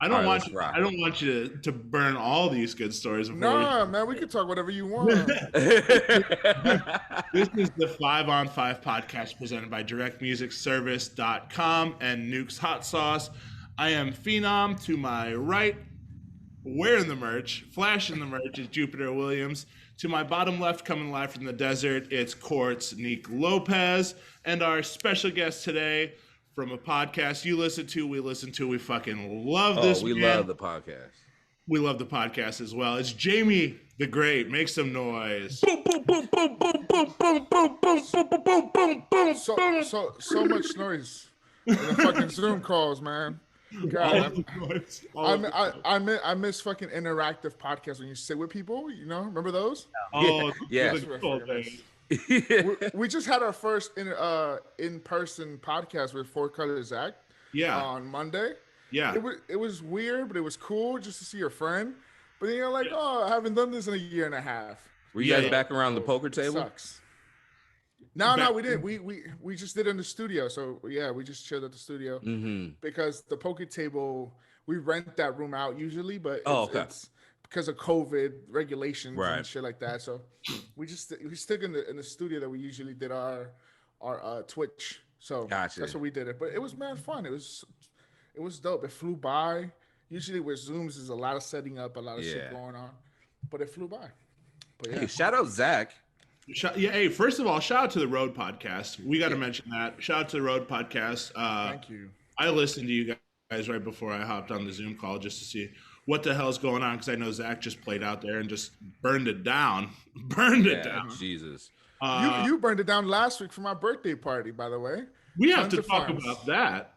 I All don't right, want let's you, rock. I don't want you to burn all these good stories before Nah, man, we can talk whatever you want. This is the 5 on 5 podcast presented by directmusicservice.com and Nuke's Hot Sauce. I am Phenom. To my right, wearing the merch, flashing the merch, is Jupiter Williams. To my bottom left, coming live from the desert, it's Quartz Nick Lopez. And our special guest today from a podcast you listen to, we fucking love this we man. love the podcast. We love the podcast as well. It's Jaime Da Great. Make some noise. Boom, boom, boom, boom, boom, boom, boom, boom, boom, boom, boom, boom, boom. So much noise in the fucking Zoom calls, man. God, I miss fucking interactive podcasts when you sit with people. You know, remember those? Oh, yeah. We just had our first in-person podcast with Four Color Zach. Yeah. On Monday. Yeah. It was weird, but it was cool just to see your friend. But then you're like, oh, I haven't done this in a year and a half. Were you guys back around the poker table? Sucks. No, we didn't. We just did it in the studio. So yeah, we just chilled at the studio because the poker table, we rent that room out usually, but it's because of COVID regulations and shit like that. So we stick in the studio that we usually did our Twitch. So that's what we did it. But it was mad fun. It was dope. It flew by. Usually with Zooms, there's a lot of setting up, a lot of shit going on, but it flew by. But Hey, shout out Zach. Hey, first of all, shout out to the Road Podcast. We got to mention that. Shout out to the Road Podcast. Thank you. I listened to you guys right before I hopped on the Zoom call just to see what the hell's going on, because I know Zach just played out there and just burned it down. It down. Jesus. You burned it down last week for my birthday party, by the way. We have to talk about that.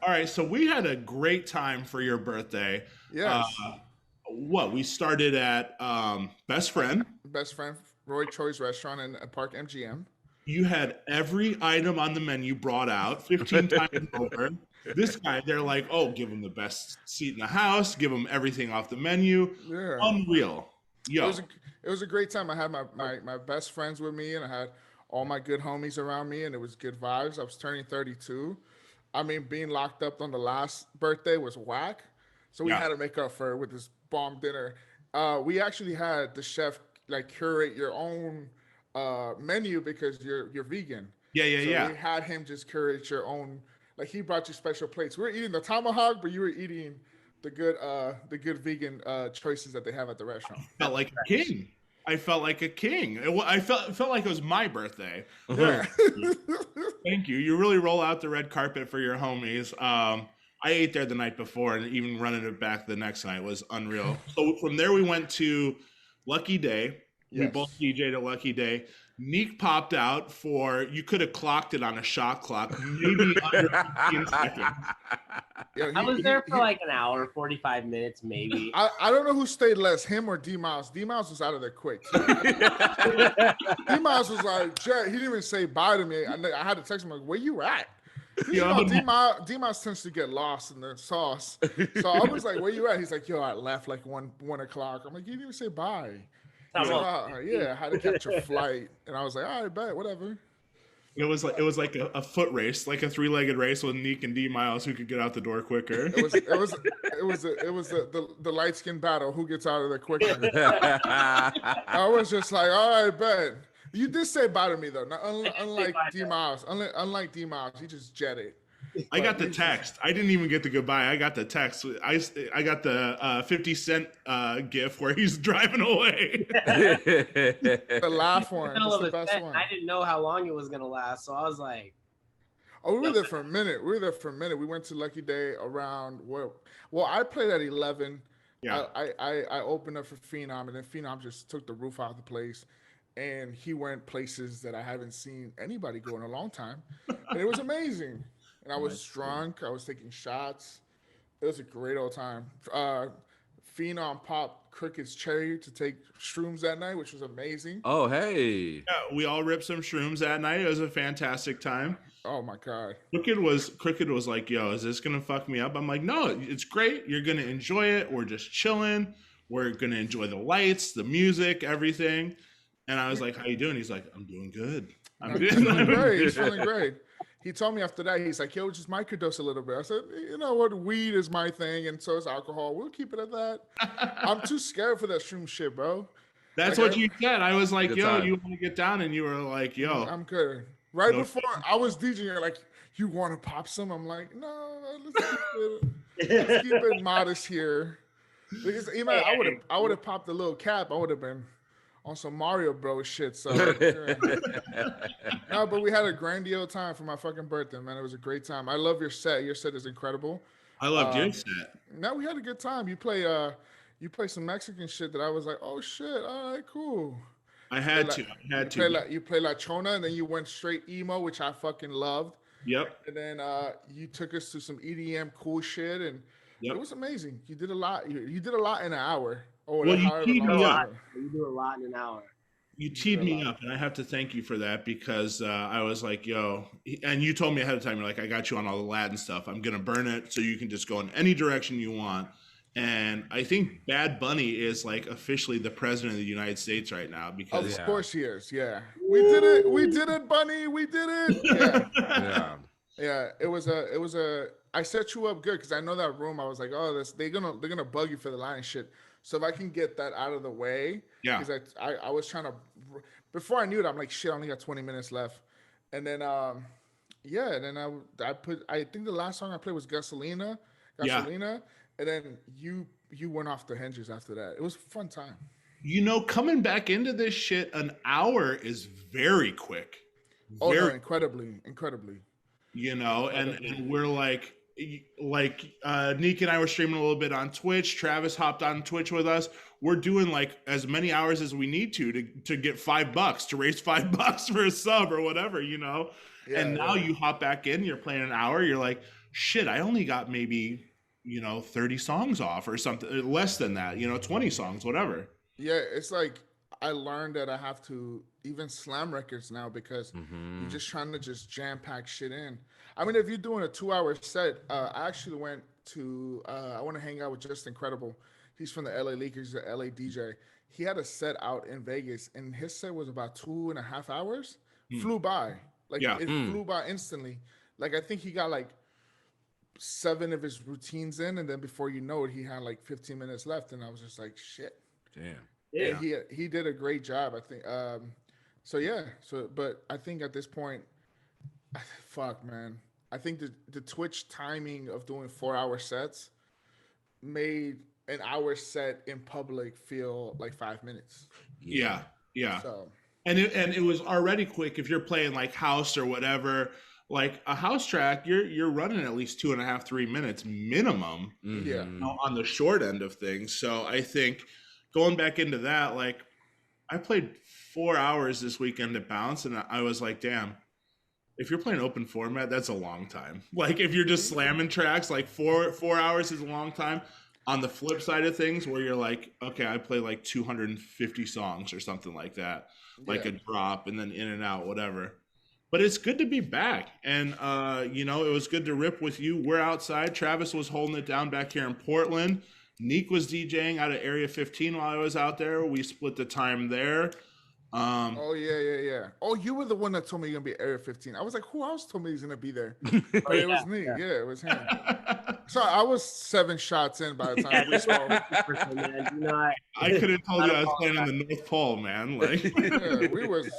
All right, so we had a great time for your birthday. Yes. We started at Best Friend Roy Choi's restaurant in Park MGM. You had every item on the menu brought out 15 times over. This guy, they're like, oh, give him the best seat in the house, give him everything off the menu. Yeah. Unreal. Yo. It was a great time. I had my best friends with me, and I had all my good homies around me, and it was good vibes. I was turning 32. I mean, being locked up on the last birthday was whack. So we had to make up for it with this bomb dinner. We actually had the chef like curate your own menu because you're vegan. Yeah. We had him just curate your own. Like he brought you special plates. We were eating the tomahawk, but you were eating the good vegan choices that they have at the restaurant. I felt like a king. I felt like a king. I felt like it was my birthday. Yeah. Thank you. You really roll out the red carpet for your homies. I ate there the night before, and even running it back the next night was unreal. So from there we went to Lucky Day. We both DJ'd at Lucky Day. Neek popped out you could have clocked it on a shot clock, maybe under 15 seconds. Yeah, I was there for like an hour, 45 minutes, maybe. I don't know who stayed less, him or D-Miles. D-Miles was out of there quick. D-Miles was like, Jet, he didn't even say bye to me. I had to text him, like, where you at? D-Miles tends to get lost in the sauce. So I was like, where you at? He's like, yo, I left like 1 o'clock. I'm like, you didn't even say bye. I had to catch a flight, and I was like, all right, bet, whatever. It was like a foot race, like a 3-legged race with Neek and D-Miles, who could get out the door quicker. It was the light skin battle. Who gets out of there quicker? I was just like, all right, bet. You did say bye to me though. Now, unlike D-Miles, he just jetted. I got the text. I didn't even get the goodbye. I got the text. I got the 50 Cent gif where he's driving away. The laugh one. That's the best one. I didn't know how long it was gonna last, so I was like, "Oh, we were there for a minute. We went to Lucky Day around well, I played at 11. Yeah. I opened up for Phenom, and then Phenom just took the roof off the place, and he went places that I haven't seen anybody go in a long time, and it was amazing. And I was drunk. I was taking shots. It was a great old time. Phenom popped Cricket's cherry to take shrooms that night, which was amazing. Oh, hey. Yeah, we all ripped some shrooms that night. It was a fantastic time. Oh, my God. Cricket was like, yo, is this going to fuck me up? I'm like, no, it's great. You're going to enjoy it. We're just chilling. We're going to enjoy the lights, the music, everything. And I was like, how you doing? He's like, I'm doing good. He's feeling great. he told me after that, he's like, yo, just microdose a little bit. I said, you know what? Weed is my thing, and so is alcohol. We'll keep it at that. I'm too scared for that shroom shit, bro. That's like, what you said. I was like, Good yo, time. you want to get down? And you were like, yo. I'm good. Right No before I was DJing, you're like, you want to pop some? I'm like, no, let's keep it modest here. Because even I would have popped a little cap. I would have been on some Mario Bros shit. So no, but we had a grandiose time for my fucking birthday, man. It was a great time. I love your set. Your set is incredible. I loved your set. No, we had a good time. You play some Mexican shit that I was like, oh shit, all right, cool. I had to. You play La Chona, and then you went straight emo, which I fucking loved. Yep. And then you took us to some EDM cool shit, and it was amazing. You did a lot. You did a lot in an hour. Or Well, however You long do a it lot. was. You do a lot in an hour. You teed me up, and I have to thank you for that because I was like, yo, and you told me ahead of time, you're like, I got you on all the Latin stuff. I'm going to burn it so you can just go in any direction you want. And I think Bad Bunny is like officially the president of the United States right now because Of course he is. Yeah. We did it. We did it, Bunny. We did it. Yeah. Yeah. It was a I set you up good because I know that room. I was like, oh, they're gonna bug you for the line shit. So if I can get that out of the way, because I was trying to, before I knew it, I'm like, shit, I only got 20 minutes left, and then I think the last song I played was Gasolina, and then you went off the hinges after that. It was a fun time. You know, coming back into this shit, an hour is very quick. Oh no, incredibly. You know, and we're like Nick and I were streaming a little bit on Twitch. Travis hopped on Twitch with us. We're doing like as many hours as we need to get $5 to raise $5 for a sub or whatever, you know. Yeah, and now you hop back in, you're playing an hour, you're like, shit, I only got maybe, 30 songs off or something, less than that, 20 songs, whatever. Yeah, it's like I learned that I have to even slam records now because you're just trying to just jam pack shit in. I mean, if you're doing a 2-hour set, I actually went to I want to hang out with Just Incredible. He's from the LA League. He's an LA DJ. He had a set out in Vegas, and his set was about 2.5 hours. Flew by, it flew by instantly. Like I think he got like 7 of his routines in, and then before you know it, he had like 15 minutes left, and I was just like, shit. Damn. Yeah, he did a great job, I think. But I think at this point, fuck, man. I think the Twitch timing of doing 4-hour sets made an hour set in public feel like 5 minutes. Yeah. So, and it was already quick if you're playing like house or whatever. Like a house track, you're running at least 2.5-3 minutes minimum. Yeah. On the short end of things. So I think going back into that, like I played 4 hours this weekend at Bounce, and I was like, damn, if you're playing open format, that's a long time. Like if you're just slamming tracks, like 4 hours is a long time. On the flip side of things, where you're like, okay, I play like 250 songs or something like that, like a drop and then in and out, whatever. But it's good to be back. And, it was good to rip with you. We're outside. Travis was holding it down back here in Portland. Neek was DJing out of Area 15 while I was out there. We split the time there. Yeah. Oh, you were the one that told me you're going to be Area 15. I was like, who else told me he's going to be there? But it was me. Yeah, it was him. So I was 7 shots in by the time we saw. I could have told you I was playing in the North Pole, man. Like, yeah, we was...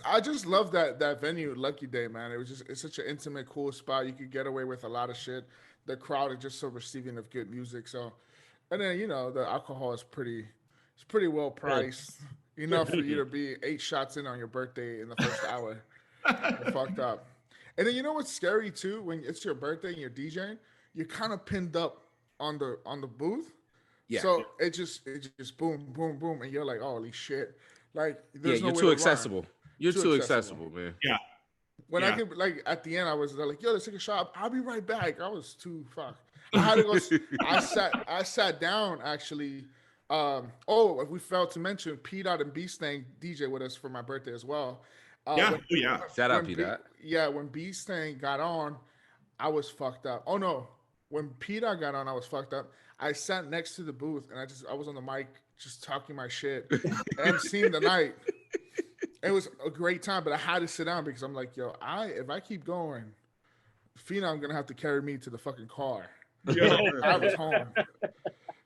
I just love that venue, Lucky Day, man. It's such an intimate, cool spot. You could get away with a lot of shit. The crowd is just so receiving of good music. So, and then the alcohol is pretty well priced. Enough for you to be 8 shots in on your birthday in the first hour. You're fucked up. And then what's scary too? When it's your birthday and you're DJing, you're kind of pinned up on the booth. Yeah. So it just boom, boom, boom, and you're like, holy shit! Like there's no you're way too to accessible. run. You're too accessible, man. Yeah. When I could, like, at the end, I was like, yo, let's take a shot. I'll be right back. I was too fucked. I had to go. I sat down, actually. We failed to mention P. Dot and B Stang DJ with us for my birthday as well. Shout out P. Dot. Yeah, when B Stang got on, I was fucked up. Oh, no. When P. Dot got on, I was fucked up. I sat next to the booth, and I was on the mic just talking my shit and seeing the night. It was a great time, but I had to sit down because I'm like, yo, if I keep going, Phenom gonna have to carry me to the fucking car. Yeah. I was home.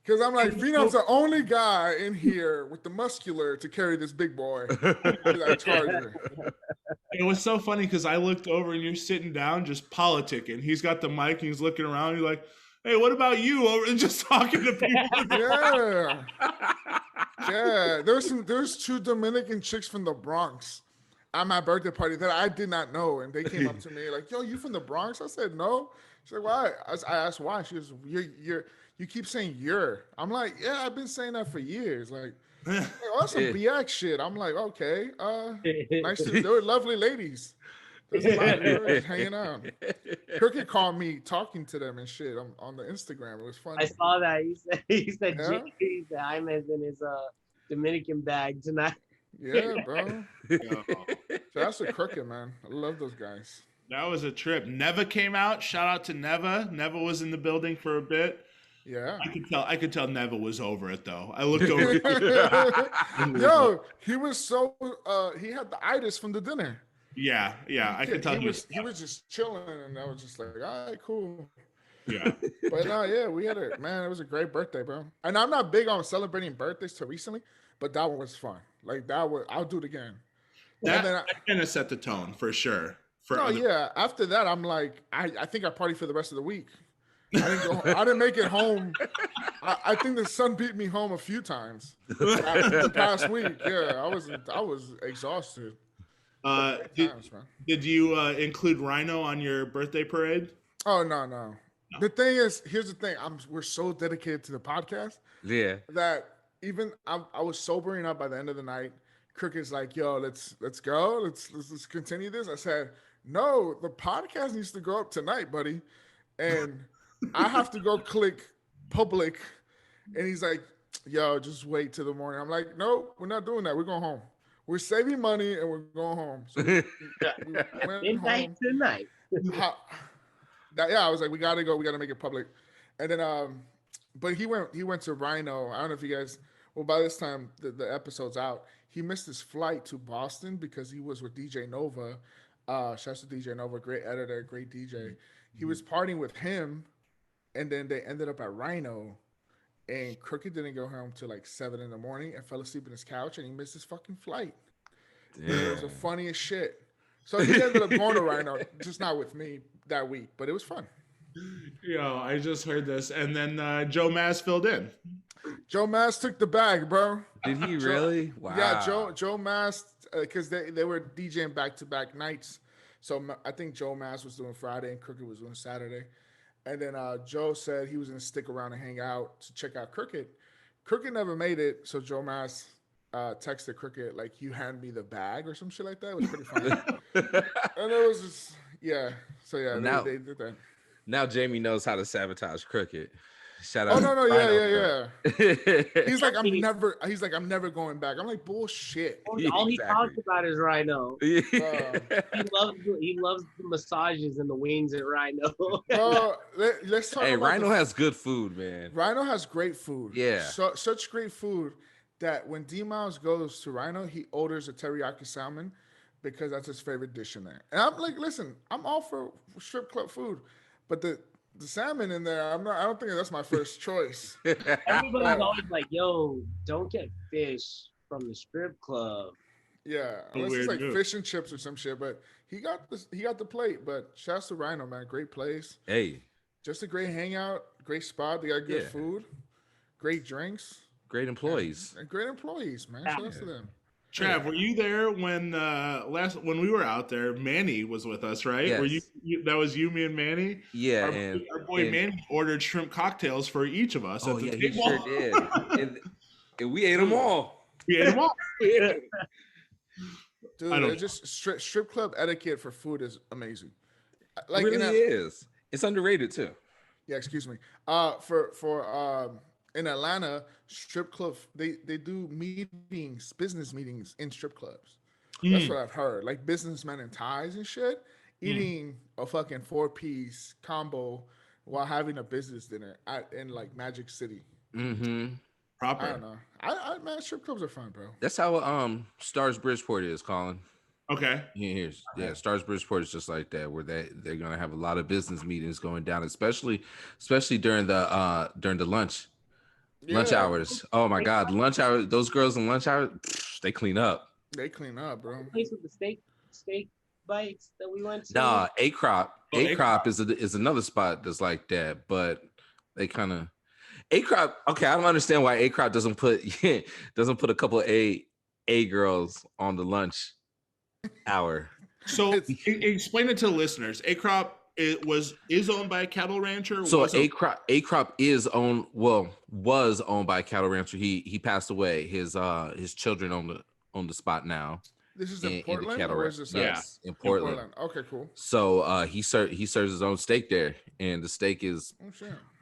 Because I'm like, Phenom's the only guy in here with the muscular to carry this big boy to that Charger. It was so funny because I looked over and you're sitting down just politicking. He's got the mic and he's looking around. He's like, hey, what about you? Over and just talking to people. Yeah. Yeah. There's two Dominican chicks from the Bronx at my birthday party that I did not know. And they came up to me like, yo, you from the Bronx? I said, no. She's like, why? I asked why. She goes, you keep saying you're. I'm like, yeah, I've been saying that for years. Like, oh, that's some BX shit. I'm like, okay. Nice to. They were lovely ladies. There's a lot of girls hanging out. Cricket called me talking to them and shit on the Instagram. It was funny. I saw that. He said Jaime's in his Dominican bag tonight. Yeah, bro. That's a Cricket, man. I love those guys. That was a trip. Neva came out. Shout out to Neva. Neva was in the building for a bit. Yeah. I could tell Neva was over it though. I looked over. Yo, he was so he had the itis from the dinner. Yeah, I could tell he was just chilling, and I was just like, all right, cool. Yeah. But no, yeah, we had it, man. It was a great birthday, bro. And I'm not big on celebrating birthdays till recently, but that one was fun. Like I'll do it agagen. That kind of set the tone for sure. After that, I'm like, I think I partied for the rest of the week. I didn't make it home. I think the sun beat me home a few times the past week. Yeah, I was exhausted. Did you include Rhino on your birthday parade? Oh no. The thing is, here's the thing. We're so dedicated to the podcast. Yeah. That even I was sobering up by the end of the night. Cricket's like, yo, let's go. Let's continue this. I said, no, the podcast needs to go up tonight, buddy. And I have to go click public. And he's like, yo, just wait till the morning. I'm like, no, we're not doing that. We're going home. We're saving money and we're going home. So we went home tonight. I was like, we gotta go. We gotta make it public. And then, but he went to Rhino. I don't know if you guys. Well, by this time the episode's out, he missed his flight to Boston because he was with DJ Nova. Shouts to DJ Nova, great editor, great DJ. He was partying with him, and then they ended up at Rhino. And Crooked didn't go home till like 7 a.m. and fell asleep in his couch, and he missed his fucking flight. It was the funniest shit. So he ended up going to Rhino, just not with me that week, but it was fun. Yo, I just heard this, and then Joe Maz filled in. Joe Maz took the bag, bro. Did he really? Wow. Yeah, Joe Maz, because they were DJing back-to-back nights. So I think Joe Maz was doing Friday and Crooked was doing Saturday. And then Joe said he was going to stick around and hang out to check out Crooked. Crooked never made it, so Joe Maz texted Crooked, like, you hand me the bag or some shit like that. It was pretty funny. And it was just, yeah. So, yeah, they did that. Now Jamie knows how to sabotage Crooked. Shout out. Oh no, yeah. He's like, I'm never going back. I'm like, bullshit. All he talks about is Rhino. He loves the massages and the wings at Rhino. Let's talk. Hey, Rhino has good food, man. Rhino has great food. Yeah, such great food that when D-Miles goes to Rhino, he orders a teriyaki salmon because that's his favorite dish in there. And I'm like, listen, I'm all for strip club food, but the salmon in there, I don't think that's my first choice. Everybody's always like, yo, don't get fish from the strip club. Yeah, unless it's like fish and chips or some shit. But he got the plate. But shouts to Rhino, man. Great place. Hey. Just a great hangout, great spot. They got good food, great drinks. Great employees. And great employees, man. Shouts to them. Trav, were you there when when we were out there? Manny was with us, right? Yes. Were you? That was you, me, and Manny. Yeah, our boy Manny ordered shrimp cocktails for each of us. Oh yeah, he sure did. and we ate them all. Dude, just strip club etiquette for food is amazing. Like, it really is. It's underrated too. Yeah, excuse me. In Atlanta, strip club, they do business meetings in strip clubs. That's what I've heard. Like businessmen in ties and shit, eating a fucking 4-piece combo while having a business dinner in like Magic City. Mm-hmm. Proper. I don't know. I man, strip clubs are fun, bro. That's how Stars Bridgeport is, Colin. Okay. Yeah, Stars Bridgeport is just like that, where they're gonna have a lot of business meetings going down, especially during the lunch hours. Oh my God, lunch hour. Those girls in lunch hour, they clean up. They clean up, bro. The place with the steak bites that we went to. Nah, A Crop A-Crop. is another spot that's like that, but they kind of A Crop. Okay, I don't understand why A Crop doesn't put a couple of A girls on the lunch hour. So explain it to the listeners. A-Crop is owned by a cattle rancher. So A Crop was owned by a cattle rancher. He passed away. His children own the spot now. This is in Portland, cattle or is this yes, in Portland. Okay, cool. So he serves his own steak there, and the steak is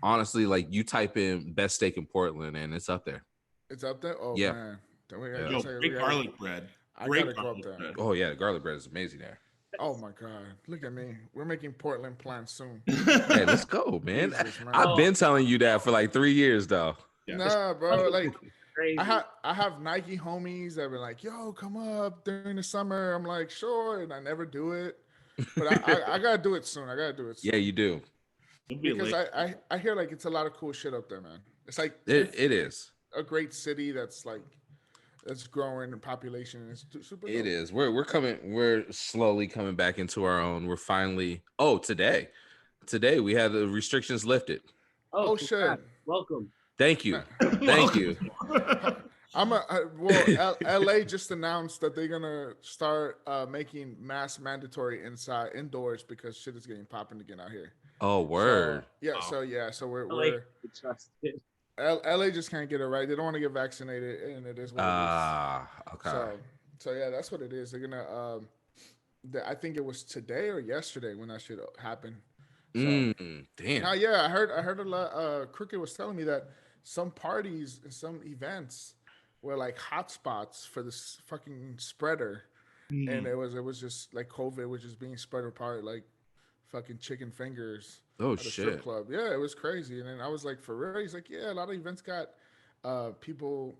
honestly, like, you type in best steak in Portland, and it's up there. It's up there. Oh yeah. Man, great garlic bread. I gotta go up there. Oh yeah, the garlic bread is amazing there. Oh my God, look at me. We're making Portland plans soon. Hey, let's go, man. Jesus, man. I've been telling you that for like 3 years, though. Yeah. Nah, bro. Like, Crazy. I have Nike homies that were like, "Yo, come up during the summer." I'm like, "Sure," and I never do it. But I gotta do it soon. Yeah, you do. Because I hear like it's a lot of cool shit up there, man. It's like it is a great city that's growing in population. It's super dope. It is. We're slowly coming back into our own. We're finally. Today we had the restrictions lifted. Oh shit! Welcome. Thank you. LA just announced that they're gonna start making masks mandatory indoors because shit is getting popping again out here. Oh, word. So we're LA just can't get it right. They don't want to get vaccinated, and it is what it is. Okay. So yeah, that's what it is. They're gonna. I think it was today or yesterday when that shit happened. So, damn. Now, yeah, I heard a lot. Crooked was telling me that some parties and some events were like hotspots for this fucking spreader, and it was just like COVID was just being spread apart like fucking chicken fingers. Oh at a shit! strip club. Yeah, it was crazy. And then I was like, for real? He's like, yeah, a lot of events got people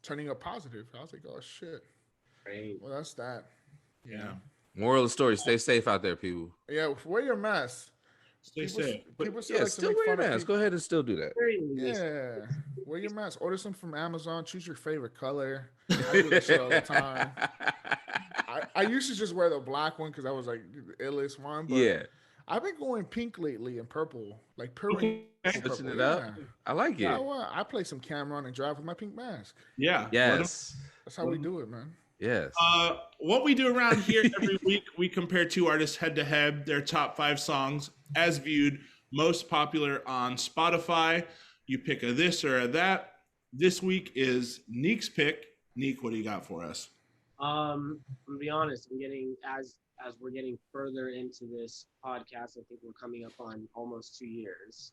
turning up positive. I was like, oh shit. Great. Well, that's that. Yeah. Moral of the story: stay safe out there, people. Yeah, wear your mask. Stay safe. People Still wear your mask. Go ahead and still do that. Yeah, wear your mask. Order some from Amazon. Choose your favorite color. I do this shit all the time. I used to just wear the black one because I was like the illest one. But yeah. I've been going pink lately and purple, like purple. Switching it up. I like it. I play some Cameron and drive with my pink mask. Yeah. Yes. That's how we do it, man. Yes. What we do around here every week, we compare two artists head to head, their top 5 songs as viewed, most popular on Spotify. You pick a this or a that. This week is Neek's pick. Neek, what do you got for us? I'm gonna be honest. I'm getting as we're getting further into this podcast. I think we're coming up on almost 2 years,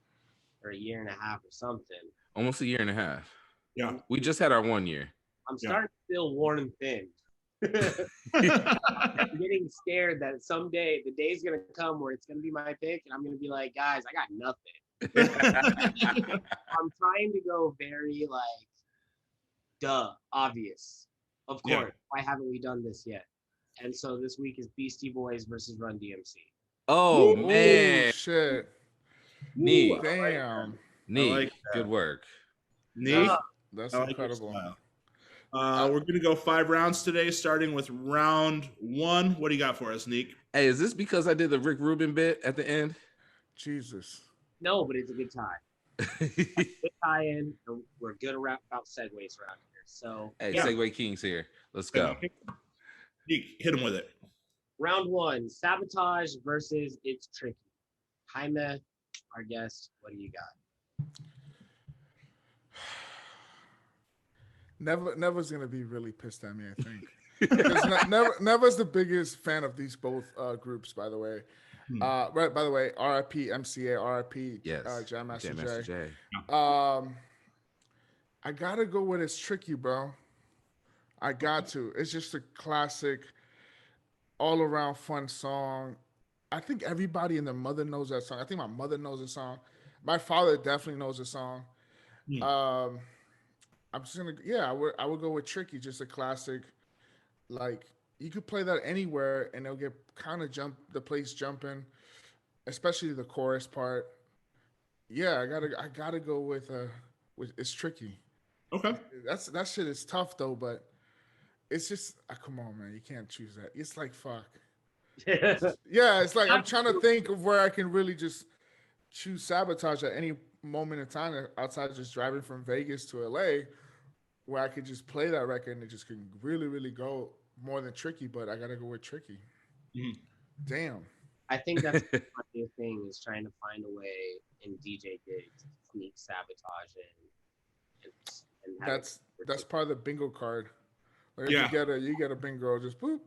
or a year and a half, or something. Almost a year and a half. Yeah. We just had our 1 year. I'm starting to feel worn thin. I'm getting scared that someday the day's gonna come where it's gonna be my pick, and I'm gonna be like, guys, I got nothing. I'm trying to go very obvious. Of course, why haven't we done this yet? And so this week is Beastie Boys versus Run DMC. Oh man, shit! Neat, damn, neat, like good work. Neat, that's incredible. We're gonna go 5 rounds today, starting with round 1. What do you got for us, Neek? Hey, is this because I did the Rick Rubin bit at the end? Jesus. No, but it's a good tie. Good tie-in. We're good about segues around here. So hey, Segue King's here. Let's go. Neek, hit him with it. Round 1: Sabotage versus It's Tricky. Jaime, our guest, what do you got? Never's gonna be really pissed at me, I think. Never's the biggest fan of these both groups, by the way. Right, by the way, RIP MCA, RIP Jam Master J. I gotta go with It's Tricky, bro. I got to. It's just a classic, all around fun song. I think everybody and their mother knows that song. I think my mother knows the song. My father definitely knows the song. I'm just gonna I would go with Tricky, just a classic. Like you could play that anywhere and it'll get kind of the place jumping, especially the chorus part. Yeah, I gotta go with it's Tricky. Okay. That shit is tough though, but it's just come on, man, you can't choose that. It's like fuck. Yeah, it's like I'm trying to think of where I can really just choose Sabotage at any moment in time outside of just driving from Vegas to LA, where I could just play that record and it just can really, really go more than Tricky. But I gotta go with Tricky. Mm-hmm. Damn. I think that's the funniest thing is trying to find a way in DJ gigs to sneak Sabotage in. And that's part of the bingo card. Like yeah. You get a bingo, just boop.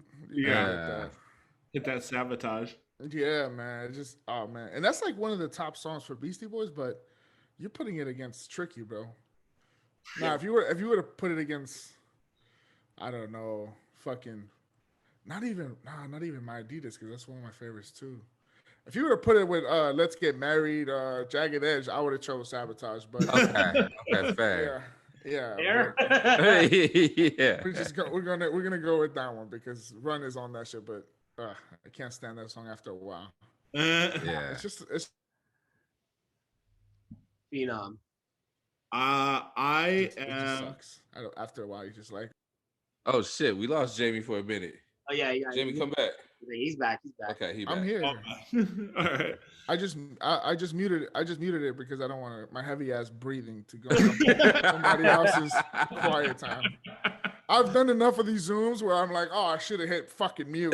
Hit that Sabotage. Yeah, man. Just man. And that's like one of the top songs for Beastie Boys, but you're putting it against Tricky, bro. Now, if you were to put it against, I don't know, fucking, not even My Adidas, because that's one of my favorites too. If you were to put it with Let's Get Married, Jagged Edge, I would have chose Sabotage. But okay, fair. Yeah. Yeah. We're gonna go with that one because Run is on that shit, but I can't stand that song after a while. Yeah. It's Phenom. I am. It just sucks. After a while, you just like. Oh shit! We lost Jamie for a minute. Oh yeah. Jamie, come back. He's back. Okay, he's back. I'm here. All right. I just muted it because I don't want my heavy ass breathing to go somebody else's quiet time. I've done enough of these Zooms where I'm like, oh, I should have hit fucking mute.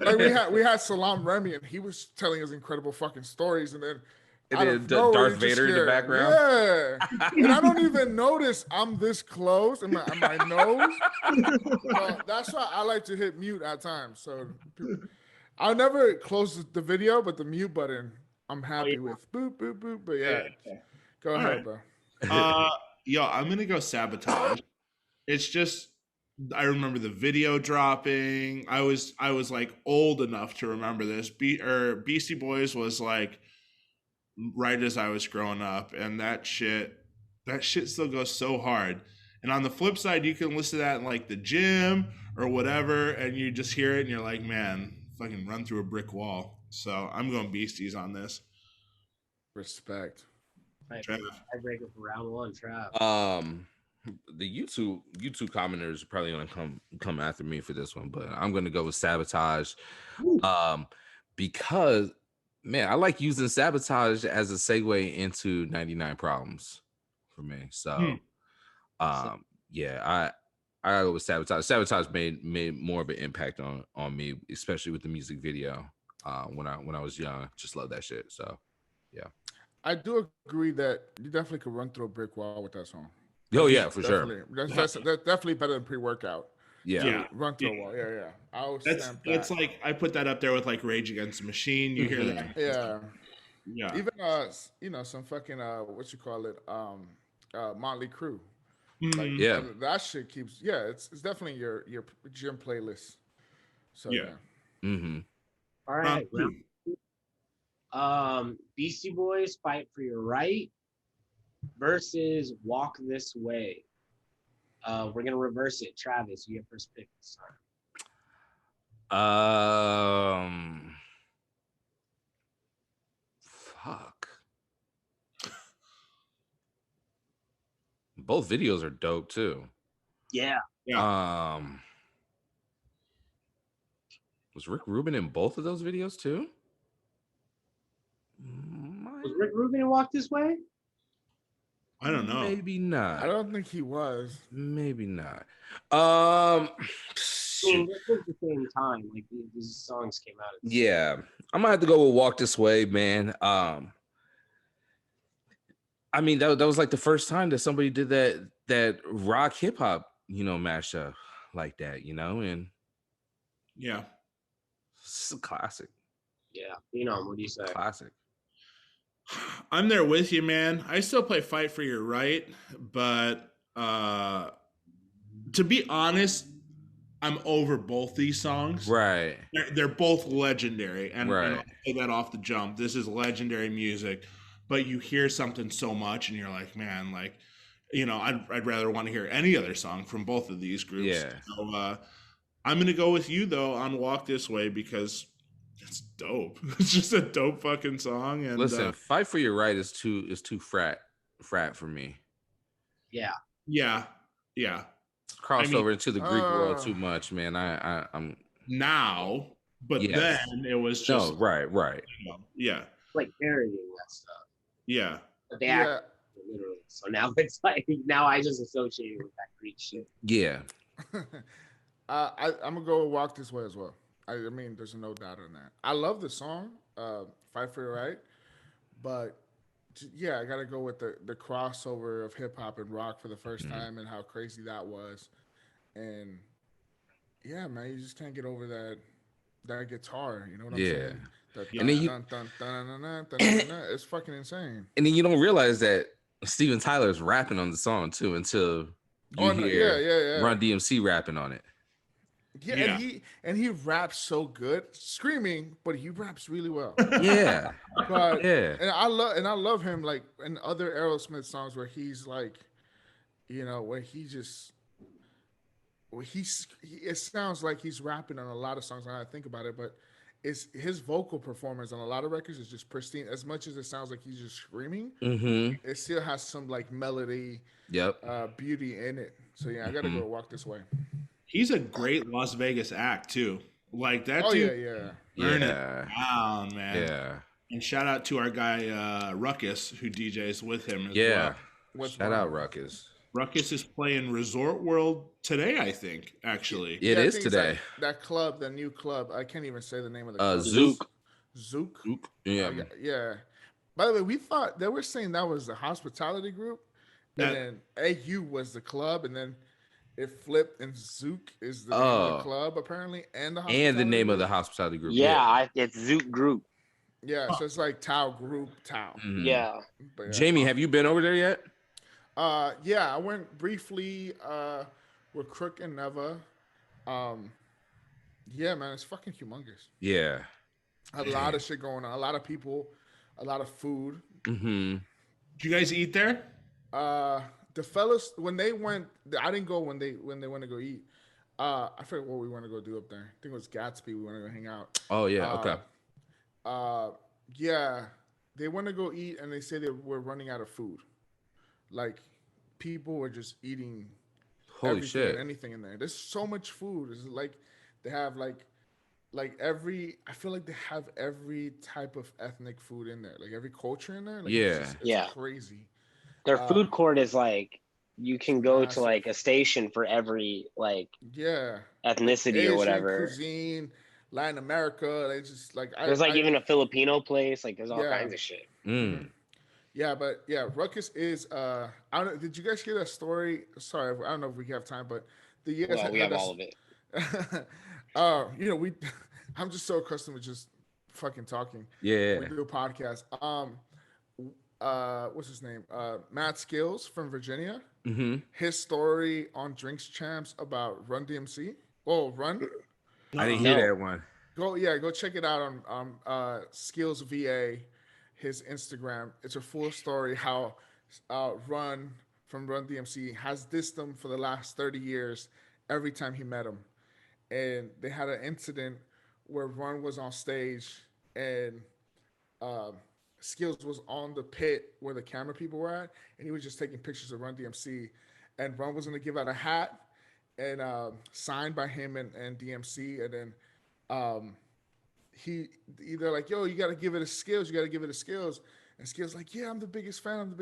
Like we had Salam Remy and he was telling us incredible fucking stories, and then Darth Vader in the background. Yeah, and I don't even notice I'm this close in my nose. So that's why I like to hit mute at times. So I'll never close the video, but the mute button I'm happy with. Boop boop boop. But yeah, go ahead, right, bro. Yo, I'm gonna go Sabotage. It's just I remember the video dropping. I was like old enough to remember this. Beastie Boys was like right as I was growing up, and that shit still goes so hard. And on the flip side, you can listen to that in like the gym or whatever, and you just hear it and you're like, man, fucking run through a brick wall. So I'm going Beasties on this. Respect. I break it for round one, Trav. The YouTube commenters are probably gonna come after me for this one, but I'm gonna go with Sabotage. Because man, I like using Sabotage as a segue into 99 Problems for me. So yeah, I go with Sabotage. Sabotage made more of an impact on me, especially with the music video. When I was young, just love that shit. So yeah. I do agree that you definitely could run through a brick wall with that song. Oh yeah, for definitely. sure. That's definitely better than pre-workout. Yeah. Run through a wall. Yeah. That's like I put that up there with like Rage Against the Machine. You hear that? Yeah. Even some fucking what you call it, Motley Crue. Like, that shit keeps. Yeah, it's definitely your gym playlist. So yeah. Mm-hmm. All right. Beastie Boys, Fight for Your Right versus Walk This Way. We're gonna reverse it. Travis, you get first pick this time. Fuck. Both videos are dope too. Yeah. Was Rick Rubin in both of those videos too? Was Rick Rubin in Walk This Way? I don't know. Maybe not. I don't think he was. Maybe not. I mean, this was the same time. Like these songs came out. Yeah, I'm gonna have to go with Walk This Way, man. I mean, that was like the first time that somebody did that rock hip hop, mashup like that, and yeah, it's a classic. Yeah, what do you say? Classic. I'm there with you, man. I still play Fight for Your Right, but to be honest, I'm over both these songs. Right. They're both legendary, and right. I'll say that off the jump. This is legendary music, but you hear something so much, and you're like, man, like you know, I'd rather want to hear any other song from both of these groups. Yeah. So I'm gonna go with you though on "Walk This Way" because it's dope. It's just a dope fucking song. And listen, "Fight for Your Right" is too frat for me. Yeah. Yeah. Crossed over into the Greek world too much, man. I'm now, but yes. then it was just right. You know, yeah, like parodying that stuff. Yeah. But they act literally. So now it's like now I just associate it with that Greek shit. Yeah. I'm gonna go "Walk This Way" as well. I mean, there's no doubt on that. I love the song, "Fight for Your Right," but yeah, I gotta go with the crossover of hip hop and rock for the first time and how crazy that was. And yeah, man, you just can't get over that guitar. You know what I'm saying? And then it's fucking insane. And then you don't realize that Steven Tyler's rapping on the song too until you hear Run DMC rapping on it. Yeah, and he raps so good, screaming, but he raps really well. Yeah, but and I love him like in other Aerosmith songs where he's like, you know, where it sounds like he's rapping on a lot of songs. When I think about it, but it's his vocal performance on a lot of records is just pristine. As much as it sounds like he's just screaming, it still has some like melody, beauty in it. So yeah, I gotta go "Walk This Way." He's a great Las Vegas act too. Like that dude. Burn it down, man. Yeah. And shout out to our guy Ruckus who DJs with him as well. Shout out Ruckus. Ruckus is playing Resort World today, I think, actually. It is today. That club, the new club. I can't even say the name of the club. Zook. Yeah. Yeah. By the way, we thought they were saying that was the hospitality group. And then AU was the club, and then it flipped, and Zook is the name of the club apparently, and the name of the hospitality group. Yeah, it's Zook Group. Yeah, so it's like Tao Group, Tao. Yeah. But, Jamie, have you been over there yet? Yeah, I went briefly with Crook and Neva. Yeah, man, it's fucking humongous. Yeah. A lot of shit going on, a lot of people, a lot of food. Did you guys eat there? The fellas, when they went, I didn't go when they went to go eat. I forget what we want to go do up there. I think it was Gatsby. We want to go hang out. Oh yeah, okay. Yeah, they want to go eat, and they say they were running out of food. Like people were just eating. Holy shit! Anything in there. There's so much food. It's like they have like every. I feel like they have every type of ethnic food in there. Like every culture in there. Like, it's crazy. Their food court is like you can go to like a station for every like ethnicity Asian or whatever. Cuisine, Latin America. They just like there's even a Filipino place. Like there's all kinds of shit. Yeah, but yeah, Ruckus is. I don't know. Did you guys hear that story? Sorry, I don't know if we have time, but we have all of it. You know, I'm just so accustomed to just fucking talking. Yeah, we do a podcast. What's his name? Matt Skills from Virginia. His story on Drinks Champs about Run DMC. Oh, Run. I didn't hear that one. Go check it out on Skills VA, his Instagram. It's a full story how Run from Run DMC has dissed him for the last 30 years every time he met him. And they had an incident where Run was on stage and Skills was on the pit where the camera people were at, and he was just taking pictures of Run DMC. And Run was going to give out a hat and signed by him and DMC. And then he either like, yo, you got to give it a Skills. You got to give it a Skills. And Skills like, yeah, I'm the biggest fan.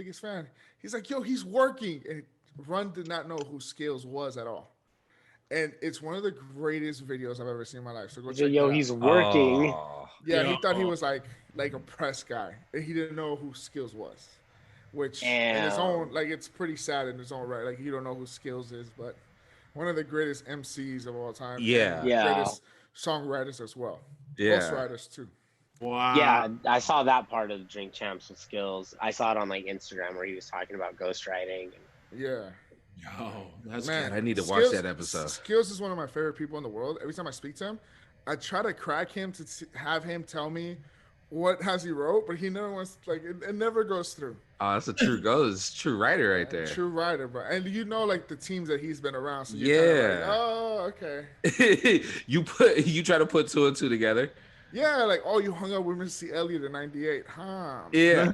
He's like, yo, he's working. And Run did not know who Skills was at all. And it's one of the greatest videos I've ever seen in my life. So go check it out. He's working. Yeah, he thought he was like a press guy. And he didn't know who Skills was. Which in his own, like, it's pretty sad in his own right. Like, you don't know who Skills is, but one of the greatest MCs of all time. Yeah. Greatest songwriters as well. Yeah. Ghostwriters too. Wow. Yeah, I saw that part of the Drink Champs with Skills. I saw it on like Instagram where he was talking about ghostwriting. Yeah. Yo, that's man. I need to watch that episode. Skills is one of my favorite people in the world. Every time I speak to him, I try to crack him to have him tell me what has he wrote, but he never wants like it never goes through. Oh, that's a true ghost, true writer right there. True writer, bro. And you know, like the teams that he's been around, so you're kind of like, oh, okay. you try to put two and two together. Yeah, like, oh, you hung out with Missy Elliott in '98, huh? Yeah.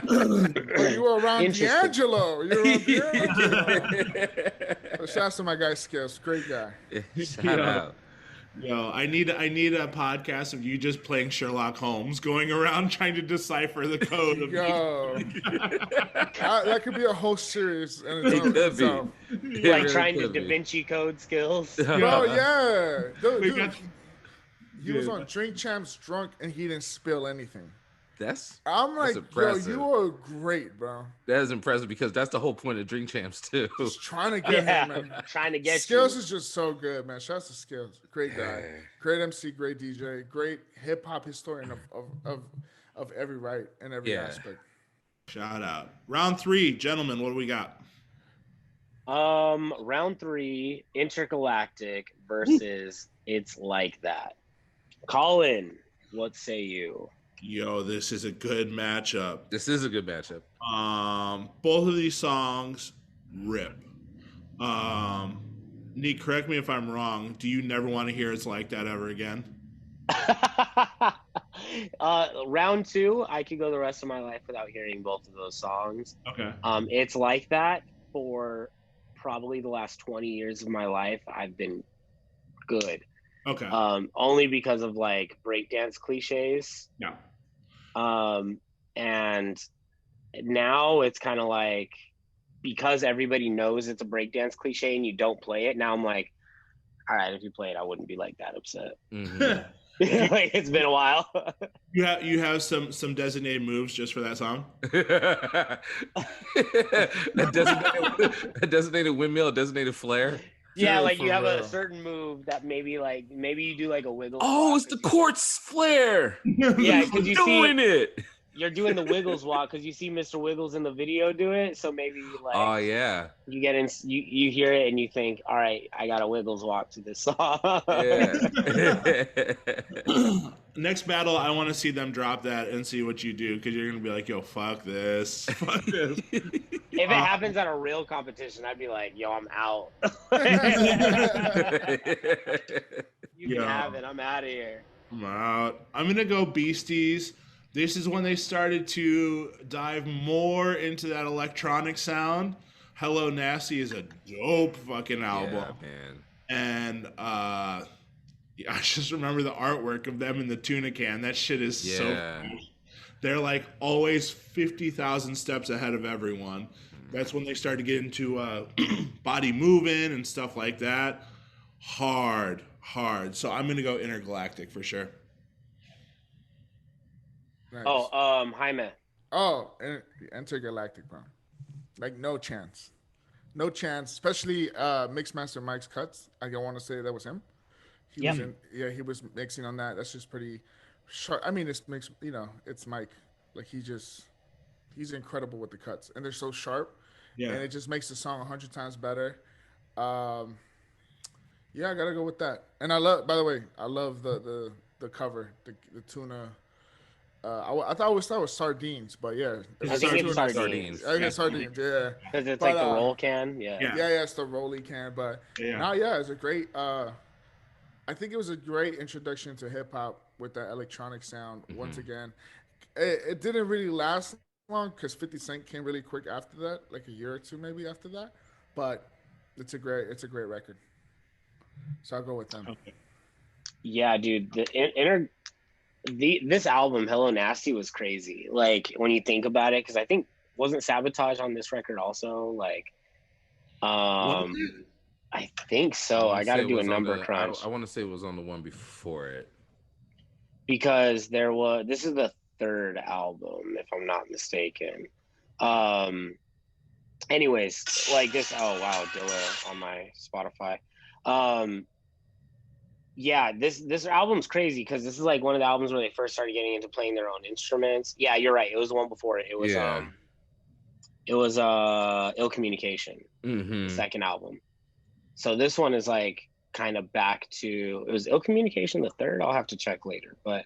Oh, you were around D'Angelo. You're around D'Angelo. Shout out to my guy Skills, great guy. Shout out. Yo, I need a podcast of you just playing Sherlock Holmes, going around trying to decipher the code of that could be a whole series and it could be. Like trying to Da Vinci Code skills. Oh yeah. Dude, he was on Drink Champs drunk and he didn't spill anything. I'm like, yo, you are great, bro. That is impressive because that's the whole point of Drink Champs too. Just trying to get him, man. Trying to get Skills is just so good, man. Shouts to Skills. Great guy. Great MC, great DJ, great hip hop historian of every right and every aspect. Shout out. Round 3, gentlemen, what do we got? Round 3, Intergalactic versus It's Like That. Colin, what say you? Yo, this is a good matchup. Both of these songs rip. Nick, correct me if I'm wrong. Do you never want to hear It's Like That ever again? Round 2, I could go the rest of my life without hearing both of those songs. Okay. It's Like That for probably the last 20 years of my life. I've been good. Okay. Only because of like breakdance cliches. Yeah. And now it's kind of like, because everybody knows it's a breakdance cliche and you don't play it, now I'm like, all right, if you play it, I wouldn't be like that upset. Mm-hmm. Like, it's been a while. You have some designated moves just for that song? a designated windmill, a designated flare. Yeah, like you have a certain move that maybe you do like a wiggle. Oh, it's the quartz flare. Yeah, because you doing it. You're doing the Wiggles walk because you see Mr. Wiggles in the video do it. So maybe like, oh yeah, you get in, you hear it and you think, all right, I got a Wiggles walk to this song. Yeah. Next battle, I want to see them drop that and see what you do, because you're gonna be like, yo, fuck this. If it happens at a real competition, I'd be like, yo, I'm out. You can have it. I'm out of here. I'm out. I'm gonna go Beasties. This is when they started to dive more into that electronic sound. Hello Nasty is a dope fucking album. Yeah, man. And I just remember the artwork of them in the tuna can. That shit is so cool. They're like always 50,000 steps ahead of everyone. That's when they started to get into body moving and stuff like that. Hard. So I'm going to go Intergalactic for sure. Nice. Oh, Jaime. Oh, Intergalactic, bro. Like no chance, especially Mixmaster Mike's cuts. I don't want to say that was him. He was mixing on that. That's just pretty sharp. I mean, it's mixed, it's Mike. Like he's incredible with the cuts, and they're so sharp. Yeah, and it just makes the song 100 times better. I gotta go with that. And I love the cover, the tuna. I thought it was sardines, but yeah. I think it's sardines. I think sardines, yeah. Because it's like the roll can, yeah. Yeah, it's the rolly can, but it's a great. I think it was a great introduction to hip hop with that electronic sound. Mm-hmm. Once again, it didn't really last long because 50 Cent came really quick after that, like a year or two maybe after that. But it's a great record. So I'll go with them. Okay. Yeah, dude. This album, Hello Nasty, was crazy. Like when you think about it, because I think wasn't Sabotage on this record also? Like, I think so. I got to do a number crunch. I want to say it was on the one before it, because this is the third album, if I'm not mistaken. Anyways, like this. Oh wow, Dilla on my Spotify. Yeah, this album's crazy because this is like one of the albums where they first started getting into playing their own instruments. Yeah, you're right. It was the one before it. It was Ill Communication, the second album. So this one is like kind of back to, it was Ill Communication the third. I'll have to check later, but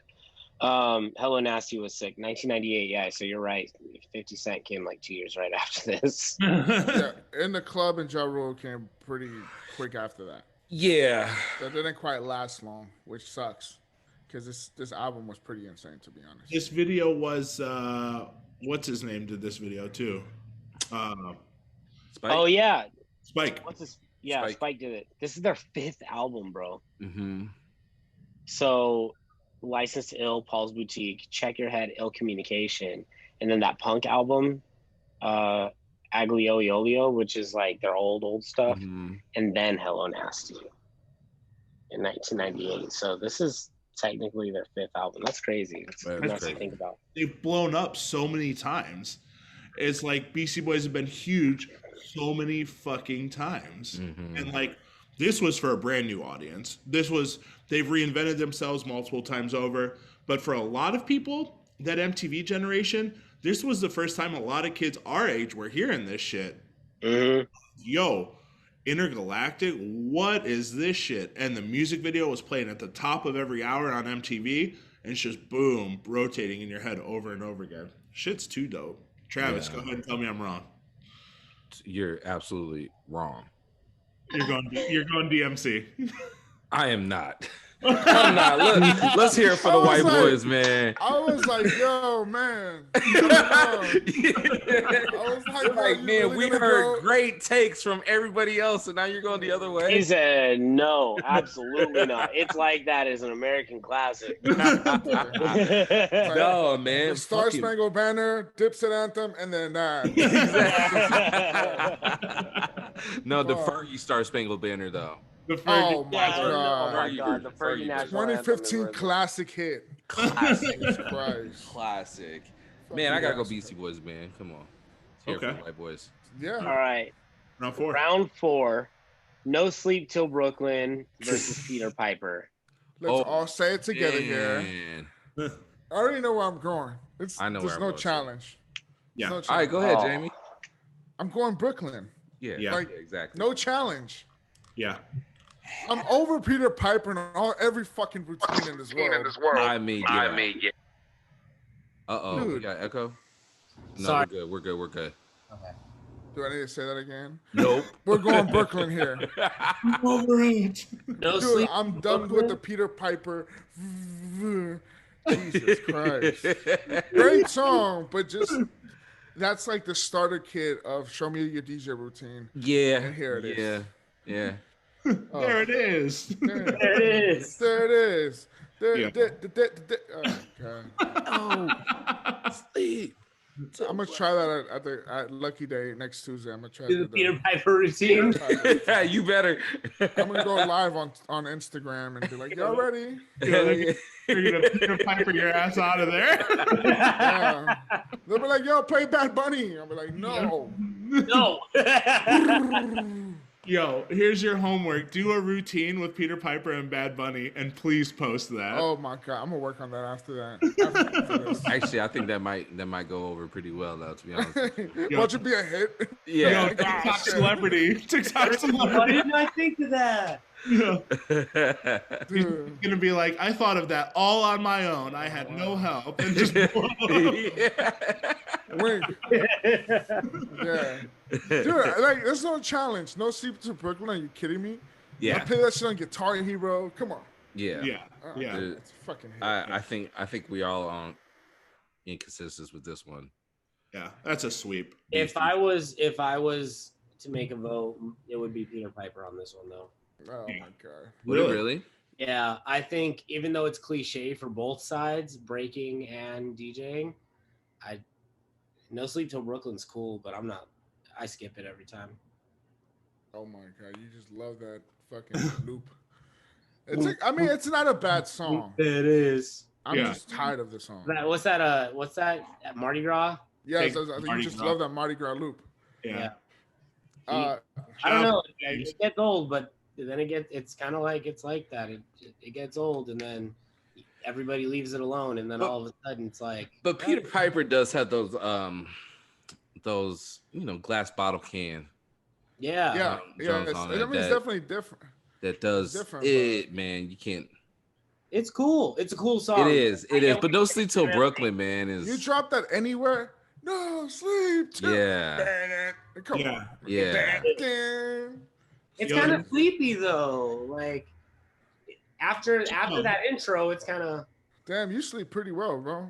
Hello Nasty was sick. 1998. Yeah, so you're right. 50 Cent came like 2 years right after this. Yeah, In the Club and Ja Rule came pretty quick after that. Yeah. That didn't quite last long, which sucks. Because this album was pretty insane, to be honest. This video was what's his name did this video too? Spike? Oh yeah. Spike. What's this? Yeah, Spike did it. This is their 5th album, bro. Mm-hmm. So, Licensed to Ill, Paul's Boutique, Check Your Head, Ill Communication, and then that punk album, Aglio-Olio, which is like their old stuff, and then Hello Nasty in 1998. So this is technically their 5th album. That's crazy. That's nuts to think about. They've blown up so many times. It's like Beastie Boys have been huge so many fucking times. And like this was for a brand new audience. They've reinvented themselves multiple times over. But for a lot of people, that MTV generation, this was the first time a lot of kids our age were hearing this shit. Yo, Intergalactic, what is this shit? And the music video was playing at the top of every hour on MTV, and it's just boom, rotating in your head over and over again. Shit's too dope. Travis, go ahead and tell me I'm wrong. You're absolutely wrong. You're going DMC. I am not. I'm not. Let's hear it for the white boys, man. I was like, yo, man. I was like, man, really we heard great takes from everybody else, and now you're going the other way. He said, no, absolutely not. It's like that is an American classic. No, man. The Star Spangled Banner, Dipset Anthem, and then that. No, the Fergie Star Spangled Banner, though. Oh my god! The Fergie National 2015 classic hit. Classic. Christ. Classic. Man, I gotta go Beastie Boys, man. Come on. Here for the white boys. Yeah. All right. Round 4. No Sleep Till Brooklyn versus Peter Piper. Let's all say it together here. I already know where I'm going. There's no challenge. Yeah. No challenge. All right, go ahead, Jamie. I'm going Brooklyn. Yeah. Exactly. No challenge. Yeah. I'm over Peter Piper and every fucking routine in this world. I mean, yeah. Uh-oh, we got echo? No, Sorry. We're good. Okay. Do I need to say that again? Nope. We're going Brooklyn here. Over it. No Dude, sleep. I'm done with the Peter Piper. Jesus Christ. Great song, but just that's like the starter kit of show me your DJ routine. Yeah. And here it is. Yeah. There it is. There it is. Oh, God. Oh, sleep. I'm gonna try that at Lucky Day next Tuesday. I'm gonna try Do the Peter Piper routine. Yeah, you better. I'm gonna go live on Instagram and be like, "Y'all ready?" You're gonna Peter Piper your ass out of there. Yeah. They'll be like, "Yo, play Bad Bunny." I'll be like, "No, No. Yo, here's your homework. Do a routine with Peter Piper and Bad Bunny, and please post that. Oh my God, I'm gonna work on that after that. Actually, I think that might go over pretty well, though. To be honest. Watch it be a hit. Yeah. Yo, TikTok celebrity. TikTok Why celebrity. didn't I think of that? Yeah. He's Dude. gonna be like, I thought of that all on my own. I had no help, and just Wink. Yeah. Dude, like, there's no challenge. No Sleep to Brooklyn. Are you kidding me? Yeah. I play that shit on Guitar Hero. Come on. Yeah. Yeah. It's fucking hit. I think we all on inconsistent with this one. Yeah, that's a sweep. If I was to make a vote, it would be Peter Piper on this one, though. Oh my God. Would it really? Yeah, I think even though it's cliche for both sides, breaking and DJing, No Sleep Till Brooklyn's cool, but I skip it every time. Oh my God, you just love that fucking loop. It's like, I mean, it's not a bad song. It is. I'm just tired of the song. What's that? Mardi Gras? Yeah, I think you just love that Mardi Gras loop. Yeah. I don't know. It gets old, but then it's kind of like it's like that. It gets old, and then everybody leaves it alone, and then all of a sudden it's like. But Peter Piper does have those glass bottle can. Yeah. drums on I mean, it's definitely different. That does different, it, man. You can't. It's cool. It's a cool song. It is. But Don't Sleep Till Brooklyn, man, is. You drop that anywhere? No sleep. Yeah. Come on. Yeah. It's kind of sleepy though. Like after that intro, it's kind of. Damn, you sleep pretty well, bro.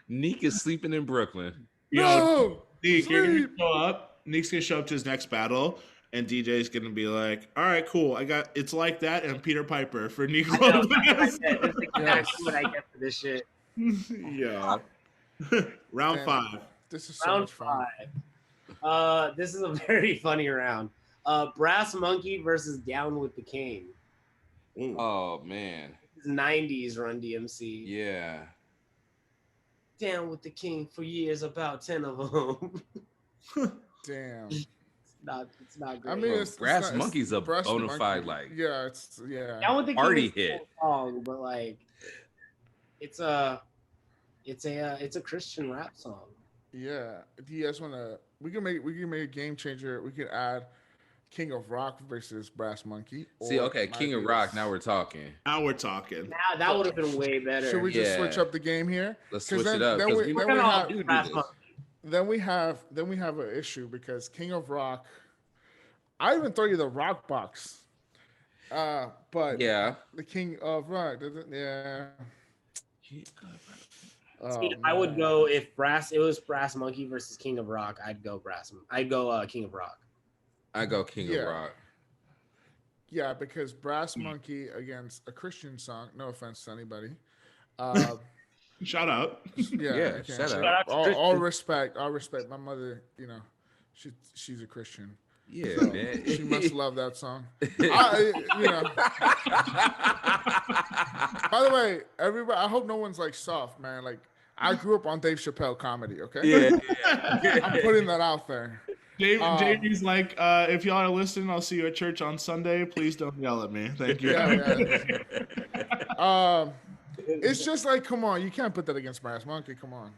Neek is sleeping in Brooklyn. No, Neek, you're gonna show up. Neek's gonna show up to his next battle, and DJ's gonna be like, "All right, cool. I got It's Like That and Peter Piper for Neek Lopez." That's exactly what I get for this shit. Yeah. Round 5. This is so Round much fun. 5. This is a very funny round. Brass Monkey versus Down with the King. Ooh. Oh man. 90s Run DMC. Yeah. Down with the King for years, about 10 of them. Damn. It's not great. I mean, Brass Monkey's a bona fide like. Yeah, Down with the King party is a hit song, but like, it's a Christian rap song. Yeah. Do you guys wanna? We can make a game changer. We could add King of Rock versus Brass Monkey. See, okay, King of Rock. Now we're talking. Now we're talking. Now that would have been way better. Should we just switch up the game here? Let's switch it up. Then we have an issue because King of Rock. I even throw you the Rock Box. But yeah, the King of Rock. Yeah. See, I would go if it was Brass Monkey versus King of Rock. I'd go King of Rock. I go King of Rock. Yeah, because Brass Monkey against a Christian song. No offense to anybody. Shout out. Yeah. Shout out. All respect. My mother, she's a Christian. Yeah, so man. She must love that song. By the way, everybody, I hope no one's like soft, man. Like I grew up on Dave Chappelle comedy. Okay. Yeah. I'm putting that out there. Jamie's like, if y'all are listening, I'll see you at church on Sunday. Please don't yell at me. Thank you. It's just like, come on, you can't put that against Brass Monkey. Come on.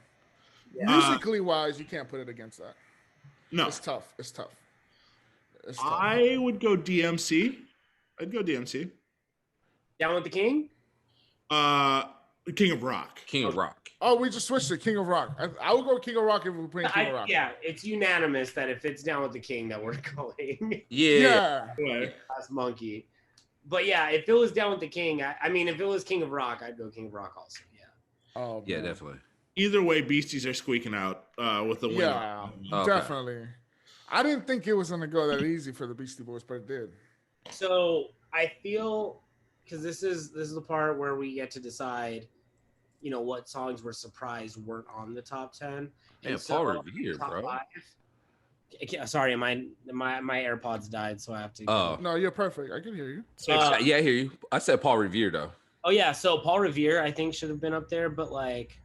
Musically wise, you can't put it against that. No. It's tough. I would go DMC. I'd go DMC. Down with the King? King of Rock. King of Rock. Oh, we just switched to King of Rock. I would go King of Rock if we're playing King of Rock. Yeah, it's unanimous that if it's Down with the King that we're going. Yeah. Brass Monkey. But yeah, if it was Down with the King, I mean, if it was King of Rock, I'd go King of Rock also. Yeah. Oh, yeah, definitely. Either way, Beasties are squeaking out with the win. Yeah, definitely. I didn't think it was going to go that easy for the Beastie Boys, but it did. So I feel, because this is the part where we get to decide, what songs we're surprised weren't on the top 10. Yeah, Paul Revere, bro. 5, sorry, my AirPods died, so I have to. Oh no, you're perfect. I can hear you. Yeah, I hear you. I said Paul Revere though. Oh yeah, so Paul Revere I think should have been up there, but like,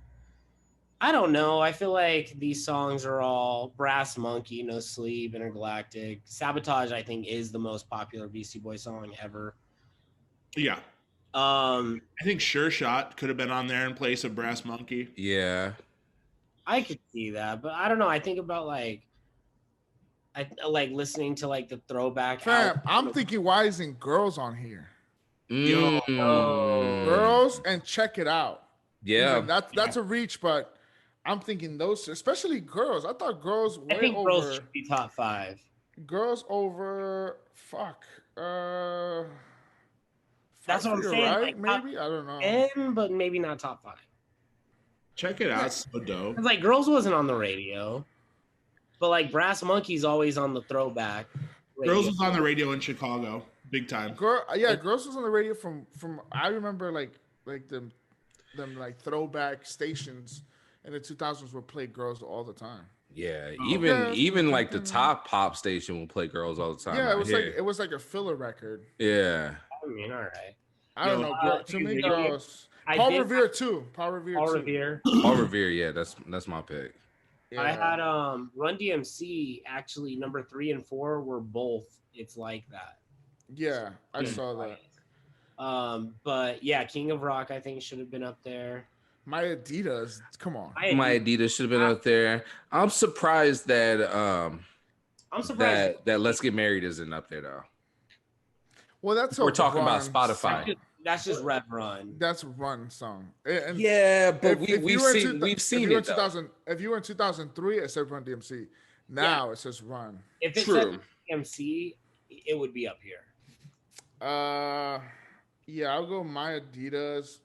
I don't know. I feel like these songs are all Brass Monkey, No Sleep, Intergalactic. Sabotage, I think, is the most popular Beastie Boys song ever. Yeah. I think Sure Shot could have been on there in place of Brass Monkey. Yeah. I could see that, but I don't know. I think about I like listening to like the throwback. Fam, I'm thinking, why isn't Girls on here? Mm. Girls and Check It Out. Yeah. That's a reach, but I'm thinking those, especially Girls. I thought Girls way I think over. Girls should be top 5. Girls over, that's what I'm saying. Right? Like, maybe I don't know. 10, but maybe not top 5. Check It Out. So dope. Like Girls wasn't on the radio, but like Brass Monkey's always on the throwback. Radio. Girls was on the radio in Chicago, big time. Girls was on the radio from I remember like them like throwback stations in the 2000s would play Girls all the time. Yeah, even like the top pop station will play Girls all the time. Yeah, it was like a filler record. Yeah. I mean, all right. I don't know. To me, Girls. Paul Revere too. Paul Revere. Paul Revere. Yeah, that's my pick. Yeah. I had Run DMC actually number 3 and 4 were both It's Like That. Yeah, I saw that. But yeah, King of Rock I think should have been up there. My Adidas, come on. My Adidas should have been up there. I'm surprised that that Let's Get Married isn't up there though. Well, that's we're talking about Run Spotify. song. That's just Rev Run. That's Run song. And Yeah, but we've seen it. If you were in 2003, it said Run DMC. Now it says Run. If it said DMC, it would be up here. Yeah, I'll go My Adidas.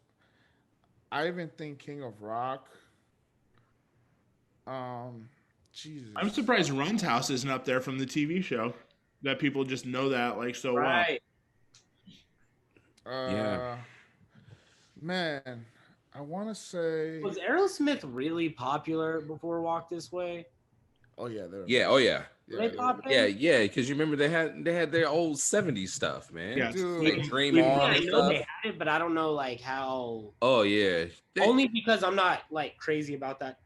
I even think King of Rock. Jesus. I'm surprised Run's House isn't up there from the TV show. That people just know that like so well. Yeah. Man, I want to say. Was Aerosmith really popular before Walk This Way? Oh yeah, yeah. Oh yeah. Yeah, because you remember they had their old 70s stuff, man. Yeah, dude. Dream On. I know they had it, but I don't know like how. Oh yeah. Only because I'm not like crazy about that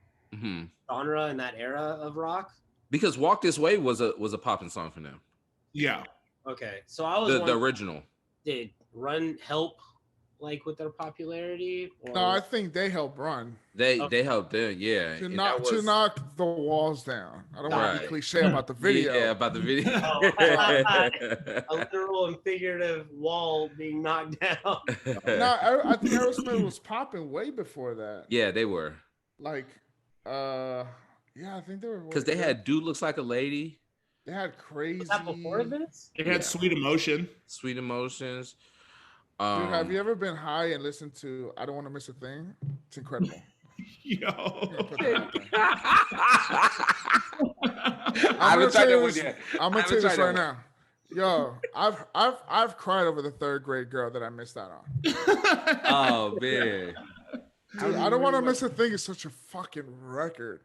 genre and that era of rock. Because Walk This Way was a popping song for them. Yeah. Okay, so I was the original. Did Run help like with their popularity? Or... No, I think they helped Run. They helped them, yeah. To knock the walls down. I don't want to be cliche about the video. Yeah, about the video. A literal and figurative wall being knocked down. No, I think Aerosmith was popping way before that. Yeah, they were. Like, yeah, I think they were. Because they had Dude Looks Like a Lady. They had Crazy. Was that before this? They had Sweet Emotion. Sweet Emotions. Dude, have you ever been high and listened to I Don't Want to Miss a Thing? It's incredible. Yo. I'm gonna tell you this right now. Yo, I've cried over the third grade girl that I missed out on. Oh man. Dude, I Don't Want to Miss a Thing is such a fucking record.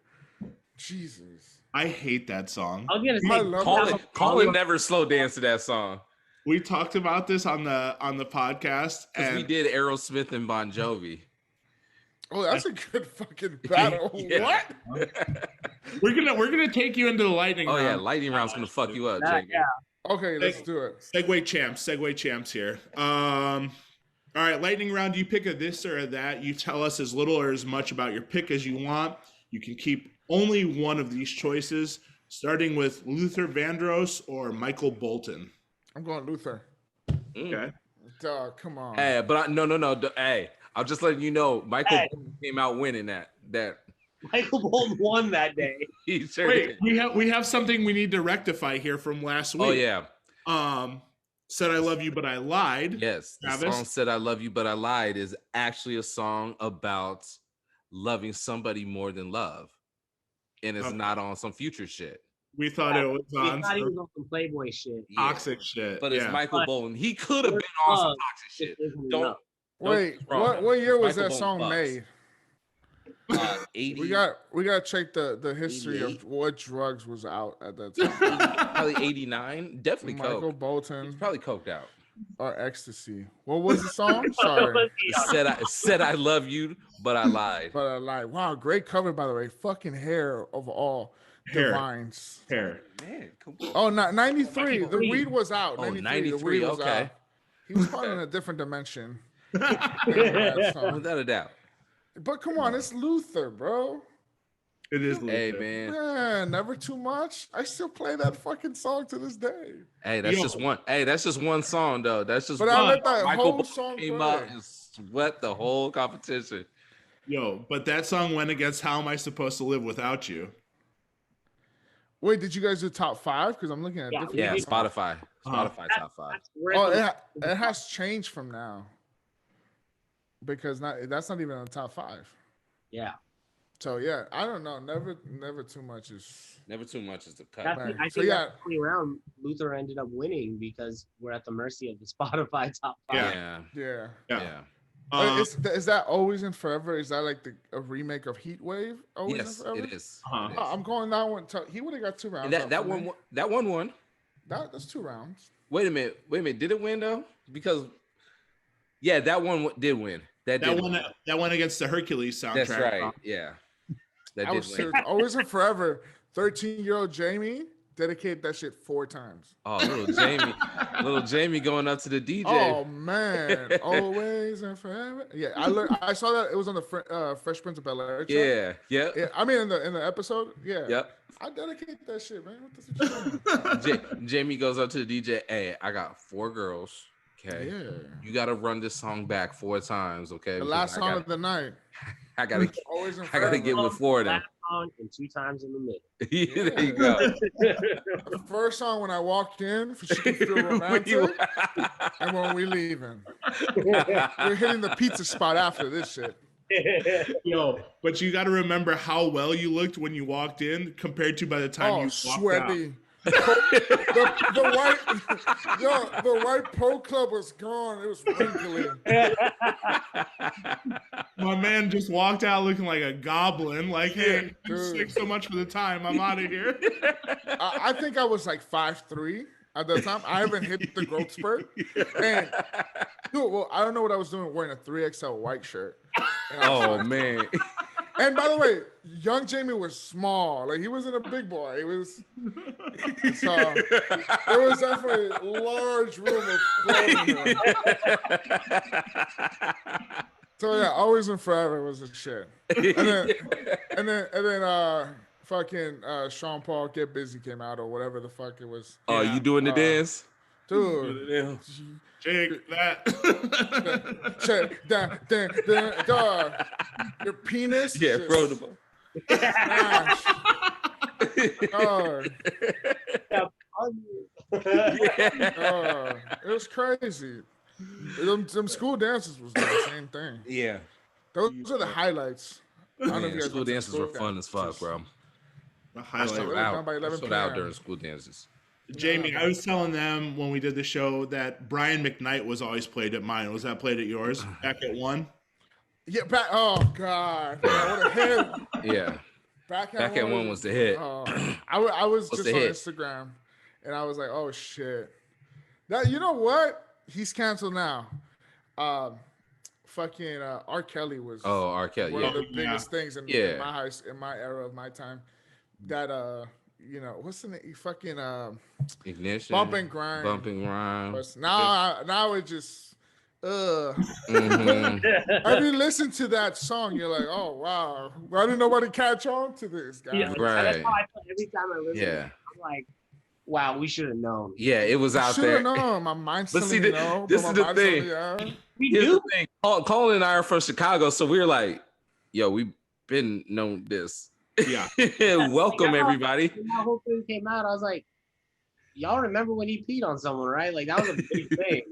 Jesus. I hate that song. I was gonna say Colin never slow dance to that song. We talked about this on the podcast, and we did Aerosmith and Bon Jovi. Oh, that's a good fucking battle. Yeah. What? We're gonna take you into the lightning round. Oh yeah, lightning round's gonna fuck you up, Jake. Yeah. Okay, let's do it. Segway champs here. All right, lightning round. You pick a this or a that. You tell us as little or as much about your pick as you want. You can keep only one of these choices, starting with Luther Vandross or Michael Bolton. I'm going Luther. Okay. Dog, come on. Hey, but no. Hey, I'm just letting you know, Michael Bolton came out winning that. Michael Bolton won that day. He sure Wait, did. we have something we need to rectify here from last week. Oh yeah. Said I Love You But I Lied. Yes. Travis? The song Said I Love You But I Lied is actually a song about loving somebody more than love. And it's not on some future shit. We thought it was on some Playboy shit. Toxic shit. But it's Michael Bolton. He could have been on some toxic shit. Wait, what year was that song made? 80. We got to check the history of what drugs was out at that time. Probably 89. Definitely Michael coke. Bolton. He's probably coked out. Or ecstasy. What was the song? Sorry. Said I love you, but I lied. But I lied. Wow, great cover by the way. Fucking hair of all divines. Hair. Man, come on. Oh, 93. The weed was out. Oh, 93. The weed was out. He was probably in a different dimension. Without a doubt. But come on, it's Luther, bro. It is Luther. Hey, man. Man, never too much. I still play that fucking song to this day. Hey, that's just one. Hey, that's just one song though. That's just. But one. I let that Michael whole song came play. out and swept the whole competition. Yo, but that song went against How Am I Supposed to Live Without You? Wait, did you guys do top 5? Because I'm looking at different. Yeah, Spotify top 5. Oh, it has changed from now. Because that's not even on the top 5. Yeah. So yeah, I don't know. Never too much is. Never too much is the cut. I think that round Luther ended up winning because we're at the mercy of the Spotify top 5. Yeah. Is that Always and Forever? Is that like a remake of Heat Wave? Yes, it is. I'm going that one. He would have got 2 rounds. And that one won. That's 2 rounds. Wait a minute. Did it win though? Because that one did win. That won against the Hercules soundtrack. That's right. Yeah. That did win. Always and Forever. 13-year-old Jamie dedicated that shit 4 times. Oh, little Jamie going up to the DJ. Oh man, Always and Forever. Yeah, I saw that it was on the Fresh Prince of Bel-Air. Yeah. I mean, in the episode. Yeah. Yep. I dedicate that shit, man. What the Jamie goes up to the DJ. Hey, I got 4 girls. Okay. Yeah. You got to run this song back 4 times, okay? The last song of the night. I got to Always and I got to get with 4 of them. Last song and 2 times in the middle. Yeah. There you go. The first song when I walked in, for She Can Feel Romantic, and when we leaving. We're hitting the pizza spot after this shit. Yo, but you got to remember how well you looked when you walked in compared to by the time you walked sweaty. out. The white Pro Club was gone. It was wrinkly. My man just walked out looking like a goblin. Like, hey, dude. thanks so much for the time. I'm out of here. I think I was like 5'3" at the time. I haven't hit the growth spurt. And dude, well, I don't know what I was doing wearing a 3XL white shirt. Oh man. And by the way, young Jamie was small. Like, he wasn't a big boy. It was so there was definitely a large room of clothing. So yeah, Always and Forever was a shit. And then fucking Sean Paul Get Busy came out, or whatever the fuck it was. Oh, you doing the dance? Dude. Jake, that. Check that, dog. Your penis. Yeah, bro. It was crazy. Them school dances was the same thing. Yeah. Those are the highlights. Man, school dances were fun as fuck, bro. The I highlight. showed out during school dances. Jamie, I was telling them when we did the show that Brian McKnight was always played at mine. Was that played at yours back at 1? Yeah, oh God. What a hit. Yeah. Back at 1 was the hit. I was just on Instagram and I was like, oh shit. That, you know what? He's canceled now. Fucking R. Kelly was R. Kelly, one of the biggest things in my era of my time. That you know, what's the name? Fucking Ignition. Bump and Grind. Now it just Have you listened to that song? You're like, oh wow, why didn't nobody catch on to this guy? Yeah, right. That's how I feel every time I listen. Yeah. I'm like, wow, we should have known. Yeah, it was out there. Should have known. My mind's but see, this is the thing. We do. Colin and I are from Chicago, so we're like, yo, we've been known this. Yeah. Welcome, everybody. When that whole thing came out, I was like, y'all remember when he peed on someone, right? Like, that was a big thing.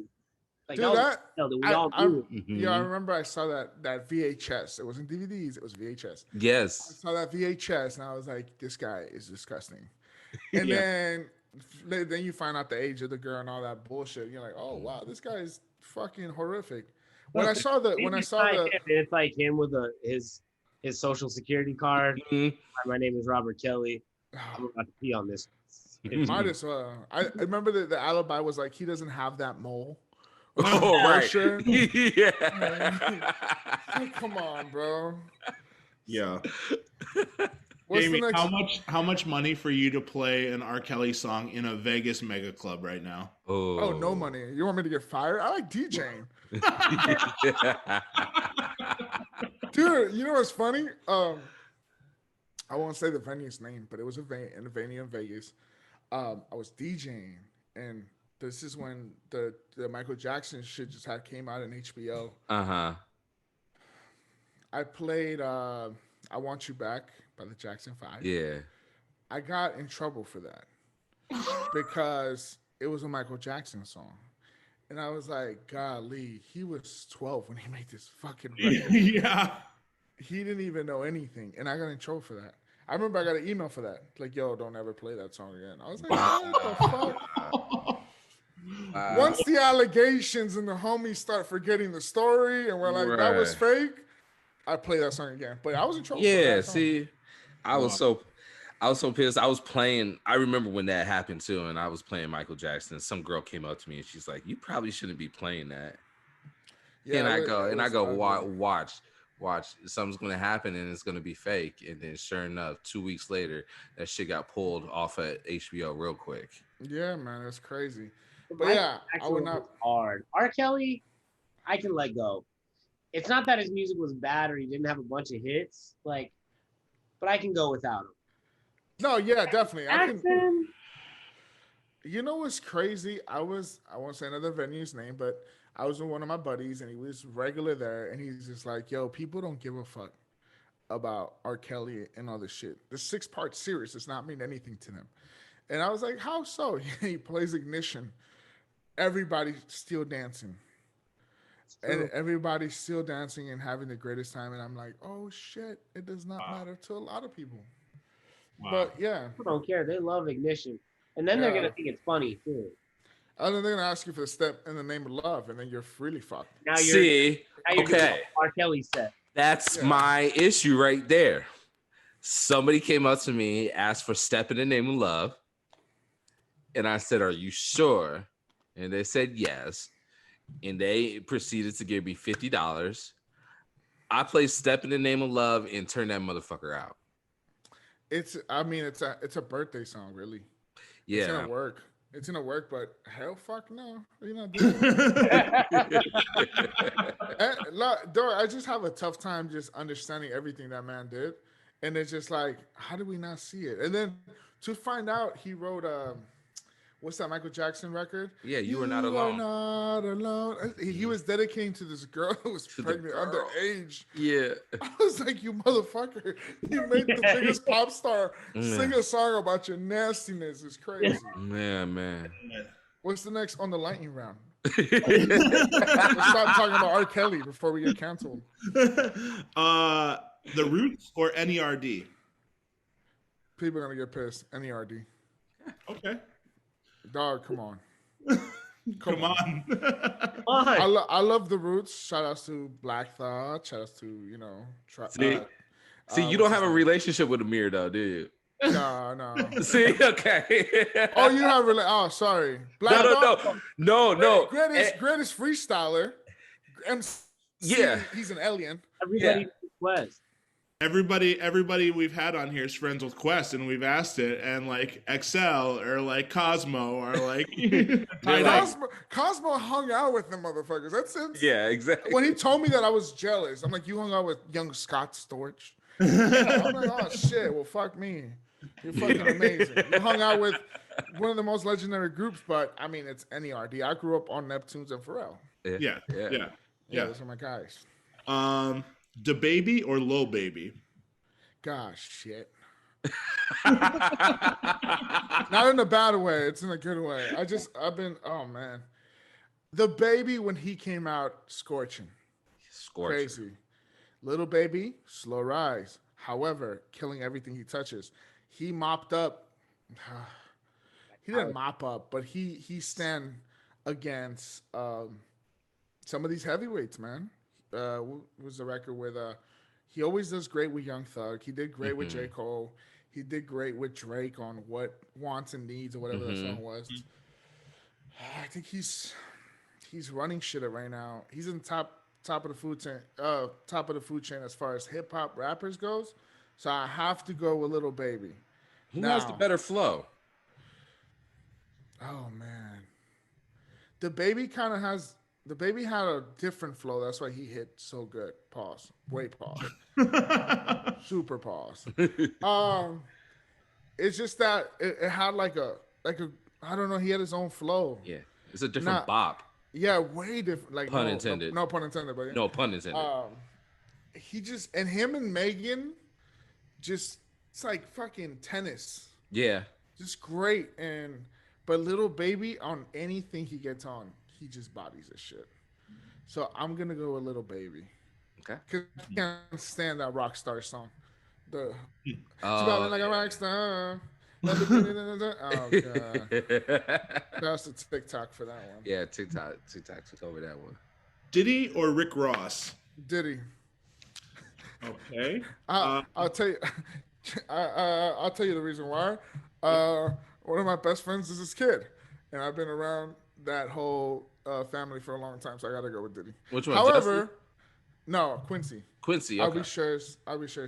Like, dude, that we all do. Yeah, I remember I saw that VHS. It wasn't DVDs, it was VHS. Yes. I saw that VHS and I was like, this guy is disgusting. And then you find out the age of the girl and all that bullshit. And you're like, oh wow, this guy is fucking horrific. It's like him with his social security card. My name is Robert Kelly. I'm about to pee on this. Might as well. I remember that the alibi was like, he doesn't have that mole. Oh, right. Yeah. Come on, bro. Yeah. Jamie, how much money for you to play an R. Kelly song in a Vegas mega club right now? Oh, no money. You want me to get fired? I like DJing. Dude, you know what's funny? I won't say the venue's name, but it was a venue in Vegas. I was DJing, and this is when the Michael Jackson shit just came out in HBO. I played I Want You Back by the Jackson 5. Yeah. I got in trouble for that because it was a Michael Jackson song. And I was like, golly, he was 12 when he made this fucking record. Yeah. He didn't even know anything. And I got in trouble for that. I remember I got an email for that. Like, yo, don't ever play that song again. I was like, what the fuck? Once the allegations and the homies start forgetting the story and we're like, that was fake, I play that song again. But I was in trouble for that song. See, I was so pissed. I was playing. I remember when that happened too, and I was playing Michael Jackson. Some girl came up to me and she's like, "You probably shouldn't be playing that." Yeah, and I go, watch. Something's gonna happen and it's gonna be fake. And then, sure enough, 2 weeks later, that shit got pulled off at HBO real quick. Yeah, man, that's crazy. But yeah, I would not. Hard. R. Kelly, I can let go. It's not that his music was bad or he didn't have a bunch of hits, but I can go without him. No, yeah, definitely. You know what's crazy? I won't say another venue's name, but I was with one of my buddies and he was regular there and he's just like, yo, people don't give a fuck about R. Kelly and all this shit. The 6-part series does not mean anything to them. And I was like, how so? He plays Ignition. Everybody's still dancing. And everybody's still dancing and having the greatest time. And I'm like, oh shit, it does not matter to a lot of people. Wow. But yeah. People don't care. They love Ignition. And then they're going to think it's funny too. And then they're going to ask you for the step in the name of love. And then you're really fucked. Now you're okay. R. Kelly set. That's my issue right there. Somebody came up to me, asked for Step in the Name of Love. And I said, are you sure? And they said yes. And they proceeded to give me $50. I played Step in the Name of Love and turned that motherfucker out. It's a birthday song, really. Yeah. It's gonna work, but hell fuck no. You're not doing it. I just have a tough time just understanding everything that man did. And it's just like, how did we not see it? And then to find out he wrote what's that Michael Jackson record? Yeah, You Are Not Alone. Not alone. He was dedicating to this girl who was pregnant underage. Yeah. I was like, you motherfucker. You made the biggest pop star sing a song about your nastiness. It's crazy. Man. What's the next on the lightning round? Let's stop talking about R. Kelly before we get canceled. The Roots or NERD? People are going to get pissed. NERD. Okay. Dog, come on. Come on. I love the Roots. Shout outs to Black Thought. Shout outs to, See, you don't have a relationship with Amir, though, do you? No. See, okay. Oh, you have oh, sorry. Black Thought? No. Greatest freestyler. MC, yeah. He's an alien. Everybody Quest. Everybody we've had on here is friends with Quest, and we've asked it, and like XL or like Cosmo or like Cosmo hung out with them motherfuckers. That's it. Yeah, exactly. When he told me that, I was jealous. I'm like, you hung out with young Scott Storch. I'm like, oh shit. Well, fuck me. You're fucking amazing. You hung out with one of the most legendary groups, but I mean, it's NERD. I grew up on Neptunes and Pharrell. Yeah. Those are my guys. DaBaby or Lil Baby? Gosh, shit. Not in a bad way. It's in a good way. Oh man. DaBaby, when he came out, scorching. Crazy. Little Baby, slow rise. However, killing everything he touches. He mopped up. He didn't mop up, but he stand against some of these heavyweights, man. Was the record with he always does great with Young Thug. He did great with J. Cole. He did great with Drake on What Wants and Needs or whatever that song was. I think he's running shit right now. He's in top of the food chain as far as hip hop rappers goes. So I have to go with Lil Baby. Who has the better flow? Oh man. DaBaby had a different flow. That's why he hit so good. Pause. Wait, pause. Super pause. It's just that it had like a I don't know. He had his own flow. Yeah, it's a different bop. Yeah, way different. Like pun intended. No pun intended. But yeah. No pun intended. Him and Megan, just it's like fucking tennis. Yeah, just great. But Lil Baby on anything he gets on, he just bodies this shit. So I'm gonna go with Lil Baby. Okay. Cause I can't stand that Rockstar song. Like a rock star. Oh god. That's the TikTok for that one. Yeah, TikTok took over that one. Diddy or Rick Ross? Diddy. Okay. I'll tell you. I'll tell you the reason why. One of my best friends is this kid, and I've been around that whole family for a long time, so I gotta go with Diddy. Which one? However, Justin? no, Quincy. Okay. I'll be sure his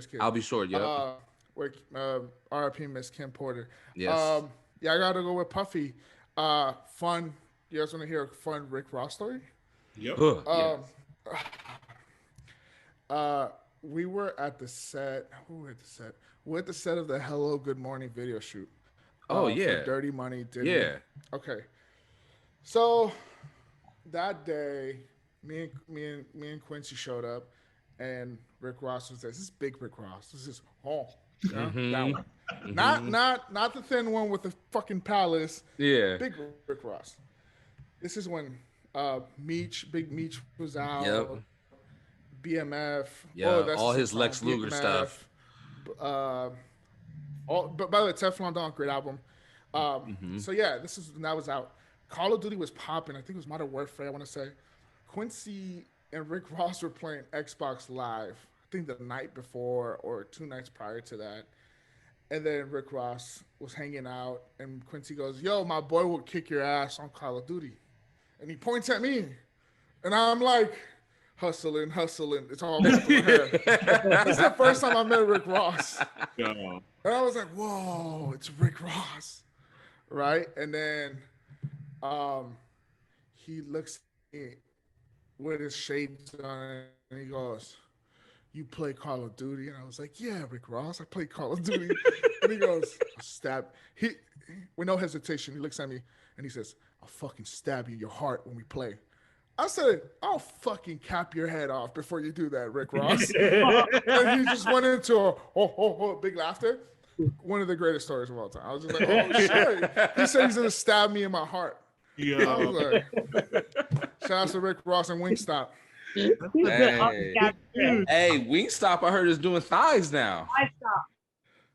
kid. I'll be sure. Yeah. With R.I.P. Miss Kim Porter. Yes. Yeah, I gotta go with Puffy. Fun. You guys want to hear a fun Rick Ross story? Yep. We were at the set. Who were at the set? We're at the set of the Hello Good Morning video shoot. Oh for Dirty Money. Diddy. Yeah. Okay. So that day, me and Quincy showed up, and Rick Ross was there. This is big Rick Ross. This is that one. Not the thin one with the fucking palace. Yeah. Big Rick Ross. This is when Big Meech was out. Yep. BMF. Yeah. All his Lex Luger stuff. But by the way, Teflon Don, great album. So yeah, that was out. Call of Duty was popping. I think it was Modern Warfare, I want to say. Quincy and Rick Ross were playing Xbox Live, I think the night before or 2 nights prior to that. And then Rick Ross was hanging out, and Quincy goes, "Yo, my boy will kick your ass on Call of Duty." And he points at me. And I'm like, hustling. It's all going through my head. It's the first time I met Rick Ross. And I was like, whoa, it's Rick Ross. Right? And then he looks at me with his shades on, and he goes, "You play Call of Duty?" And I was like, "Yeah, Rick Ross, I play Call of Duty." And he goes, "Stab." He, with no hesitation, he looks at me and he says, "I'll fucking stab you in your heart when we play." I said, "I'll fucking cap your head off before you do that, Rick Ross." And he just went into a big laughter. One of the greatest stories of all time. I was just like, "Oh shit!" He said he's gonna stab me in my heart. Yeah. I was like, shout out to Rick Ross and Wingstop. Hey, Wingstop, I heard is doing thighs now.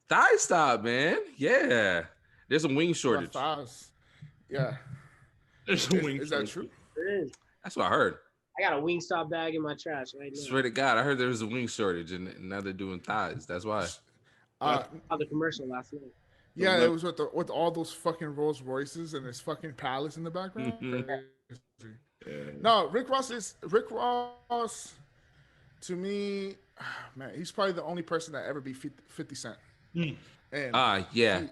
Thigh stop, man. Yeah, there's a wing shortage. Thighs. Yeah. There's a wing. Is that true? It is. That's what I heard. I got a Wingstop bag in my trash right now. Swear to God, I heard there was a wing shortage, and now they're doing thighs. That's why. The commercial last night. Yeah, it was with all those fucking Rolls Royces and his fucking palace in the background. No, Rick Ross, to me, man, he's probably the only person that ever beat 50 Cent. And yeah.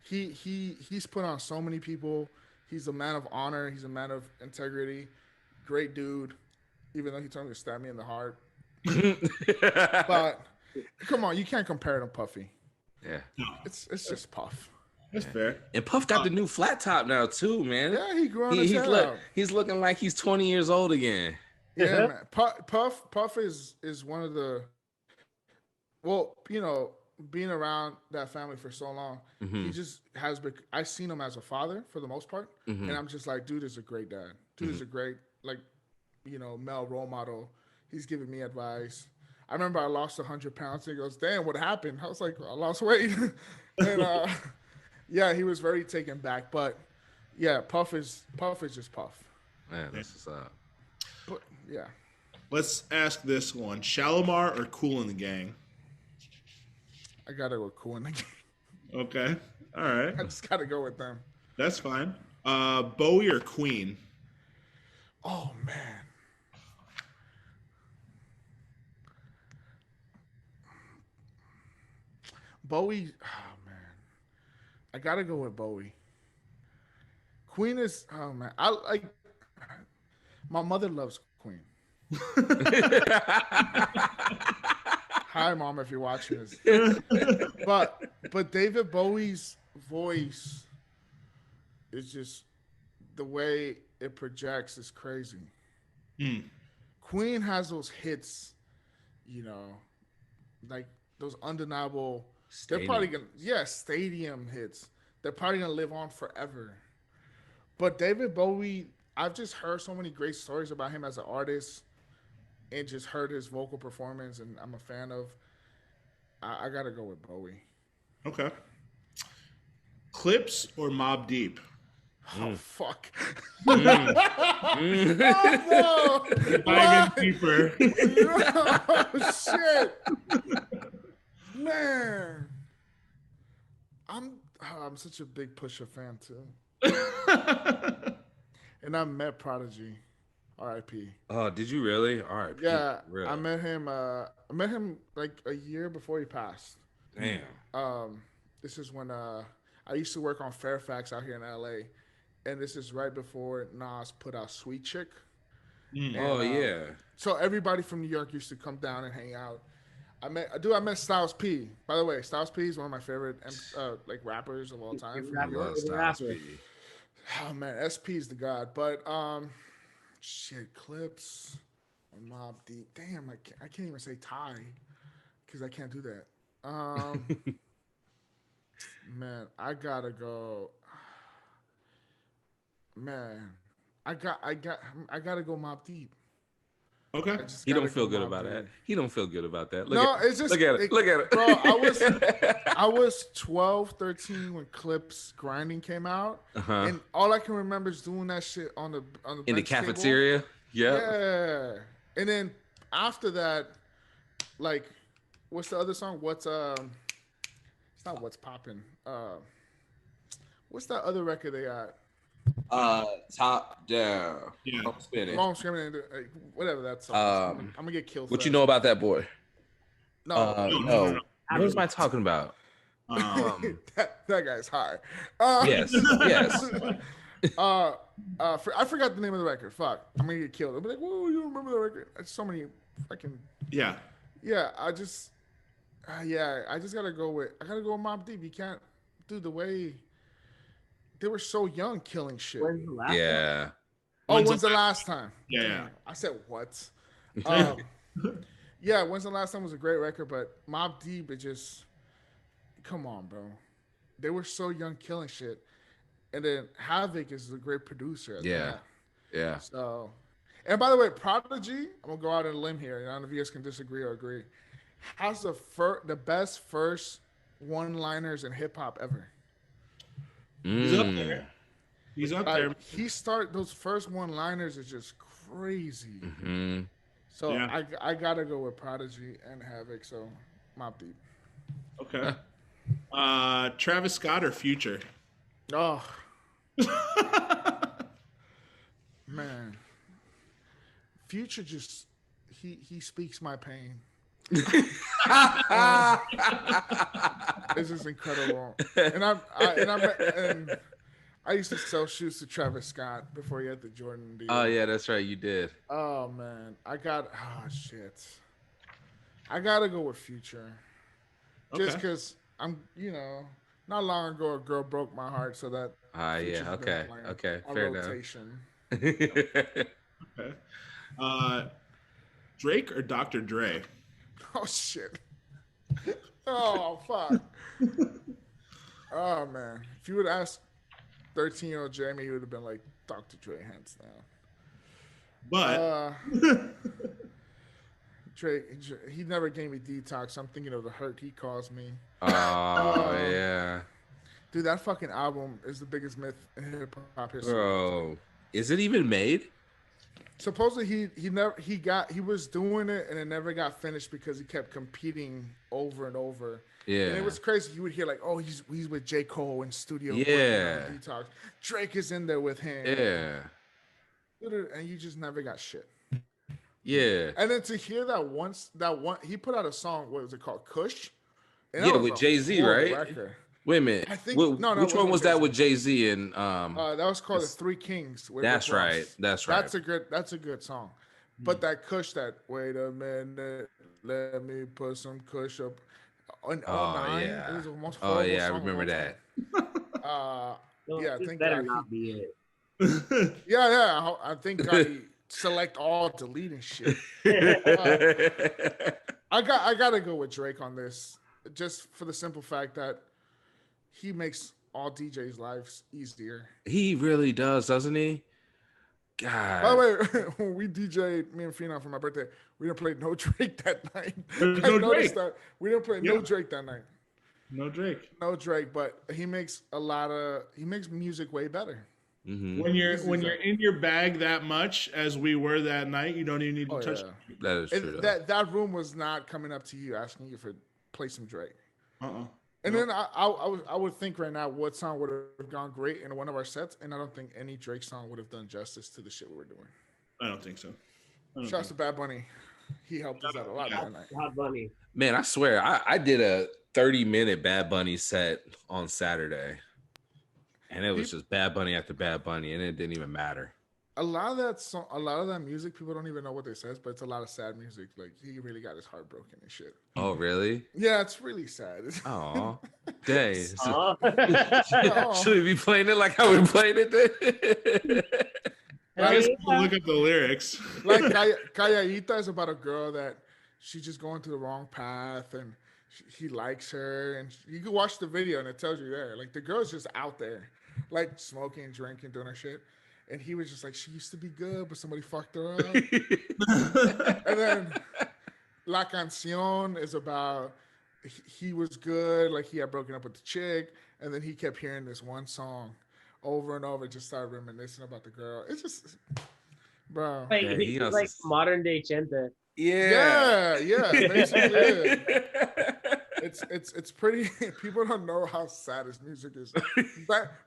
He's put on so many people. He's a man of honor. He's a man of integrity. Great dude, even though he told me to stab me in the heart. But come on, you can't compare it to Puffy. Yeah, it's just Puff. That's fair. And Puff got the new flat top now too, man. Yeah, he grew on his hair out. He's looking like he's 20 years old again. Yeah, man. Puff is one of the, well, you know, being around that family for so long, he just has been. I've seen him as a father for the most part, and I'm just like, dude is a great dad. Dude is a great, like, you know, male role model. He's giving me advice. I remember I lost 100 pounds. And he goes, "Damn, what happened?" I was like, "I lost weight." And yeah, he was very taken back. But yeah, Puff is just Puff. Man, this is But yeah. Let's ask this one: Shalimar or Kool in the Gang? I gotta go Kool in the Gang. Okay, all right. I just gotta go with them. That's fine. Bowie or Queen? Oh man. Bowie, oh man, I gotta go with Bowie. Queen is, oh man, I like. My mother loves Queen. Hi, Mom, if you're watching this. But David Bowie's voice is just the way it projects is crazy. Queen has those hits, you know, like those undeniable. Stadium. They're probably gonna, stadium hits. They're probably gonna live on forever. But David Bowie, I've just heard so many great stories about him as an artist, and just heard his vocal performance, and I'm a fan of. I gotta go with Bowie. Okay. Clips or Mobb Deep? Oh fuck! Oh no! Diving deeper. Oh shit! Man, I'm such a big Pusha fan too. And I met Prodigy, R.I.P. Oh, did you really? R.I.P. Yeah, really? I met him like a year before he passed. Damn. This is when I used to work on Fairfax out here in L.A., and this is right before Nas put out Sweet Chick. And, yeah. So everybody from New York used to come down and hang out. I met Styles P. By the way, Styles P is one of my favorite like rappers of all time from New York. Styles P. Oh man, SP is the god. But shit, Clips and Mob Deep. Damn, I can't even say Ty because I can't do that. Man, I gotta go. Man, I gotta go Mob Deep. Okay. He don't feel good about that. He don't feel good about that. It's just look at it. Bro, I was 12, 13 when Clips Grinding came out, and all I can remember is doing that shit on the in the cafeteria. Yeah. And then after that, like, what's the other song? It's not What's Poppin'. What's that other record they got? Top Down. Yeah. Long Screaming, whatever that song. I'm gonna get killed. What you know about that boy? No. What am I talking about? that guy's high. Yes. I forgot the name of the record. Fuck, I'm gonna get killed. I'll be like, whoa, you don't remember the record? It's so many fucking. Yeah. I just gotta go with Mobb Deep. You can't do the way they were so young, killing shit. When's the last Yeah. Oh, when's the last time? Yeah. I said what? Yeah, when's the last time was a great record, but Mobb Deep, it just, come on, bro. They were so young, killing shit, and then Havoc is a great producer. Yeah. So, and by the way, Prodigy, I'm gonna go out on a limb here. I don't know if you guys can disagree or agree. Has the best first one-liners in hip hop ever. He's up there. He's up there. Those first one-liners is just crazy. Mm-hmm. So I gotta go with Prodigy and Havoc. So Mobb Deep. Okay. Travis Scott or Future? Oh man, Future just he speaks my pain. It's just incredible, and I used to sell shoes to Travis Scott before he had the Jordan deal. Oh yeah, that's right, you did. Oh man, I gotta go with Future, just because I'm, not long ago a girl broke my heart, so that. Okay, fair rotation. enough. Okay. Drake or Dr. Dre? Oh shit. Oh fuck. Oh man. If you would ask 13-year-old Jamie, he would have been like Dr. Dre hands down. But Drake, he never gave me Detox. I'm thinking of the hurt he caused me. Oh yeah. Dude, that fucking album is the biggest myth in hip hop history. Bro, is it even made? Supposedly he was doing it and it never got finished because he kept competing over and over. Yeah. And it was crazy. You would hear like, oh, he's with J. Cole in studio. Yeah. Detox. Drake is in there with him. Yeah. And you just never got shit. Yeah. And then to hear that one he put out a song, what was it called? Kush? Yeah, with Jay-Z, right? Record. Wait a minute. I think which one was that with Jay-Z and that was called The Three Kings. That's right. That's right. That's a good song. But that Kush, wait a minute, let me put some Kush up. On 09, yeah. It was the most I song remember that. Yeah, I think better not be it. Yeah. I think I select all, delete and shit. I gotta go with Drake on this, just for the simple fact that he makes all DJs' lives easier. He really does, doesn't he? God. By the way, when we DJ'd, me and Phenom for my birthday, we didn't play no Drake that night. No Drake. We didn't play no Drake that night. No Drake. No Drake, but he makes music way better. Mm-hmm. When you're in your bag that much as we were that night, you don't even need to touch. Yeah. That is true. That room was not coming up to you asking you for play some Drake. And then I would think right now what song would have gone great in one of our sets, and I don't think any Drake song would have done justice to the shit we were doing. I don't think so. Shouts to Bad Bunny. He helped us out a lot that night. Bad Bunny. Man, I swear, I did a 30-minute Bad Bunny set on Saturday. And it was just Bad Bunny after Bad Bunny, and it didn't even matter. a lot of that song, a lot of that music, people don't even know what it says, but it's a lot of sad music. Like he really got his heart broken and shit. Oh, really? Yeah, it's really sad. Oh, dang. Oh. Should we be playing it like how we're playing it then? I guess we'll look up the lyrics. Like Calladita is about a girl that she's just going through the wrong path, and he likes her, and you can watch the video and it tells you there. Like the girl's just out there, like smoking, drinking, doing her shit. And he was just like, she used to be good, but somebody fucked her up. And then La Canción is about he was good, like he had broken up with the chick, and then he kept hearing this one song over and over, just started reminiscing about the girl. It's just, bro. Like, he's like modern day Chente. Yeah, basically. It's pretty. People don't know how sad his music is.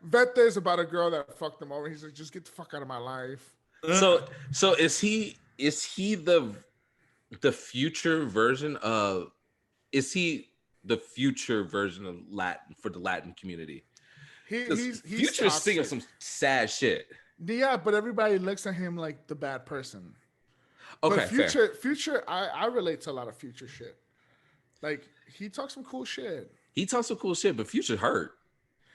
Vete is about a girl that fucked him over. He's like, just get the fuck out of my life. So is he the future version of? Is he the future version of Latin for the Latin community? He's Future's singing some sad shit. Yeah, but everybody looks at him like the bad person. Okay, but Future, I relate to a lot of Future shit. Like he talks some cool shit. He talks some cool shit, but Future hurt.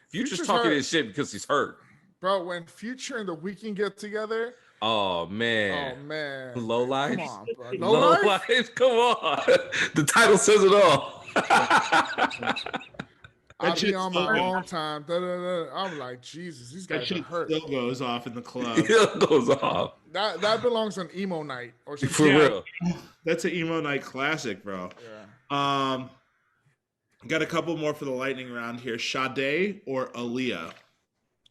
Future's talking his shit because he's hurt. Bro, when Future and The Weeknd get together. Oh man. Low Life. Come on, bro. Low Life. Come on. The title says it all. I'll be on my own time. I'm like, Jesus, these guys are hurt. Still goes off in the club. It goes off. That belongs on emo night or something. For real. That's an emo night classic, bro. Yeah. Got a couple more for the lightning round here. Sade or Aaliyah?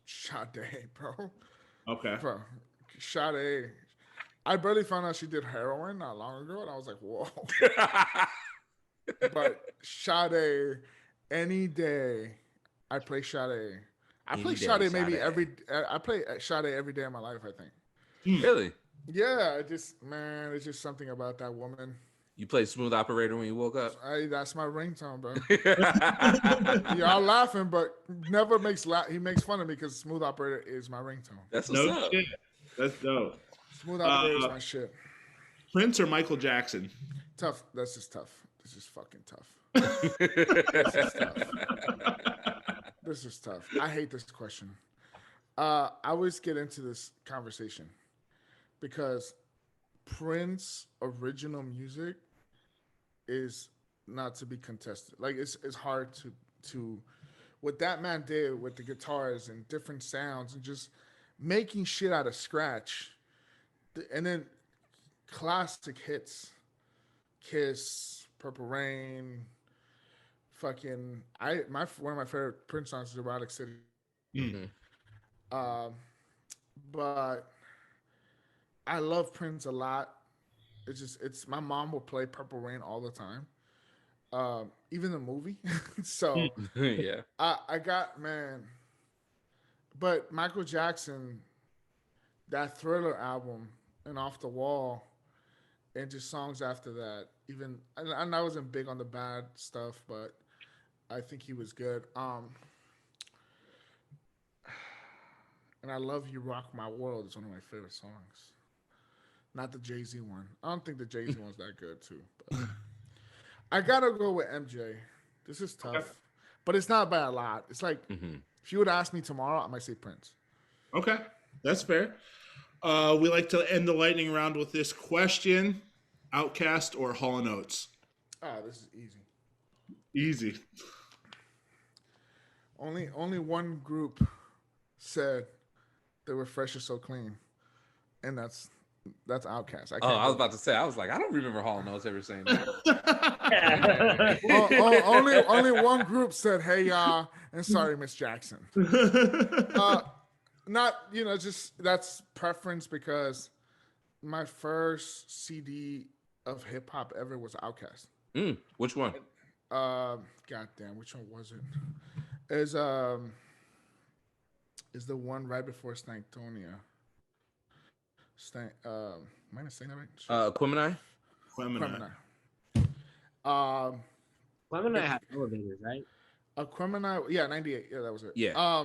Sade, bro. Okay. Bro, Sade. I barely found out she did heroin not long ago, and I was like, whoa. But Sade, any day, I play Sade. I play Sade maybe every. I play Sade every day of my life, I think. Really? Yeah, it's just something about that woman. You played Smooth Operator when you woke up? That's my ringtone, bro. Y'all laughing, but never makes he makes fun of me because Smooth Operator is my ringtone. That's what's up. Shit. That's dope. Smooth Operator is my shit. Prince or Michael Jackson? Tough. That's just tough. This is fucking tough. This is tough. I hate this question. I always get into this conversation because Prince original music is not to be contested. Like it's hard to what that man did with the guitars and different sounds and just making shit out of scratch, and then classic hits, Kiss, Purple Rain, fucking one of my favorite Prince songs is Erotic City. Mm-hmm. But I love Prince a lot. It's my mom will play Purple Rain all the time. Even the movie. So yeah. I got, man. But Michael Jackson, that Thriller album and Off the Wall, and just songs after that. Even and I wasn't big on the bad stuff, but I think he was good. And I love You Rock My World. It's one of my favorite songs. Not the Jay-Z one. I don't think the Jay-Z one's that good too. But I gotta go with MJ. This is tough. Okay. But it's not by a lot. It's like if you would ask me tomorrow, I might say Prince. Okay. That's fair. We like to end the lightning round with this question. Outkast or Hall & Oates? This is easy. Easy. Only one group said they were fresh or so clean, and that's Outkast. I was about to say. I was like, I don't remember Hall & Oates ever saying that. only one group said, "Hey y'all," and sorry, Miss Jackson. Not just that's preference because my first CD of hip hop ever was Outkast. Which one? Goddamn, which one was it? Is the one right before Stankonia. Am I saying that right? Quemini. Quemini had elevators, right? Quemini, yeah, 98. Yeah, that was it. Yeah.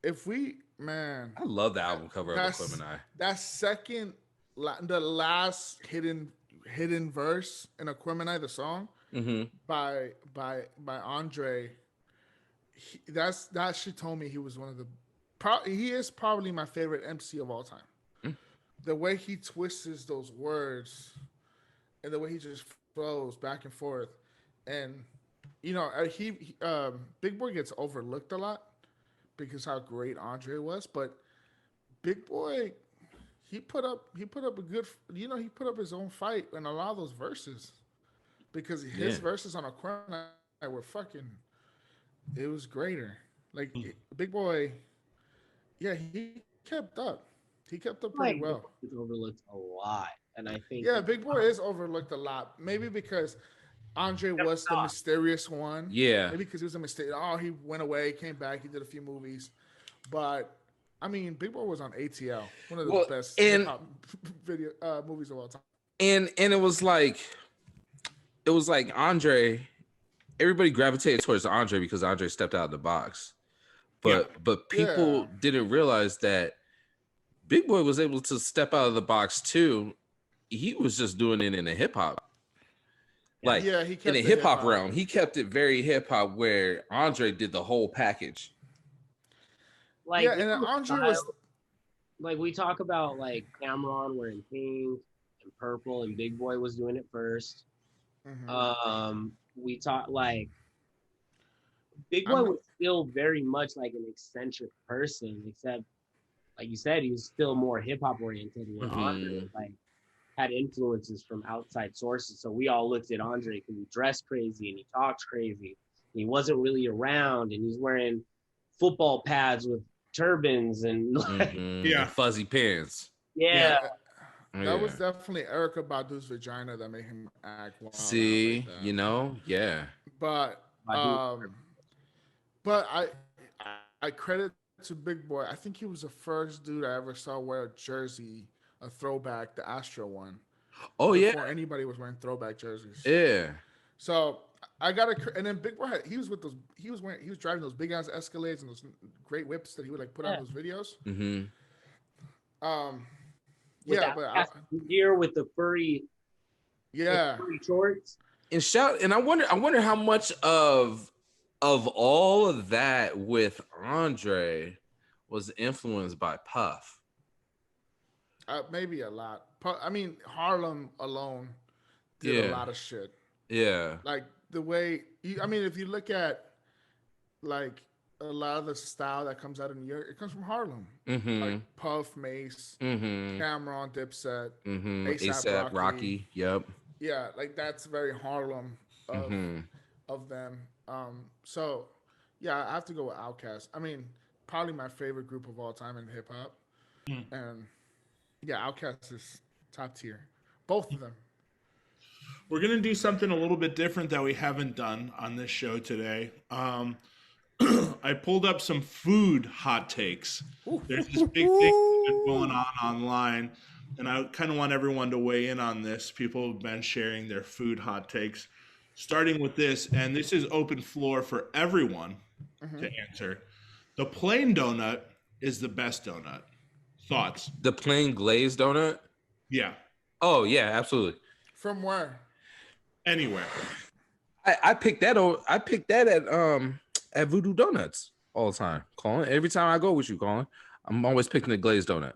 if we, man, I love the album cover of Aquemini. That second, the last hidden verse in Aquemini, the song by Andre. That shit told me he was one of the. He is probably my favorite MC of all time. The way he twists those words, and the way he just flows back and forth, and you know, Big Boy gets overlooked a lot because how great Andre was, but Big Boy, he put up a good, he put up his own fight in a lot of those verses because his verses on Aquemini were fucking, it was greater. Like Big Boy, yeah, he kept up. He kept up pretty well. He's overlooked a lot, and I think Big Boy is overlooked a lot. Maybe because Andre was the mysterious one. Yeah. Maybe because he was a mistake. Oh, he went away, came back, he did a few movies, but I mean, Big Boy was on ATL, one of the best hip-hop video movies of all time. And it was like Andre. Everybody gravitated towards Andre because Andre stepped out of the box, but people didn't realize that Big Boy was able to step out of the box too. He was just doing it in a hip hop, in a hip hop realm. He kept it very hip hop, where Andre did the whole package. And Andre was like, we talk about like Cameron wearing pink and purple, and Big Boy was doing it first. We talk like Big Boy was still very much like an eccentric person, except like you said, he was still more hip hop oriented. Where Andre like had influences from outside sources, so we all looked at Andre because he dressed crazy and he talked crazy. And he wasn't really around, and he's wearing football pads with turbans and like, fuzzy pants. That was definitely Erykah Badu's vagina that made him act wild. See, But I credit to Big Boy. I think he was the first dude I ever saw wear a jersey, a throwback, the Astro one. Before anybody was wearing throwback jerseys. Yeah. So I and then Big Boy he was driving those big ass Escalades and those great whips that he would like put on those videos. Gear with the furry, furry shorts. And I wonder how much of all of that with Andre was influenced by Puff. Maybe a lot. I mean, Harlem alone did a lot of shit. Yeah. Like the way, if you look at like a lot of the style that comes out of New York, it comes from Harlem. Like Puff, Mace, Cameron, Dipset, A$AP Rocky. Yep. Yeah, like that's very Harlem of them. So yeah, I have to go with Outkast. I mean, probably my favorite group of all time in hip hop. And yeah, Outkast is top tier. Both of them. We're gonna do something a little bit different that we haven't done on this show today. I pulled up some food hot takes. There's this big thing that's been going on online, and I kind of want everyone to weigh in on this. People have been sharing their food hot takes, starting with this, and this is open floor for everyone to answer. The plain donut is the best donut. Thoughts? The plain glazed donut? Yeah. Oh, yeah, absolutely. From where? Anywhere. I picked that at Voodoo Donuts all the time, Colin. Every time I go with you, Colin, I'm always picking the glazed donut.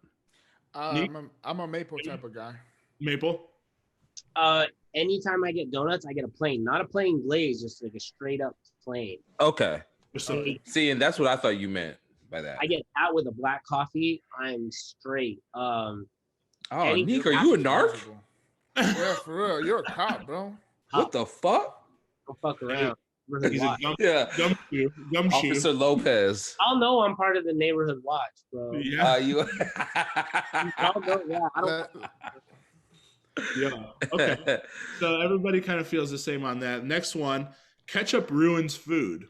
I'm a maple type of guy. Maple? Anytime I get donuts, I get a plain, not a plain glaze, just like a straight up plain. Okay. See, and that's what I thought you meant by that. I get that with a black coffee. I'm straight. Nick, are you a narc? Yeah, for real. You're a cop, bro. What the fuck? Don't fuck around. He's a gumshoe. Officer Lopez. I'll know I'm part of the neighborhood watch, bro. Yeah. I'll know, yeah. I don't. Yeah. Okay. So everybody kind of feels the same on that. Next one, ketchup ruins food.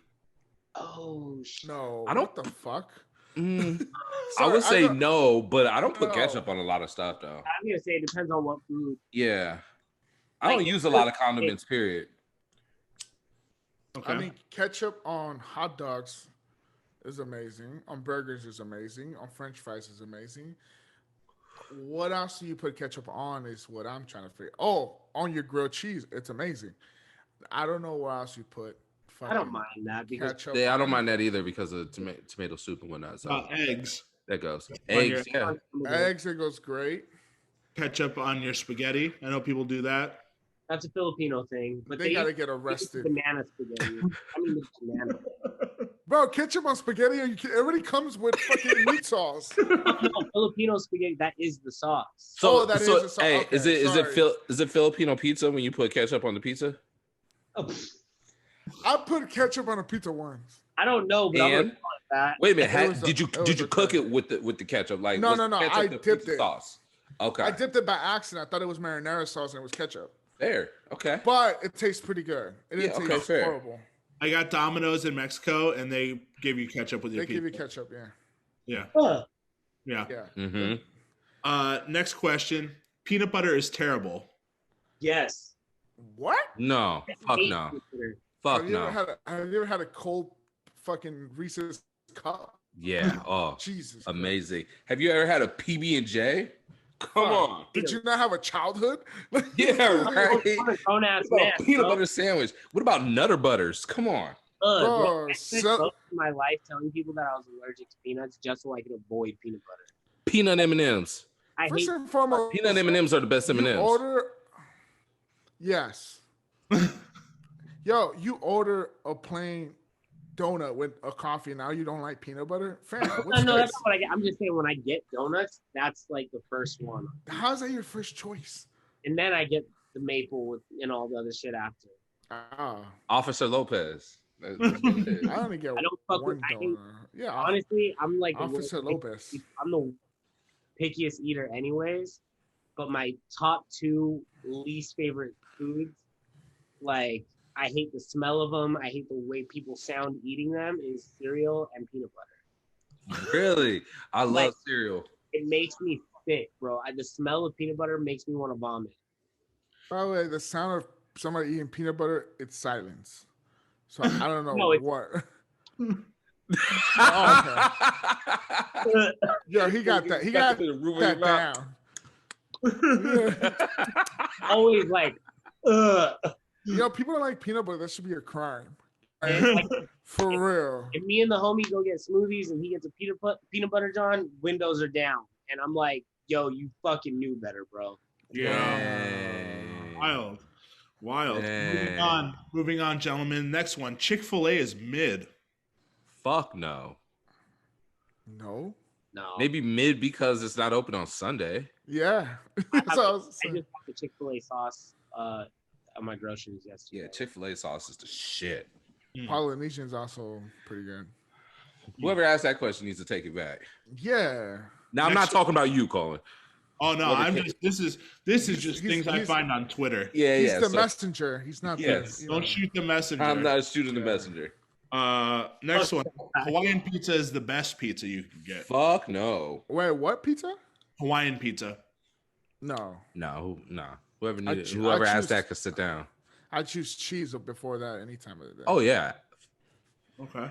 Oh shit. No. I don't. What the fuck? I would say no, but I don't put ketchup on a lot of stuff though. I'm gonna say it depends on what food. Yeah. I don't use a lot of condiments, period. Okay. I mean, ketchup on hot dogs is amazing. On burgers is amazing. On French fries is amazing. What else do you put ketchup on is what I'm trying to figure. Oh, on your grilled cheese, it's amazing. I don't know what else you put. I don't mind that because I don't mind that either because of tomato soup and whatnot. So eggs. That goes. Eggs, yeah. Eggs, it goes great. Ketchup on your spaghetti. I know people do that. That's a Filipino thing, but they gotta get arrested. Banana spaghetti. I mean, it's banana. Bro, ketchup on spaghetti, it already comes with fucking meat sauce. No, Filipino spaghetti, that is the sauce. So is the sauce. Hey, okay, is it Filipino pizza when you put ketchup on the pizza? Oh. I put ketchup on a pizza once. I don't know, but I'm gonna that. Wait a minute, did you cook it with the ketchup? Like no, I dipped it. Sauce. Okay. I dipped it by accident. I thought it was marinara sauce and it was ketchup. There. Okay. But it tastes pretty good. It didn't taste horrible. I got Domino's in Mexico, and they give you ketchup with your pizza. They give you ketchup, yeah. Yeah. Mm-hmm. Next question. Peanut butter is terrible. Yes. What? No. Fuck no. Fuck no. Have you ever had a cold fucking Reese's cup? Yeah. Oh, Jesus. Amazing. Have you ever had a PB&J? Come on. Did you not have a childhood? Yeah, right. Peanut butter sandwich. What about Nutter Butters? Come on. Bro, I spent most of my life telling people that I was allergic to peanuts just so I could avoid peanut butter. Peanut M&Ms. First and foremost, peanut M&Ms are the best M&Ms. Yes. Yo, you order a plain donut with a coffee. Now you don't like peanut butter? Fam, no, that's not what I get. I'm just saying when I get donuts, that's like the first one. How's that your first choice? And then I get the maple and all the other shit after. Officer Lopez. I only get I don't fuck one with, donut. Yeah. Honestly, I'm like Officer Lopez. I'm the pickiest eater anyways, but my top two least favorite foods, like I hate the smell of them. I hate the way people sound eating them. Is cereal and peanut butter. Really? I love cereal. It makes me sick, bro. The smell of peanut butter makes me want to vomit. By the way, the sound of somebody eating peanut butter, it's silence. So I don't know what. Okay. Yo, he got that. He got that down. Always like, Yo, people don't like peanut butter. That should be a crime. Like, for real. If me and the homie go get smoothies and he gets a peanut butter John, windows are down. And I'm like, yo, you fucking knew better, bro. Yeah. Wild. Moving on, gentlemen. Next one. Chick-fil-A is mid. Fuck no. No. Maybe mid because it's not open on Sunday. Yeah. I just bought the Chick-fil-A sauce on my groceries yesterday. Yeah, Chick-fil-A sauce is the shit. Polynesian's also pretty good. Whoever asked that question needs to take it back. Yeah. Now I'm not talking about you, Colin. Oh no, this is just things I find on Twitter. Yeah, he's the messenger. He's not. Yes. Don't shoot the messenger. I'm not shooting the messenger. Next one. Hawaiian pizza is the best pizza you can get. Fuck no. Wait, what pizza? Hawaiian pizza. No. Whoever asked that could sit down. I choose cheese before that any time of the day. Oh yeah. Okay.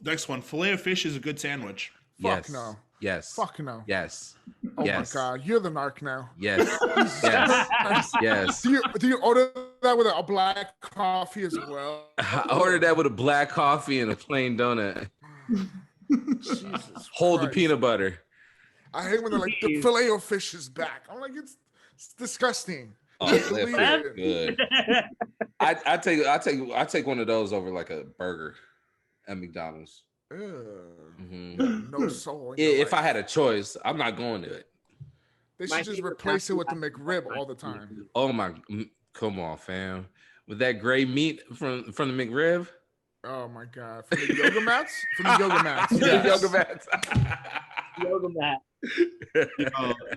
Next one. Filet of fish is a good sandwich. Fuck no. Yes. Fuck no. Yes. Oh my god, you're the narc now. Yes. Yes. Yes. Do you order that with a black coffee as well? I ordered that with a black coffee and a plain donut. Jesus Hold Christ. the peanut butter. I hate when they're like the filet of fish is back. I'm like it's disgusting. Oh, that's good. I take one of those over like a burger at McDonald's. Mm-hmm. No soul. If I had a choice, I'm not going to it. They should just replace it with the McRib all the time. Oh my, come on, fam. With that gray meat from the McRib. Oh my god. From the yoga mats? From the yoga mats. Yes. Yoga mats. Yoga mat.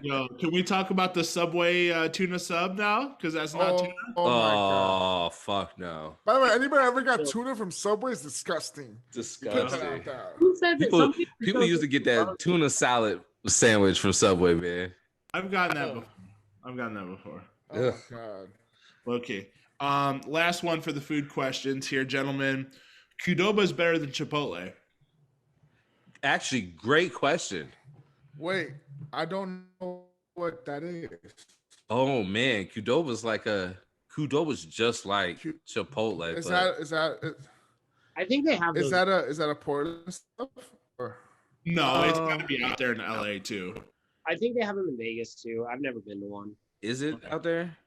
Yo, can we talk about the Subway tuna sub now? Because that's not tuna. Oh my god. Fuck no. By the way, anybody ever got tuna from Subway? It's disgusting. Disgusting. Who said that? People used to get that tuna salad sandwich from Subway, man. I've gotten that before. Oh my god. Okay. Last one for the food questions here, gentlemen. Qdoba's better than Chipotle? Actually, great question. Wait, I don't know what that is. Oh man, Qdoba's just like Chipotle. Is that? I think they have. Is that a Portland stuff? Or? No, it's got to be out there in LA too. I think they have them in Vegas too. I've never been to one. Is it out there?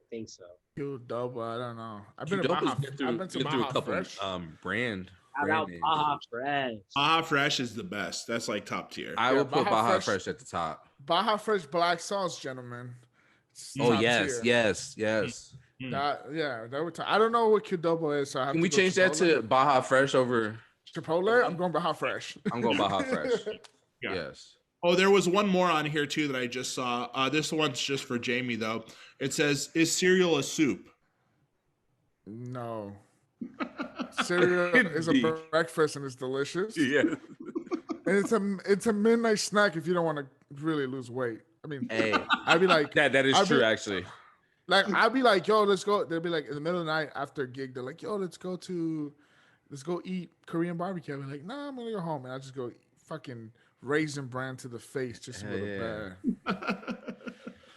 I think so. Qdoba, I don't know. I've been to through a couple Fresh. brand. How about Baja Fresh? Baja Fresh is the best. That's like top tier. I would put Baja Fresh at the top. Baja Fresh black sauce, gentlemen. Oh yes. I don't know what Qdoba is. So Can we change that to Baja Fresh over Chipotle? I'm going Baja Fresh. I'm going Baja Fresh. Yeah. Yes. Oh, there was one more on here too that I just saw. This one's just for Jamie though. It says, "Is cereal a soup?" No. Cereal is a breakfast and it's delicious. Yeah. And it's a midnight snack if you don't want to really lose weight. I mean, Hey, I'd be like, that is true actually. Like I'd be like, yo, let's go. They'll be like in the middle of the night after a gig. They're like, yo, let's go eat Korean barbecue. I'd be like, nah, I'm gonna go home, and I just go fucking Raisin Bran to the face just with a bag.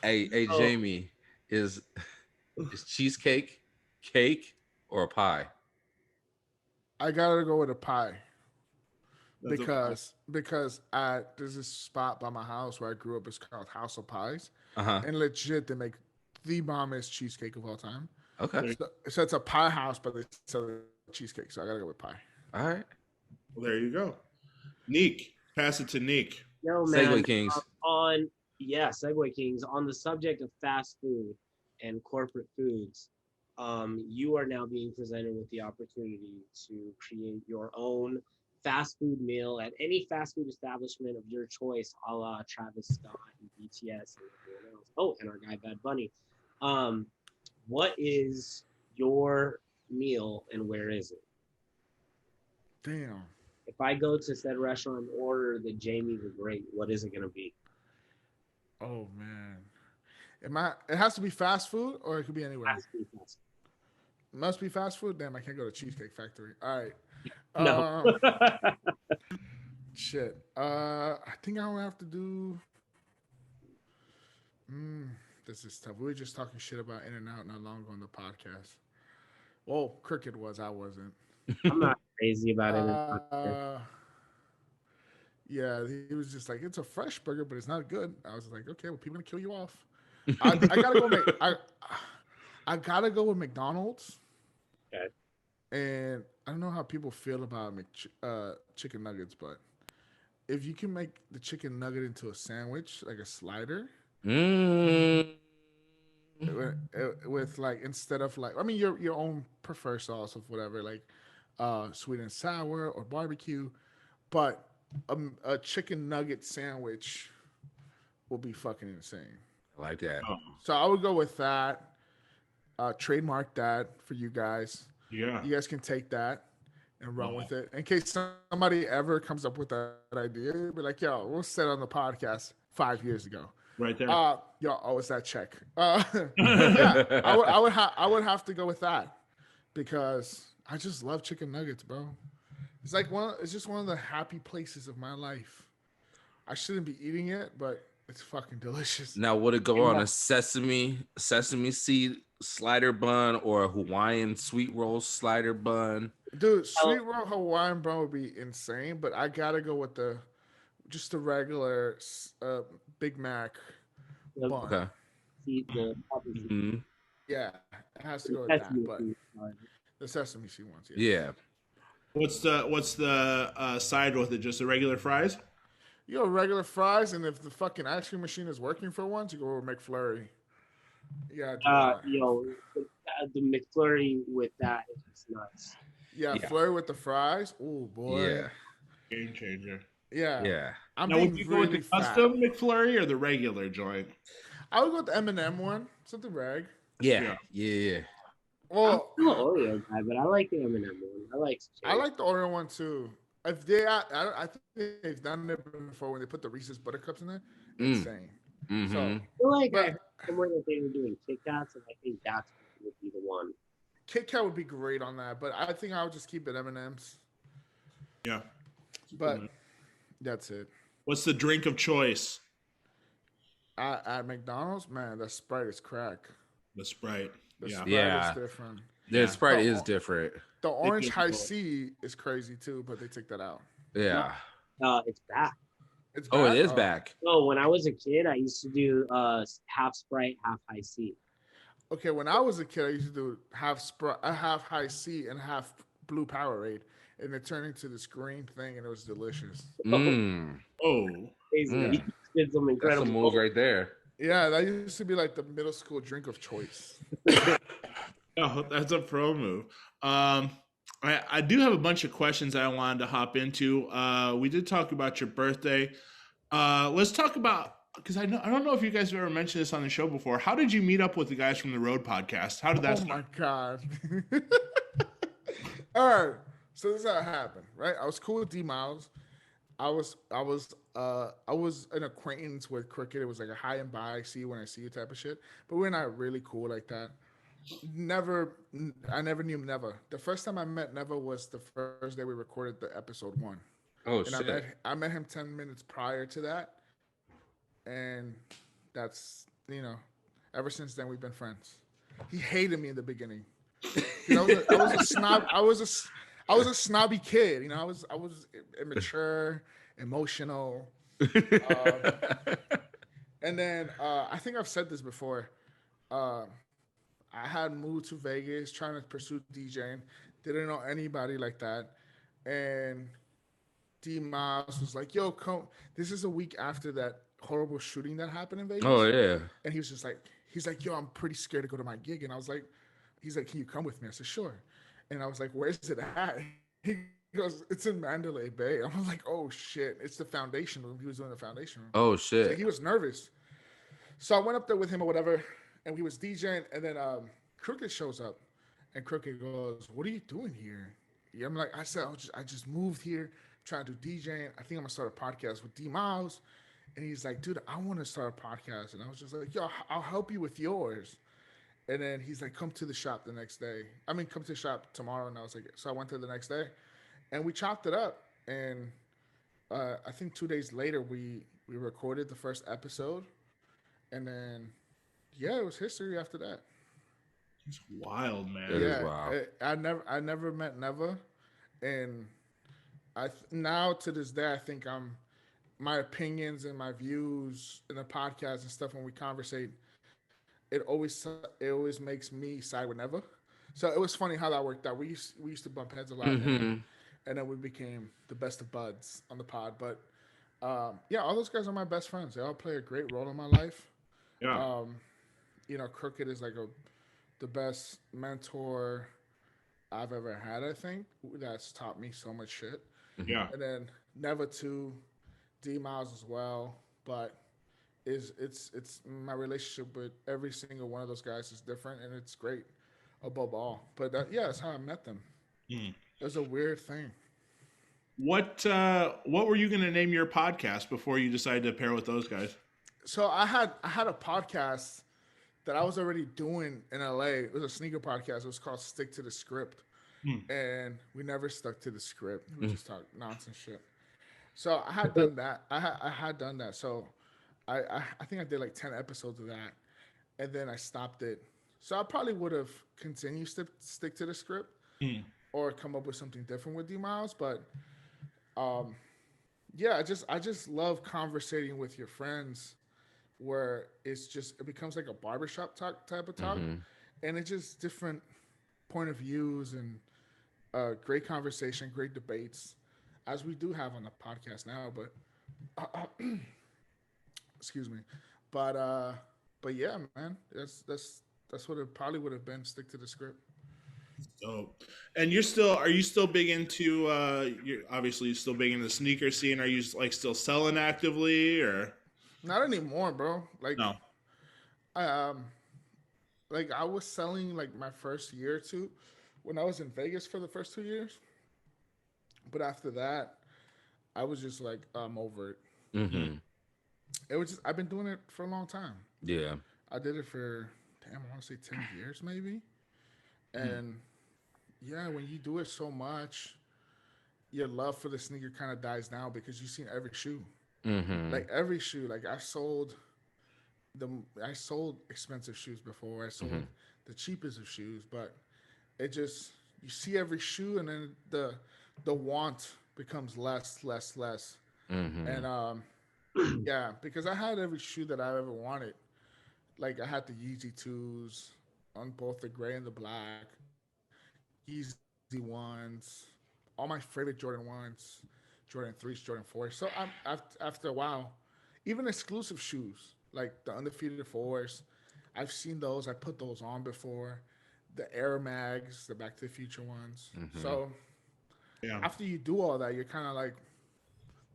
Hey, Jamie, is cheesecake cake or a pie? I gotta go with a pie. Because there's this spot by my house where I grew up. It's called House of Pies, and legit they make the bombest cheesecake of all time. Okay, so it's a pie house, but they sell cheesecake, so I gotta go with pie. All right, well, there you go. Neek, pass it to Neek. Yo, man, Segway Kings. Segway Kings. On the subject of fast food and corporate foods, you are now being presented with the opportunity to create your own fast food meal at any fast food establishment of your choice, a la Travis Scott and BTS and everyone else. Oh, and our guy Bad Bunny. What is your meal and where is it? Damn. If I go to said restaurant and order the Jaime Da Great, what is it gonna be? Oh man, it has to be fast food or it could be anywhere. It must be fast food. Damn, I can't go to Cheesecake Factory. All right. No. Shit. I think I would have to do. This is tough. We were just talking shit about In-N-Out not long ago on the podcast. Well, Cricket was. I wasn't. I'm not crazy about it. Yeah, he was just like, it's a fresh burger, but it's not good. I was like, okay, well, people are gonna kill you off. I gotta go. I gotta go with McDonald's. Okay. And I don't know how people feel about chicken nuggets, but if you can make the chicken nugget into a sandwich, like a slider, with like instead of like, I mean, your own preferred sauce of whatever, like sweet and sour or barbecue, but a chicken nugget sandwich will be fucking insane. I like that. So I would go with that. Trademark that for you guys. Yeah. You guys can take that and run with it. In case somebody ever comes up with that idea, be like, yo, we'll set on the podcast 5 years ago. Right there. It's that check. Yeah, I would have to go with that because I just love chicken nuggets, bro. It's like it's just one of the happy places of my life. I shouldn't be eating it, but it's fucking delicious. Now, would it go on a sesame seed slider bun or a Hawaiian sweet roll slider bun? Dude, sweet roll Hawaiian bun would be insane, but I gotta go with the regular Big Mac bun. Okay. Yeah, it has to go with that, but the sesame seed ones. Yeah. What's the side with it? Just the regular fries? Regular fries, and if the fucking ice cream machine is working for once, you go with McFlurry. Yeah. The McFlurry with that is nuts. Yeah, flurry with the fries. Oh boy. Yeah. Game changer. Yeah. Yeah. Now, would you go with the custom McFlurry or the regular joint? I would go with the M&M one. Something rag. Yeah. Well, I'm still an Oreo guy, but I like the M&M one. I like the Oreo one too. If I think they've done it before when they put the Reese's Buttercups in there. Insane. Mm-hmm. So I feel like I heard somewhere that they were doing Kit Kats, and I think that's would be the one. Kit Kat would be great on that, but I think I would just keep it M&M's. Yeah. But that's it. What's the drink of choice? At McDonald's, man, the Sprite is crack. The Sprite. The Yeah. Sprite is different. The Sprite is different. The orange high C is crazy too, but they took that out. Yeah. It's back. It's back? It is oh. back. Oh, when I was a kid, I used to do half Sprite, half high C. Okay, when I was a kid, I used to do half Sprite, half high C, and half blue Powerade, and it turned into this green thing, and it was delicious. Oh, crazy! Did some incredible. That's a move right there. Yeah, that used to be like the middle school drink of choice. Oh, that's a pro move. I do have a bunch of questions I wanted to hop into. We did talk about your birthday. Let's talk about, because I don't know if you guys have ever mentioned this on the show before. How did you meet up with the guys from the Road podcast? How did that start? My God. All right. So this is how it happened, right? I was cool with D Miles. I was an acquaintance with Crooked. It was like a hi and bye, see you when I see you type of shit. But we're not really cool like that. I never knew Neva. The first time I met Neva was the first day we recorded the episode 1. Oh, and shit. I met him 10 minutes prior to that. And that's, ever since then we've been friends. He hated me in the beginning. I was a snob. I was a snobby kid. I was immature, emotional. And then I think I've said this before. I had moved to Vegas trying to pursue DJing. Didn't know anybody like that. And D Miles was like, yo, come. This is a week after that horrible shooting that happened in Vegas. Oh, yeah. And he was just like, yo, I'm pretty scared to go to my gig. And I was like, he's like, can you come with me? I said, sure. And I was like, where's it at? He goes, it's in Mandalay Bay. I was like, oh, shit. It's the foundation room. He was doing the foundation room. Oh, shit. So he was nervous. So I went up there with him or whatever. And he was DJing, and then Crooked shows up, and Crooked goes, "What are you doing here?" Yeah, I'm like, I said, I just moved here, trying to do DJing. I think I'm gonna start a podcast with D Miles, and he's like, "Dude, I want to start a podcast," and I was just like, "Yo, I'll help you with yours." And then he's like, "Come to the shop the next day. Come to the shop tomorrow." And I was like, so I went there the next day, and we chopped it up, and I think 2 days later we recorded the first episode, and then. Yeah, it was history after that. It's wild, man. It is wild. I never met Neva, and now to this day I think my opinions and my views in the podcast and stuff when we conversate, it always makes me side with Neva. So it was funny how that worked out. We used to bump heads a lot, and then we became the best of buds on the pod. But yeah, all those guys are my best friends. They all play a great role in my life. Yeah. Crooked is like the best mentor I've ever had, I think. That's taught me so much shit. Yeah. And then Neva too, D Miles as well. But it's my relationship with every single one of those guys is different, and it's great above all. But that's how I met them. It was a weird thing. What were you gonna name your podcast before you decided to pair with those guys? So I had a podcast that I was already doing in LA. It was a sneaker podcast. It was called Stick to the Script. And we never stuck to the script. We just talked nonsense shit. So I had done that. I had done that. So I think I did like 10 episodes of that. And then I stopped it. So I probably would have continued to stick to the script or come up with something different with D Miles. But yeah, I just love conversating with your friends where it becomes like a barbershop type of talk. And it's just different point of views and great conversation, great debates, as we do have on the podcast now. But excuse me. But yeah, man, that's what it probably would have been. Stick to the script. Dope. And are you still big into you're obviously still big into the sneaker scene? Are you like still selling actively or? Not anymore, bro. Like, no. Like I was selling like my first year or two when I was in Vegas for the first 2 years. But after that, I was just like, I'm over it. It was just, I've been doing it for a long time. Yeah. I did it for, I want to say 10 years maybe. And yeah, when you do it so much, your love for the sneaker kind of dies down because you've seen every shoe. Like every shoe. Like the I sold expensive shoes before. I sold the cheapest of shoes, but it just you see every shoe, and then the want becomes less. And yeah, because I had every shoe that I ever wanted. Like I had the Yeezy twos on both the gray and the black, Yeezy ones, all my favorite Jordan ones, Jordan threes, Jordan fours. So after a while, even exclusive shoes like the undefeated fours, I've seen those. I put those on before. The Air Mags, the Back to the Future ones. So Yeah. after you do all that, you're kind of like,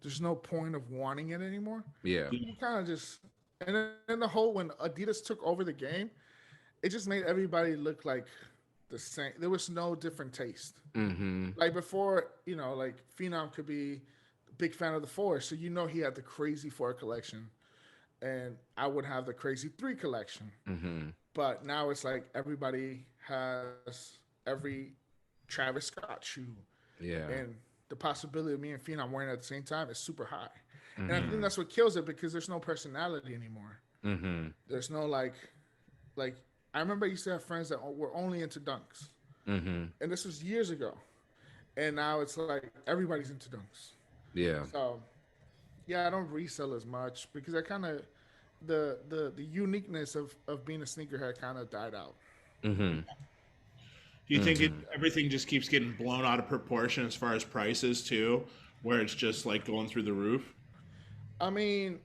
there's no point of wanting it anymore. Yeah. You kind of just, and then the whole when Adidas took over the game, it just made everybody look like the same. There was no different taste. Like before, like Phenom could be a big fan of the four, so he had the crazy four collection, and I would have the crazy three collection. But now it's like everybody has every Travis Scott shoe. Yeah. And the possibility of me and Phenom wearing it at the same time is super high. And I think that's what kills it because there's no personality anymore. There's no like I remember I used to have friends that were only into dunks. And this was years ago. And now it's like everybody's into dunks. Yeah. So yeah, I don't resell as much because I kind of the uniqueness of being a sneakerhead kind of died out. Do you think everything just keeps getting blown out of proportion as far as prices too, where it's just like going through the roof? I mean,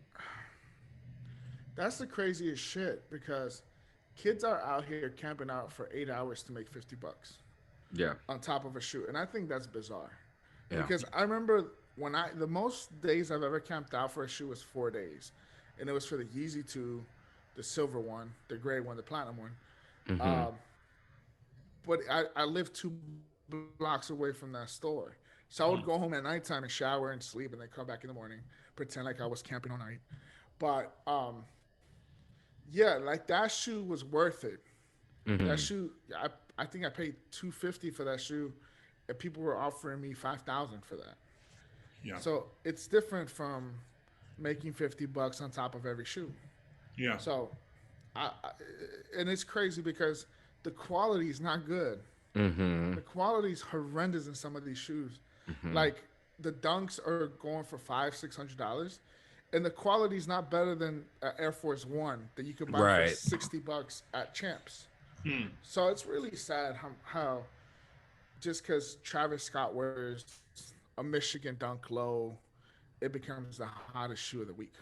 that's the craziest shit because kids are out here camping out for 8 hours to make $50. Yeah. On top of a shoe, and I think that's bizarre. Yeah. Because I remember when the most days I've ever camped out for a shoe was 4 days, and it was for the Yeezy 2, the silver one, the gray one, the platinum one. But I lived 2 blocks away from that store. So I would go home at nighttime and shower and sleep and then come back in the morning, pretend like I was camping all night. But yeah, like that shoe was worth it. That shoe, I think I paid $250 for that shoe, and people were offering me $5,000 for that. Yeah. So it's different from making $50 on top of every shoe. Yeah. So, and it's crazy because the quality is not good. The quality is horrendous in some of these shoes. Like the Dunks are going for $500-$600, and the quality is not better than Air Force One that you could buy for $60 at Champs. So it's really sad how just because Travis Scott wears a Michigan Dunk Low, it becomes the hottest shoe of the week.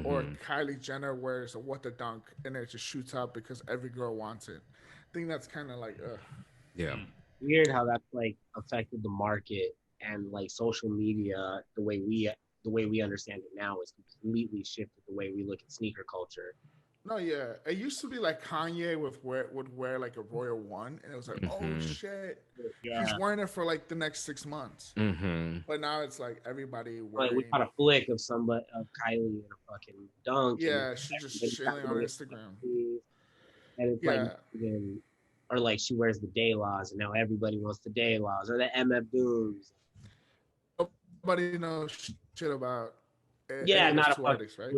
Or Kylie Jenner wears a What the Dunk and it just shoots up because every girl wants it. I think that's kind of like, yeah. Weird how that's like affected the market and like social media. The way we understand it now is completely shifted the way we look at sneaker culture. No, yeah. It used to be like Kanye would wear like a Royal One, and it was like, oh shit, he's wearing it for like the next 6 months. But now it's like everybody wearing. Like we got a flick of somebody of Kylie in a fucking dunk. Yeah, she's just chilling on Instagram. And it's like, or like she wears the Day Laws, and now everybody wants the Day Laws or the MF Dooms. Nobody knows shit about. Not a artists, right?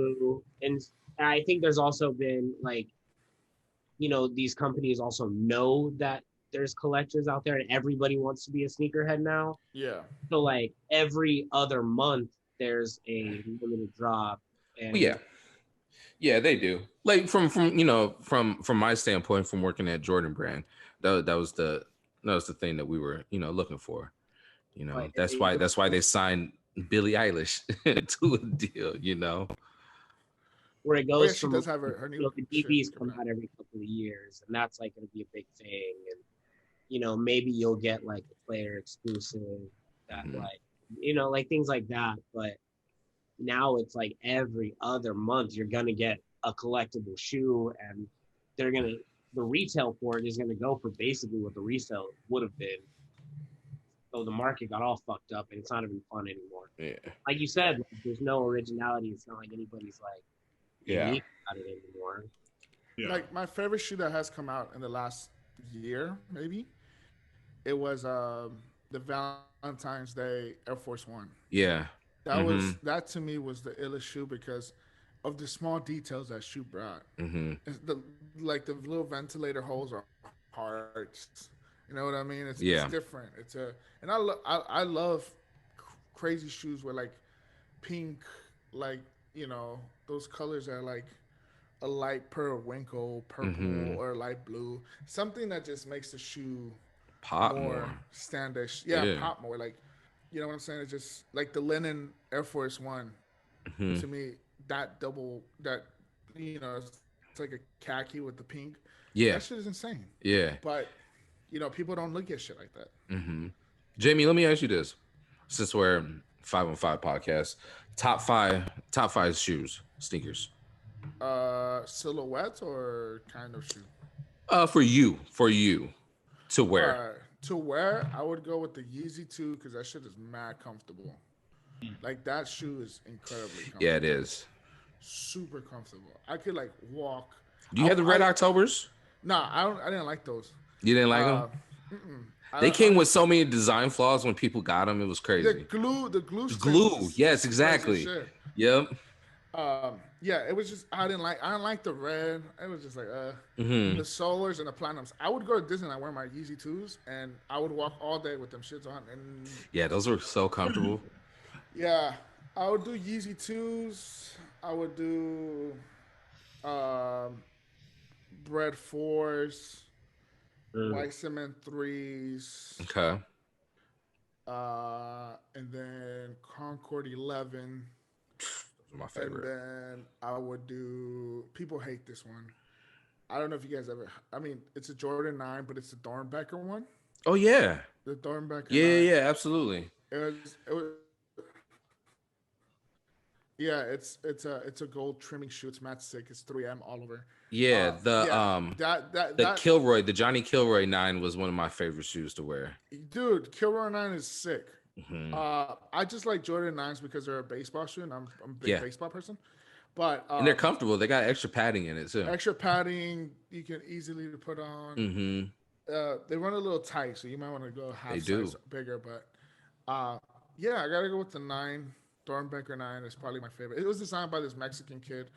And I think there's also been like, these companies also know that there's collectors out there and everybody wants to be a sneakerhead now. Yeah. So like every other month there's a limited drop. And Yeah, they do. Like from my standpoint, from working at Jordan Brand, that was the thing that we were looking for. That's why they signed Billie Eilish to a deal. Where it goes she does have her new the DVs come out every couple of years, and that's like going to be a big thing. And maybe you'll get like a player exclusive that like things like that. But now it's like every other month you're gonna get a collectible shoe, and the retail for it is gonna go for basically what the resale would have been. So the market got all fucked up, and it's not even fun anymore. Yeah. Like you said, there's no originality. It's not like anybody's like unique about it anymore. Yeah. Like my favorite shoe that has come out in the last year, maybe. It was the Valentine's Day Air Force One. Yeah. That was that to me was the illest shoe because of the small details that shoe brought. It's the like the little ventilator holes are hearts. You know what I mean? It's different. It's a and I love crazy shoes where like pink, like those colors are like a light periwinkle purple or light blue, something that just makes the shoe Pop more more. standish. Yeah, pop more. Like, you know what I'm saying? It's just like the linen Air Force One. To me, that double that it's like a khaki with the pink. Yeah. That shit is insane. Yeah. But people don't look at shit like that. Jamie, let me ask you this: since we're 5-on-5 podcast, top five shoes, sneakers. Silhouettes or kind of shoe? For you to wear. To wear, I would go with the Yeezy 2 because that shit is mad comfortable. Like that shoe is incredibly comfortable. Yeah, it is. Super comfortable. I could like walk. Do you have the Red Octobers? Nah, I didn't like those. You didn't like them? They came with so many design flaws when people got them. It was crazy. The glue. Yes, exactly. Yep. Yeah, it was just I didn't like the red. It was just like the solars and the platinums. I would go to Disney and wear my Yeezy 2s and I would walk all day with them shits on. And yeah, those were so comfortable. Yeah, I would do Yeezy 2s. I would do Bread 4s, White Cement 3s. Okay. And then Concord 11. My favorite. And then I would do. People hate this one. I don't know if you guys ever. I mean, it's a Jordan 9, but it's the Dornbecker one. Oh yeah. The Dornbecker. Yeah, 9. yeah, absolutely. It was. Yeah, it's a gold trimming shoe. It's matte stick. It's 3M all over. Yeah, the Kilroy, the Johnny Kilroy 9 was one of my favorite shoes to wear. Dude, Kilroy 9 is sick. I just like Jordan 9s because they're a baseball shoe, and I'm a big baseball person. But and they're comfortable. They got extra padding in it too. Extra padding you can easily put on. They run a little tight, so you might want to go half size bigger. But yeah, I gotta go with the 9. Dornbecker 9 is probably my favorite. It was designed by this Mexican kid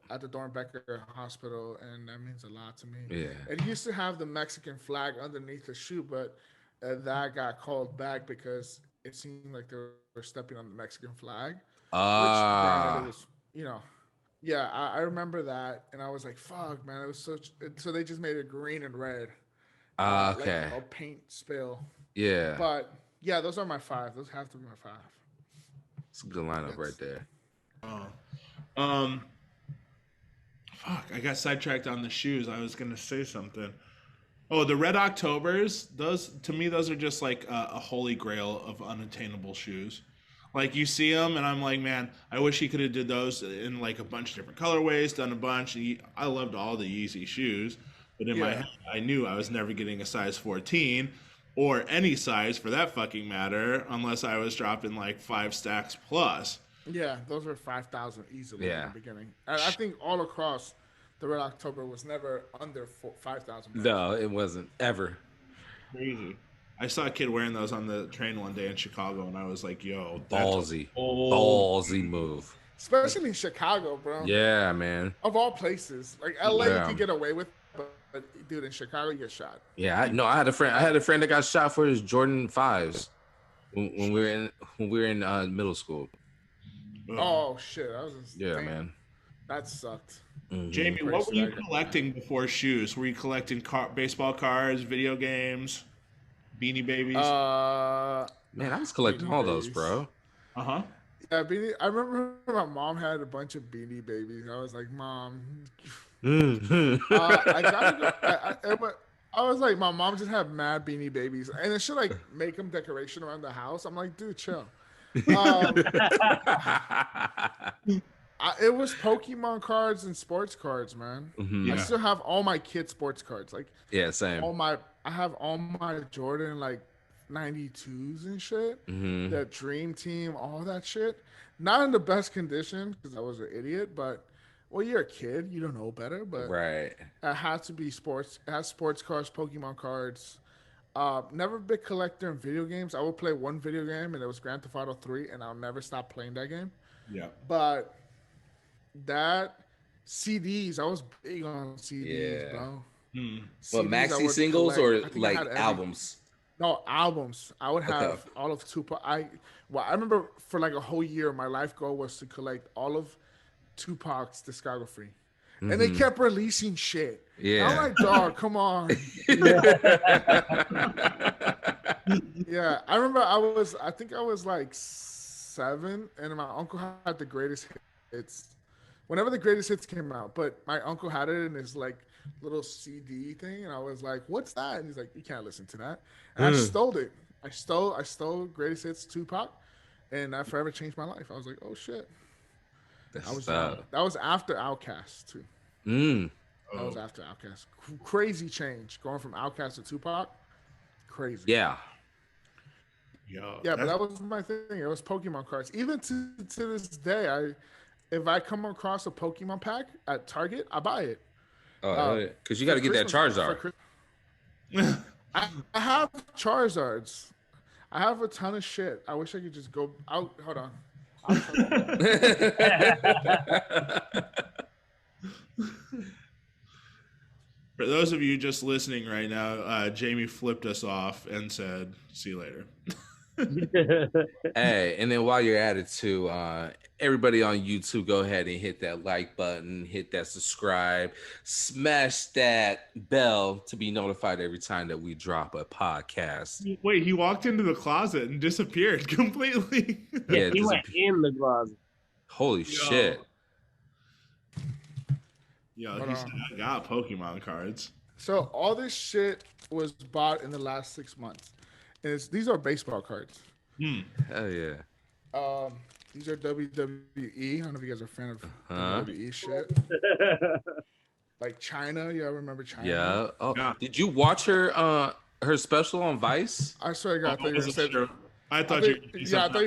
at the Dornbecker Hospital, and that means a lot to me. Yeah. It used to have the Mexican flag underneath the shoe, but that got called back because it seemed like they were stepping on the Mexican flag. Which, it was, yeah, I remember that, and I was like, fuck, man, it was so they just made it green and red. Okay. Like a paint spill. Yeah. But, yeah, those are my 5. Those have to be my 5. It's a good lineup right there. Fuck, I got sidetracked on the shoes. I was gonna say something. Oh, the Red Octobers. Those to me, those are just like a holy grail of unattainable shoes. Like you see them, and I'm like, man, I wish he could have did those in like a bunch of different colorways, done a bunch. I loved all the Yeezy shoes, but in my head, I knew I was never getting a size 14. Or any size for that fucking matter, unless I was dropping like 5 stacks plus. Yeah, those were 5,000 easily in the beginning. And I think all across the Red October was never under 5,000. No, it wasn't ever. Crazy. I saw a kid wearing those on the train one day in Chicago, and I was like, "Yo, ballsy move." Especially in Chicago, bro. Yeah, man. Of all places, like LA, you can get away with. But dude, in Chicago, you get shot. Yeah, I had a friend that got shot for his Jordan 5s when we were in middle school. Oh shit, that was man. That sucked. Jamie, what were you collecting before shoes? Were you collecting baseball cards, video games, Beanie Babies? Man, I was collecting all those, bro. Yeah, I remember my mom had a bunch of Beanie Babies. I was like, Mom. I gotta go. I was like, my mom just had mad Beanie Babies, and it should like make them decoration around the house. I'm like, dude, chill. It was Pokemon cards and sports cards, man. I still have all my kids' sports cards. Like, same. I have all my Jordan like 92s and shit. The Dream Team, all that shit. Not in the best condition because I was an idiot, but well, you're a kid, you don't know better, but Right. it had to be sports. It has sports cards, Pokemon cards. Never big collector in video games. I would play one video game, and it was Grand Theft Auto 3, and I'll never stop playing that game. Yeah. But that CDs, I was big on CDs, Yeah. bro. Well, CDs I maxi would singles collect. or I think I like had albums? No, albums. I would have Okay. all of Tupac. I remember for like a whole year, my life goal was to collect all of Tupac's discography, and they kept releasing shit. Yeah. I'm like, dog, come on. Yeah, I remember I think I was like 7, and my uncle had the greatest hits. Whenever the greatest hits came out, but my uncle had it in his like little CD thing, and I was like, "What's that?" And he's like, "You can't listen to that." And I stole it. I stole greatest hits Tupac, and that forever changed my life. I was like, "Oh shit!" That's That was after Outkast too. That was after Outkast. Crazy change going from Outkast to Tupac. Crazy. Yeah. Yeah, but that was my thing. It was Pokemon cards. Even to this day, if I come across a Pokemon pack at Target, I buy it. Oh, because you got to get that Charizard. I have Charizards. I have a ton of shit. I wish I could just go out. Hold on. For those of you just listening right now, Jamie flipped us off and said, "See you later." Hey, and then while you're at it too, everybody on YouTube, go ahead and hit that like button, hit that subscribe, smash that bell to be notified every time that we drop a podcast. Wait, he walked into the closet and disappeared completely. Yeah, he went in the closet. Holy shit. Yo, he said, I got Pokemon cards. So all this shit was bought in the last 6 months. And these are baseball cards. Hell yeah. These are WWE. I don't know if you guys are a fan of WWE shit. Like China. Yeah, I remember China. Yeah. Oh, yeah. Did you watch her special on Vice? I swear to God, I thought you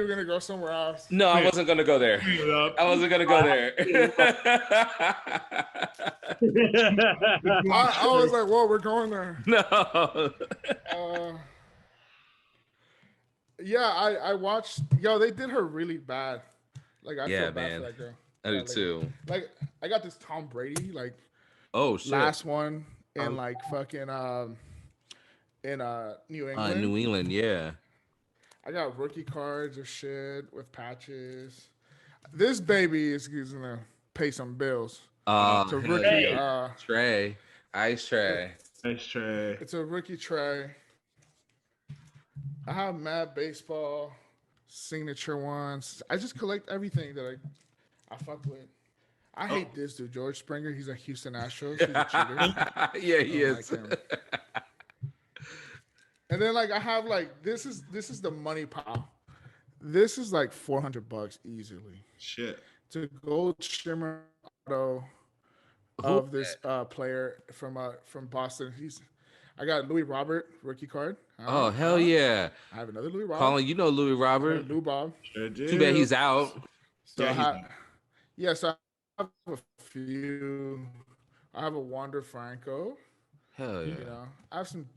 were gonna go somewhere else. No, I wasn't gonna go there. I wasn't gonna go there. I was like, "Whoa, we're going there." No. Yeah, I watched. Yo, they did her really bad. Like, I feel bad for that girl. I do too. Like, I got this Tom Brady, like, oh shit, last one in like fucking in New England. New England, yeah. I got rookie cards or shit with patches. This baby is gonna pay some bills. It's a rookie tray, ice tray. Ice tray. It's a rookie tray. I have mad baseball signature ones. I just collect everything that I fuck with. I hate this dude, George Springer. He's a Houston Astros. He's a cheater. Yeah, he is. Like and then like I have like this is the money pile. This is like $400 easily. Shit. It's a gold shimmer auto of this player from Boston. I got Louis Robert rookie card. Oh hell yeah! I have another Louis Robert. Colin, you know Louis Robert. Lou Bob. Sure do. Too bad he's out. So so I have a few. I have a Wander Franco. Hell yeah! You know, I have some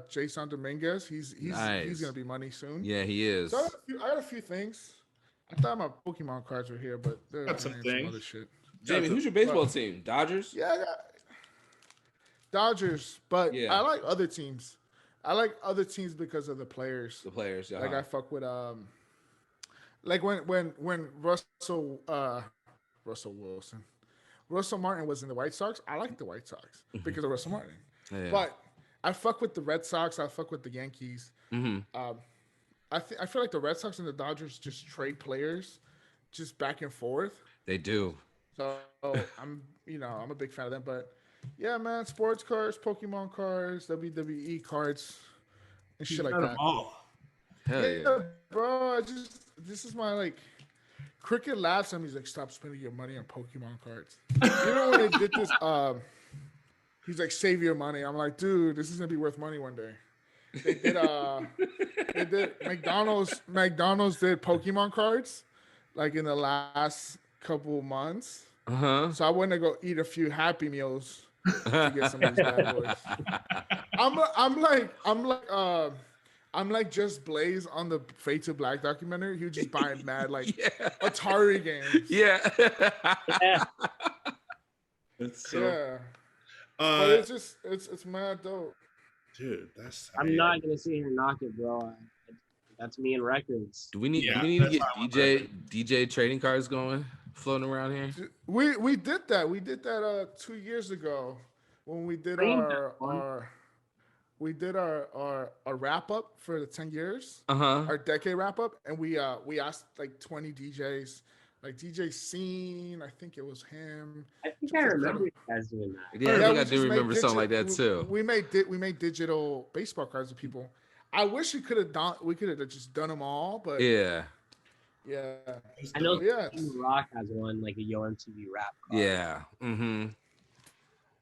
Jason Dominguez. He's gonna be money soon. Yeah, he is. So I got a few things. I thought my Pokemon cards were here, but there's some other shit. Jamie, who's your baseball team? Dodgers? Yeah, I got Dodgers, but I like other teams. I like other teams because of the players. The players, yeah. Like I fuck with like when Russell Wilson, Russell Martin was in the White Sox. I like the White Sox because of Russell Martin. Yeah. But I fuck with the Red Sox. I fuck with the Yankees. I feel like the Red Sox and the Dodgers just trade players, just back and forth. They do. So I'm a big fan of them. But yeah, man, sports cards, Pokemon cards, WWE cards, and shit like that. Hell yeah, bro. This is my like. Cricket laughs at me. He's like, "Stop spending your money on Pokemon cards." You know when they did this? He's like, "Save your money." I'm like, "Dude, this is gonna be worth money one day." They did. McDonald's did Pokemon cards, like in the last couple months. So I went to go eat a few Happy Meals to get some of these bad boys. I'm like just Blaze on the Fade to Black documentary. He was just buying mad like Atari games. Yeah. It's so, yeah. But it's just it's mad dope. Dude, that's I'm not gonna sit here and knock it, bro. That's me and records. Do we need to get DJ trading cards going, floating around here? We did that. We did that 2 years ago when we did our wrap up for the 10 years, our decade wrap up, and we asked like 20 DJs, like DJ Scene, I think it was him. I think I remember you guys doing that. Yeah, I think I do remember something like that too. We made digital baseball cards with people. I wish we could have just done them all, but yeah. I know Rock has one, like a Yo MTV rap card. Yeah.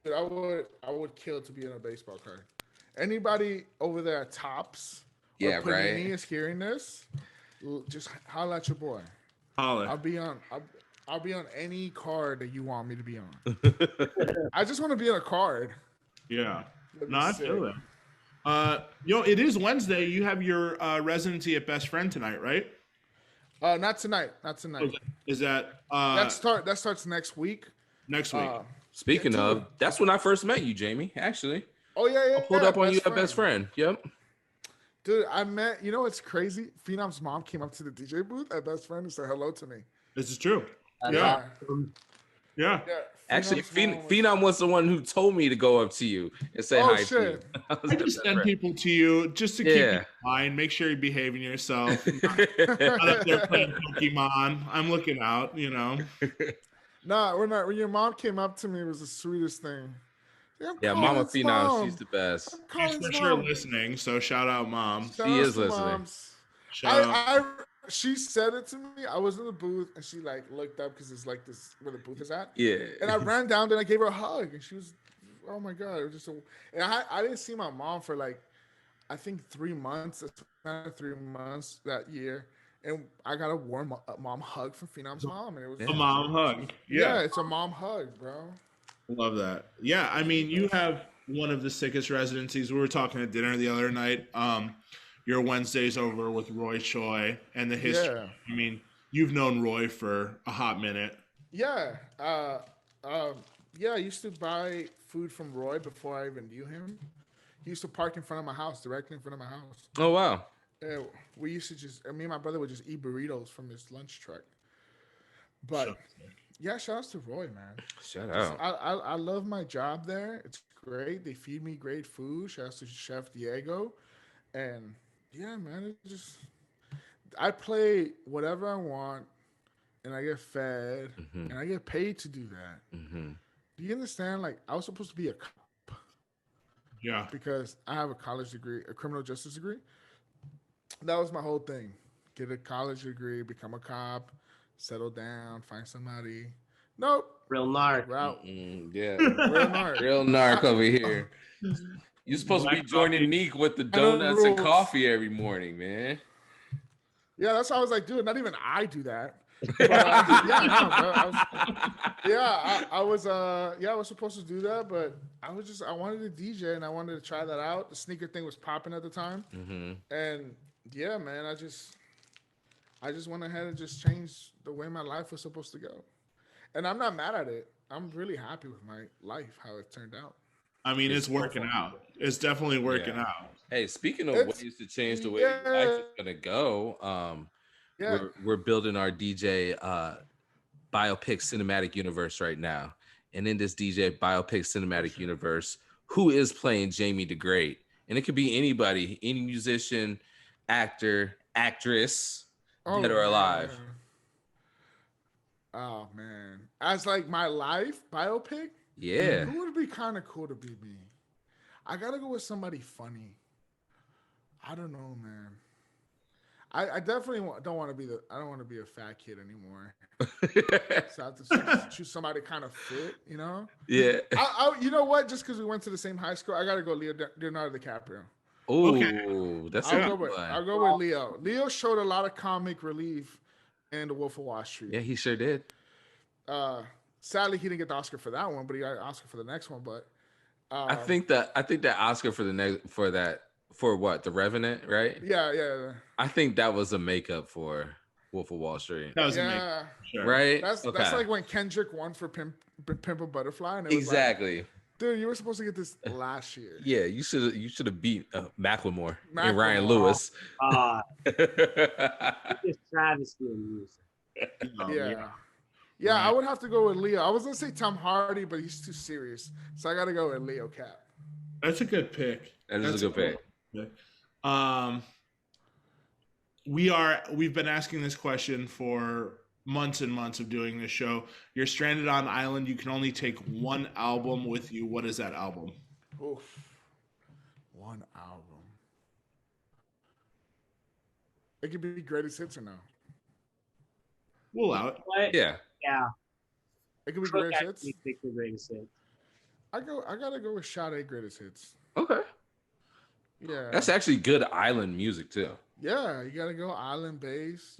I would kill to be in a baseball card. Anybody over there at Tops or Panini is hearing this, just holla at your boy. Holla. I'll be on any card that you want me to be on. I just want to be on a card. Yeah. No, I feel it. It is Wednesday. You have your residency at Best Friend tonight, right? Not tonight. Is that that starts next week? Next week. Speaking of, that's when I first met you, Jamie. Actually. Oh yeah. I pulled up on you at Best Friend. Yep. Dude, I met. You know what's crazy? Phenom's mom came up to the DJ booth at Best Friend and said hello to me. This is true. Yeah. Actually, Phenom was the one who told me to go up to you and say hi to you. I just send people to you just to keep you in mind. Make sure you're behaving yourself. Not up there playing Pokemon. I'm looking out, Nah, we're not. When your mom came up to me, it was the sweetest thing. Yeah, Mama Phenom, she's the best. She's for sure listening, so shout out, Mom. She is listening. She said it to me. I was in the booth, and she like looked up because it's like this where the booth is at. Yeah. And I ran down there and I gave her a hug, and she was, oh my god, it was just. And I didn't see my mom for like, I think 3 months. 3 months that year. And I got a warm mom hug from Phenom's mom, and it was a mom hug. Yeah, it's a mom hug, bro. Love that. Yeah, I mean, you have one of the sickest residencies. We were talking at dinner the other night. Your Wednesday's over with Roy Choi and the history. Yeah. I mean, you've known Roy for a hot minute. Yeah. I used to buy food from Roy before I even knew him. He used to park in front of my house, directly in front of my house. Oh, wow. We used to me and my brother would just eat burritos from his lunch truck. But shout out to Roy, man. Shout out. I love my job there. It's great. They feed me great food. Shout out to Chef Diego. And yeah, man, I play whatever I want and I get fed and I get paid to do that. Do you understand? Like, I was supposed to be a cop. Yeah. Because I have a college degree, a criminal justice degree. That was my whole thing. Get a college degree, become a cop, settle down, find somebody. Nope. Real narc. Yeah. Real narc over here. You're supposed to be joining Neek with the donuts and coffee every morning, man. Yeah, that's why I was like, dude, not even I do that. But, I was supposed to do that, but I wanted to DJ and I wanted to try that out. The sneaker thing was popping at the time. And yeah, man, I just went ahead and just changed the way my life was supposed to go. And I'm not mad at it. I'm really happy with my life, how it turned out. I mean, it's working out. It's definitely working out. Hey, speaking of ways to change the way your life is going to go, we're building our DJ biopic cinematic universe right now. And in this DJ biopic cinematic universe, who is playing Jaime Da Great? And it could be anybody, any musician, actor, actress, dead or alive. Oh, man. As like my life biopic? Yeah. Who would be kind of cool to be me? I got to go with somebody funny. I don't know, man. I definitely don't want to be I don't want to be a fat kid anymore. So I have to choose somebody kind of fit, you know? Yeah. You know what? Just because we went to the same high school, I got to go Leonardo DiCaprio. Oh, okay. That's I'll go with Leo. Leo showed a lot of comic relief in The Wolf of Wall Street. Yeah, he sure did. Sadly, he didn't get the Oscar for that one, but he got an Oscar for the next one. But I think that Oscar for for what, The Revenant, right? Yeah. I think that was a makeup for Wolf of Wall Street. That was a makeup, sure. Right? That's like when Kendrick won for Pimp a Butterfly, and it was exactly. Dude, you were supposed to get this last year. Yeah, you should have beat Macklemore and Ryan Lewis. It's travesty of music. Yeah, I would have to go with Leo. I was gonna say Tom Hardy, but he's too serious, so I gotta go with Leo Cap. That's a good pick. That's a good pick. We've been asking this question for months and months of doing this show. You're stranded on an island. You can only take one album with you. What is that album? Oof. One album. It could be greatest hits or no? We'll allow it. What? Yeah. It could be greatest hits. Pick the greatest hits. I gotta go with Sade greatest hits. Okay. Yeah. That's actually good island music too. Yeah, you gotta go island bass.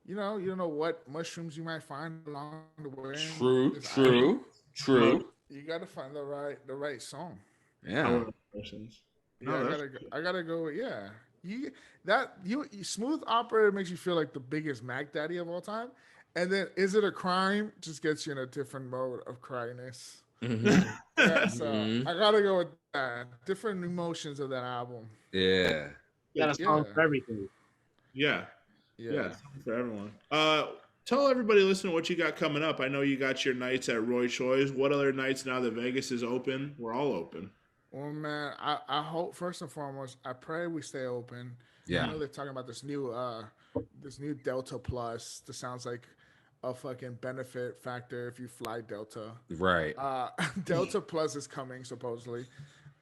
You don't know what mushrooms you might find along the way. True. You gotta find the right song. Yeah. I gotta go with Smooth Operator makes you feel like the biggest Mac Daddy of all time, and then Is It a Crime just gets you in a different mode of cryness. I gotta go with that. Different emotions of that album. Yeah. You got a song for everything. Yeah, for everyone. Tell everybody listening what you got coming up. I know you got your nights at Roy Choi's. What other nights now that Vegas is open? We're all open. Well, man, I hope first and foremost, I pray we stay open. Yeah. I know they're talking about this new Delta Plus. That sounds like a fucking benefit factor if you fly Delta. Right. Delta Plus is coming supposedly.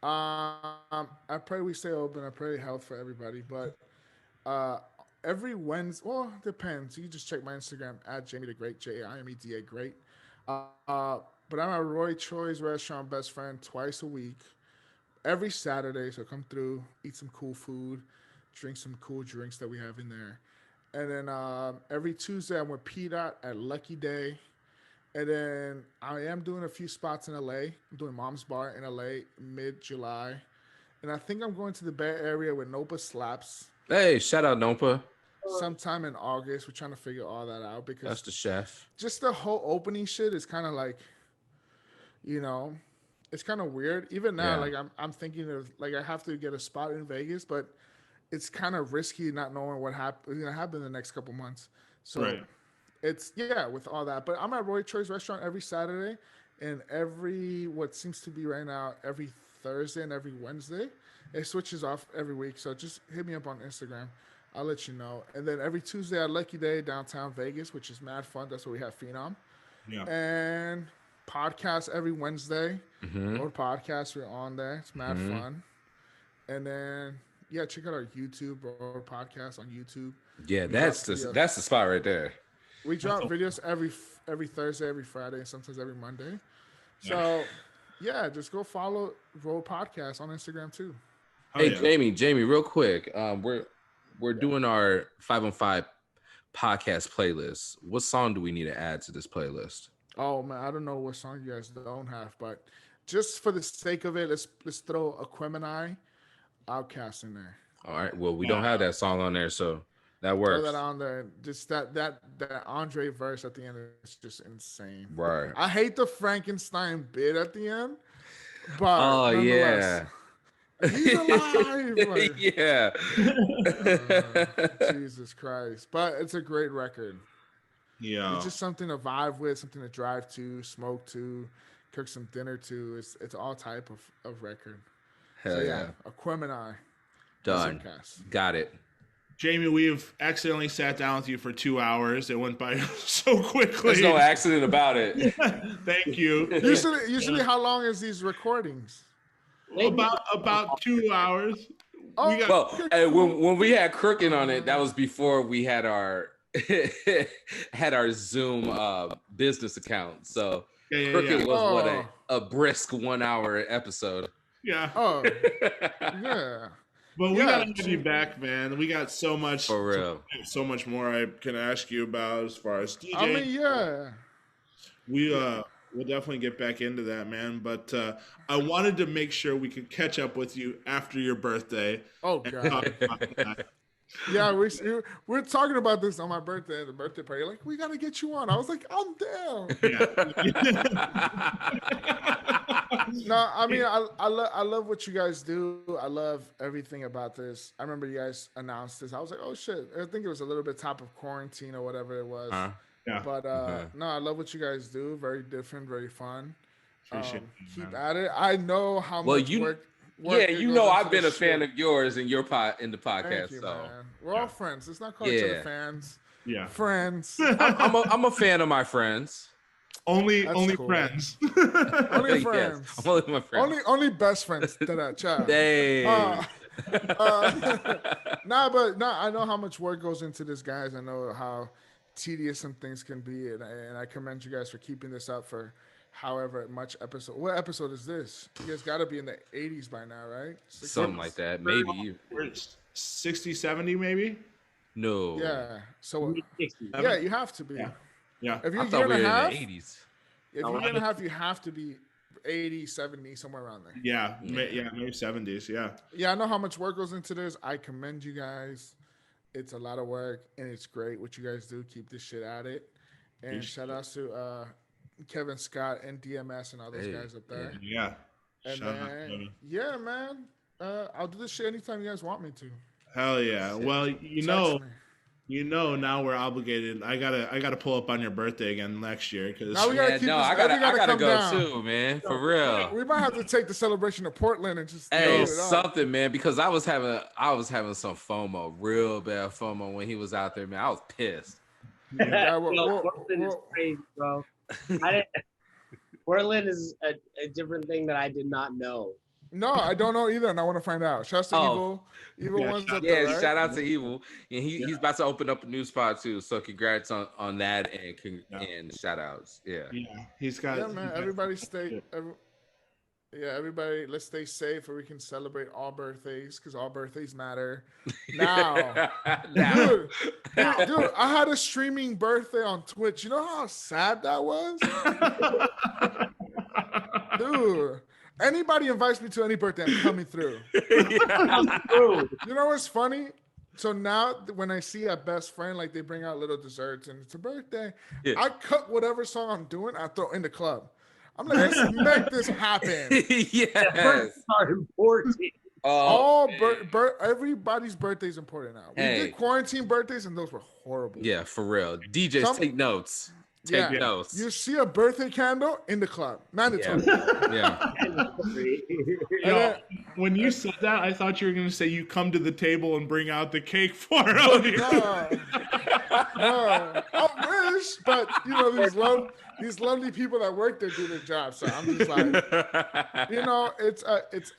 I pray we stay open. I pray health for everybody. But every Wednesday, well, it depends. You can just check my Instagram at Jaime Da Great, JAIMEDA Great. But I'm at Roy Choi's restaurant, Best Friend, twice a week. Every Saturday, so come through, eat some cool food, drink some cool drinks that we have in there. And then every Tuesday, I'm with P-Dot at Lucky Day. And then I am doing a few spots in LA. I'm doing Mom's Bar in LA mid-July. And I think I'm going to the Bay Area with Nopa Slaps. Hey, shout out Nopa. Sometime in August. We're trying to figure all that out because that's the chef. Just the whole opening shit is kind of like, it's kind of weird. Even now, like I'm thinking of like I have to get a spot in Vegas, but it's kind of risky not knowing what is gonna happen in the next couple months. So it's with all that. But I'm at Roy Choi's restaurant every Saturday and what seems to be right now every Thursday and every Wednesday. It switches off every week. So just hit me up on Instagram. I'll let you know. And then every Tuesday at Lucky Day downtown Vegas, which is mad fun. That's where we have Phenom. Yeah. And podcast every Wednesday. Or podcast, we're on there. It's mad fun. And then check out our YouTube or podcast on YouTube. Yeah, that's the spot right there. We drop videos every Thursday, every Friday, and sometimes every Monday. So just go follow Roll Podcast on Instagram too. Jamie, real quick. We're doing our 5-on-5 podcast playlist. What song do we need to add to this playlist? Oh man, I don't know what song you guys don't have, but just for the sake of it, let's throw Aquemini Outcast in there. All right. Well, we don't have that song on there, so that works. Throw that on there. Just that Andre verse at the end is just insane. Right. I hate the Frankenstein bit at the end, but he's alive. Jesus Christ! But it's a great record. Yeah, it's just something to vibe with, something to drive to, smoke to, cook some dinner to. It's all type of record. Hell yeah. Aquemini. Done. Got it. Jamie, we've accidentally sat down with you for 2 hours. It went by so quickly. There's no accident about it. Thank you. Usually, how long is these recordings? About 2 hours. When we had Crookin on it, that was before we had our Zoom business account. So Crookin was a brisk 1 hour episode. Yeah. Oh, yeah. But we gotta have you back, man. We got so much for real. So much more I can ask you about as far as DJ. I mean, We'll definitely get back into that, man. But I wanted to make sure we could catch up with you after your birthday. Oh God. Yeah, we're talking about this on my birthday at the birthday party. Like, we gotta get you on. I was like, I'm down. No, I mean, I love what you guys do. I love everything about this. I remember you guys announced this. I was like, oh shit. I think it was a little bit top of quarantine or whatever it was. Yeah. But no, I love what you guys do. Very different, very fun. Keep at it. I know how much work. Yeah, you know I've been a fan of yours and your in the podcast. Thank you, so man. We're all friends. Let's not call each other fans. Yeah, friends. I'm a fan of my friends. Only cool. Friends. Only friends. Yes, only my friends. Only best friends. Chat. Hey. I know how much work goes into this, guys. I know how tedious some things can be, and I commend you guys for keeping this up for however much episode. What episode is this? You guys got to be in the 80s by now, right? Something like that, maybe. 60, 70, maybe. No. Yeah. So yeah, you have to be. Yeah. If you're I thought we were in the 80s. If you're a year and a half, you have to be 80, 70, somewhere around there. Yeah, maybe 70s. Yeah. Yeah, I know how much work goes into this. I commend you guys. It's a lot of work, and it's great what you guys do. Keep this shit at it. And shout outs to Kevin Scott and DMS and all those guys up there. Yeah. And then, yeah, man. I'll do this shit anytime you guys want me to. Hell yeah. Well, now we're obligated. I gotta pull up on your birthday again next year because I gotta go too, man. For real. We might have to take the celebration to Portland and just something, man. Because I was having some FOMO, real bad FOMO when he was out there, man. I was pissed. Portland is crazy, bro. Portland is a different thing that I did not know. No, I don't know either, and I want to find out. Shout out to Evil one's up there, right? Shout out to Evil, and he's about to open up a new spot too. So congrats on that and shout outs. Yeah, he's got. Yeah, man. Everybody stay. Everybody, let's stay safe, or we can celebrate all birthdays because all birthdays matter. Now, dude, I had a streaming birthday on Twitch. You know how sad that was, dude. Anybody invites me to any birthday, I'm coming through. You know what's funny? So now when I see a best friend, like they bring out little desserts and it's a birthday, I cut whatever song I'm doing, I throw in the club. I'm like, let's make this happen. Birthdays are important. Everybody's birthday is important now. We did quarantine birthdays and those were horrible. Yeah, for real. DJs take notes. Take notes. You see a birthday candle in the club. Mandatory. Yeah. When you said that, I thought you were going to say you come to the table and bring out the cake for it. No. I wish, but you know these lovely people that work there do their job. So I'm just like, it's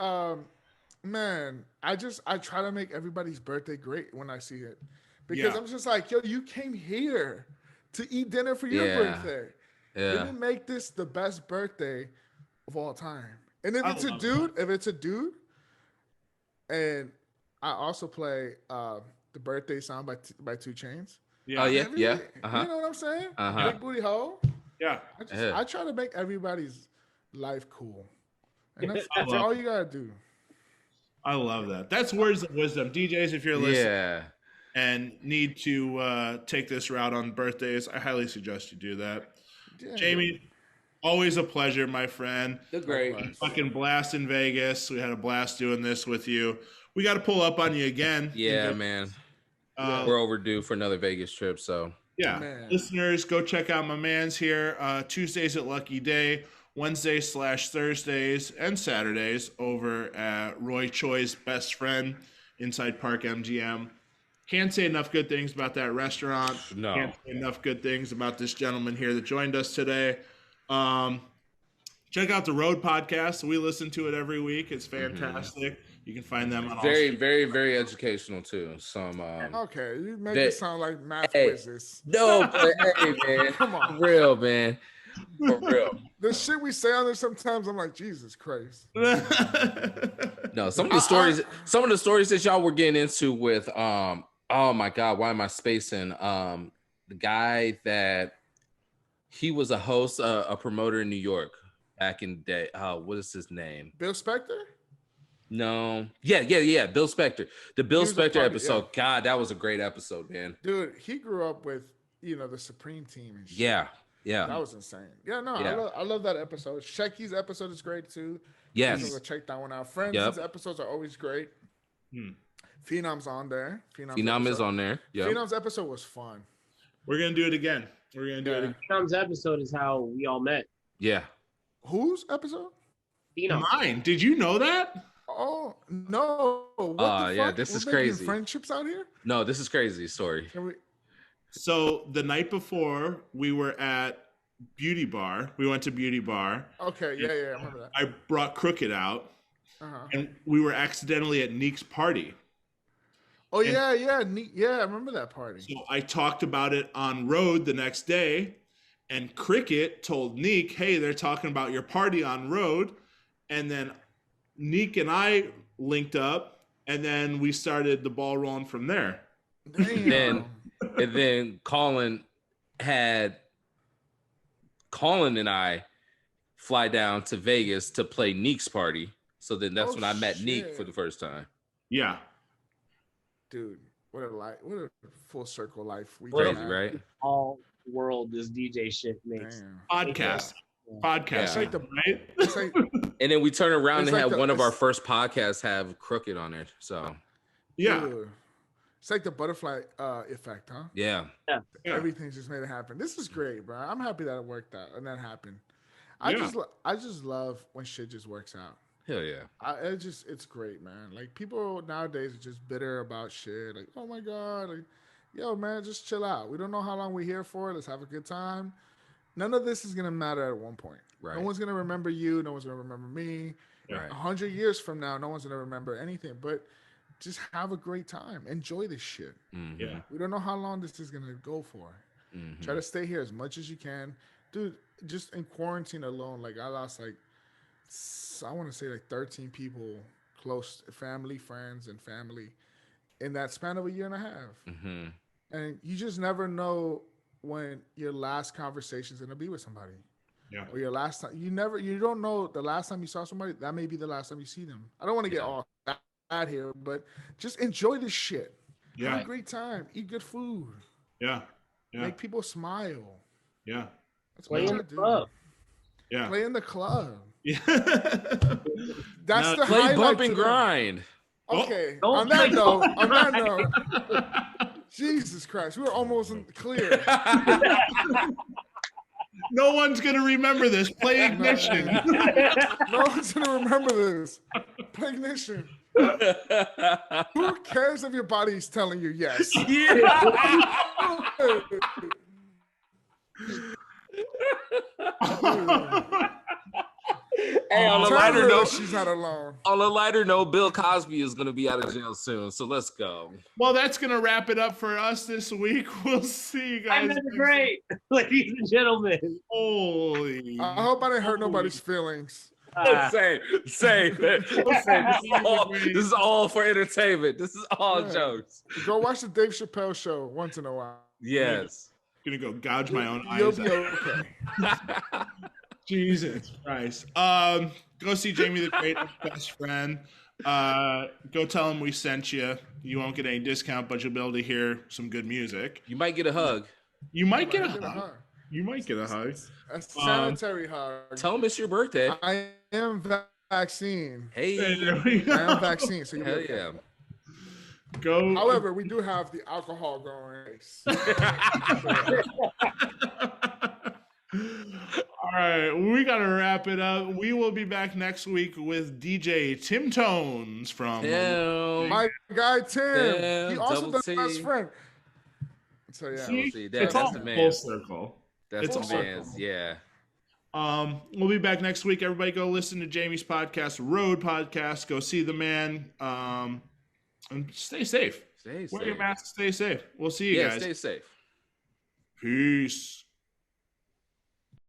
man. I try to make everybody's birthday great when I see it because I'm just like, yo, you came here to eat dinner for your birthday. Yeah. You didn't make this the best birthday of all time. And if it's a dude, and I also play the birthday song by 2 Chainz. Yeah. Oh yeah, yeah. You know what I'm saying? Big booty hole. Yeah. I try to make everybody's life cool. And that's all you gotta do. I love that. That's words of wisdom. DJs, if you're listening and need to take this route on birthdays, I highly suggest you do that. Yeah, Jamie, always a pleasure, my friend. You're great. Fucking blast in Vegas. We had a blast doing this with you. We got to pull up on you again. Yeah, man. We're overdue for another Vegas trip, so. Yeah. Man. Listeners, go check out my man's here. Tuesdays at Lucky Day, Wednesdays/Thursdays, and Saturdays over at Roy Choi's Best Friend inside Park MGM. Can't say enough good things about that restaurant. No. Can't say enough good things about this gentleman here that joined us today. Check out the Road podcast. We listen to it every week. It's fantastic. Mm-hmm. You can find them on very, very, very educational too. Some okay, you make it sound like math quizzes. No, but hey, man, come on, for real, man, for real. The shit we say on there sometimes, I'm like, Jesus Christ. No, some of the stories that y'all were getting into with oh my God, why am I spacing? The guy that He was a host, a promoter in New York back in the day. What is his name? Bill Spector? No. Yeah. Bill Spector. The Bill Spector episode. Yeah. God, that was a great episode, man. Dude, he grew up with, the Supreme team and shit. Yeah. That was insane. Yeah, no, yeah. I love that episode. Shecky's episode is great too. Yes. So check that one out. Friends' episodes are always great. Phenom's on there. Phenom is on there. Yeah. Phenom's episode was fun. We're gonna do it again. Phenom's episode is how we all met. Yeah. Whose episode? Phenom. Mine. Did you know that? Oh no! What the fuck? This is We're crazy. Friendships out here? No, this is crazy story. So the night before, we were at Beauty Bar. We went to Beauty Bar. Okay, yeah, I remember that. I brought Crooked out, and we were accidentally at Neek's party. Oh, and, I remember that party. So I talked about it on Road the next day, and Cricket told Neek, hey, they're talking about your party on Road. And then Neek and I linked up, and then we started the ball rolling from there. Damn. And then Colin and I fly down to Vegas to play Neek's party. So then that's when I met Neek for the first time. Yeah. Dude, what a full circle life we crazy, right? All world this DJ shit makes. Podcast. Yeah. It's like and then we turn around and have one of our first podcasts have Crooked on it. So yeah. Dude. It's like the butterfly effect, huh? Yeah. Everything just made it happen. This is great, bro. I'm happy that it worked out and that happened. I just love when shit just works out. Hell yeah. It's great, man. Like people nowadays are just bitter about shit. Like, oh my God. Like, yo, man, just chill out. We don't know how long we're here for. Let's have a good time. None of this is gonna matter at one point. Right. No one's gonna remember you. No one's gonna remember me. Right. 100 years from now, no one's gonna remember anything. But just have a great time. Enjoy this shit. Mm-hmm. Yeah. We don't know how long this is gonna go for. Mm-hmm. Try to stay here as much as you can, dude. Just in quarantine alone, like I lost I want to say 13 people, close family, friends, and family, in that span of a year and a half. Mm-hmm. And you just never know when your last conversation is gonna be with somebody. Yeah. Or your last time. You don't know the last time you saw somebody. That may be the last time you see them. I don't want to get all bad here, but just enjoy this shit. Yeah. Have a great time. Eat good food. Yeah. Make people smile. Yeah. That's what I do. Yeah. Play in the club. Yeah. That's the play highlight. Bump and Grind. Okay. On that note, Jesus Christ, we were almost clear. No one's gonna remember this. Play Ignition. No one's gonna remember this. Play Ignition. Who cares if your body's telling you yes? Hey, on a lighter note, she's not alone. On a lighter note, Bill Cosby is going to be out of jail soon, so let's go. Well, that's going to wrap it up for us this week. We'll see you guys. Jaime Da Great, ladies and gentlemen. Holy! I hope I didn't hurt nobody's feelings. Say. This is all for entertainment. This is all jokes. Go watch the Dave Chappelle show once in a while. Yes. I'm gonna go gouge my own eyes. You'll be okay. Jesus Christ. Go see Jaime Da Great, best friend. Go tell him we sent you. You won't get any discount, but you'll be able to hear some good music. You might get a hug. You might get a hug. You might get a hug. A sanitary hug. Tell him it's your birthday. I am vaccine. Hey. I am vaccine. So hell yeah. Go. However, we do have the alcohol going. All right, we gotta wrap it up. We will be back next week with DJ Tim Tones from my guy Tim. He also does best friend. So yeah, that's the man. Full circle. That's the man's. Yeah. We'll be back next week. Everybody, go listen to Jamie's podcast, Road Podcast. Go see the man. And stay safe. Wear your mask. Stay safe. We'll see you guys. Stay safe. Peace.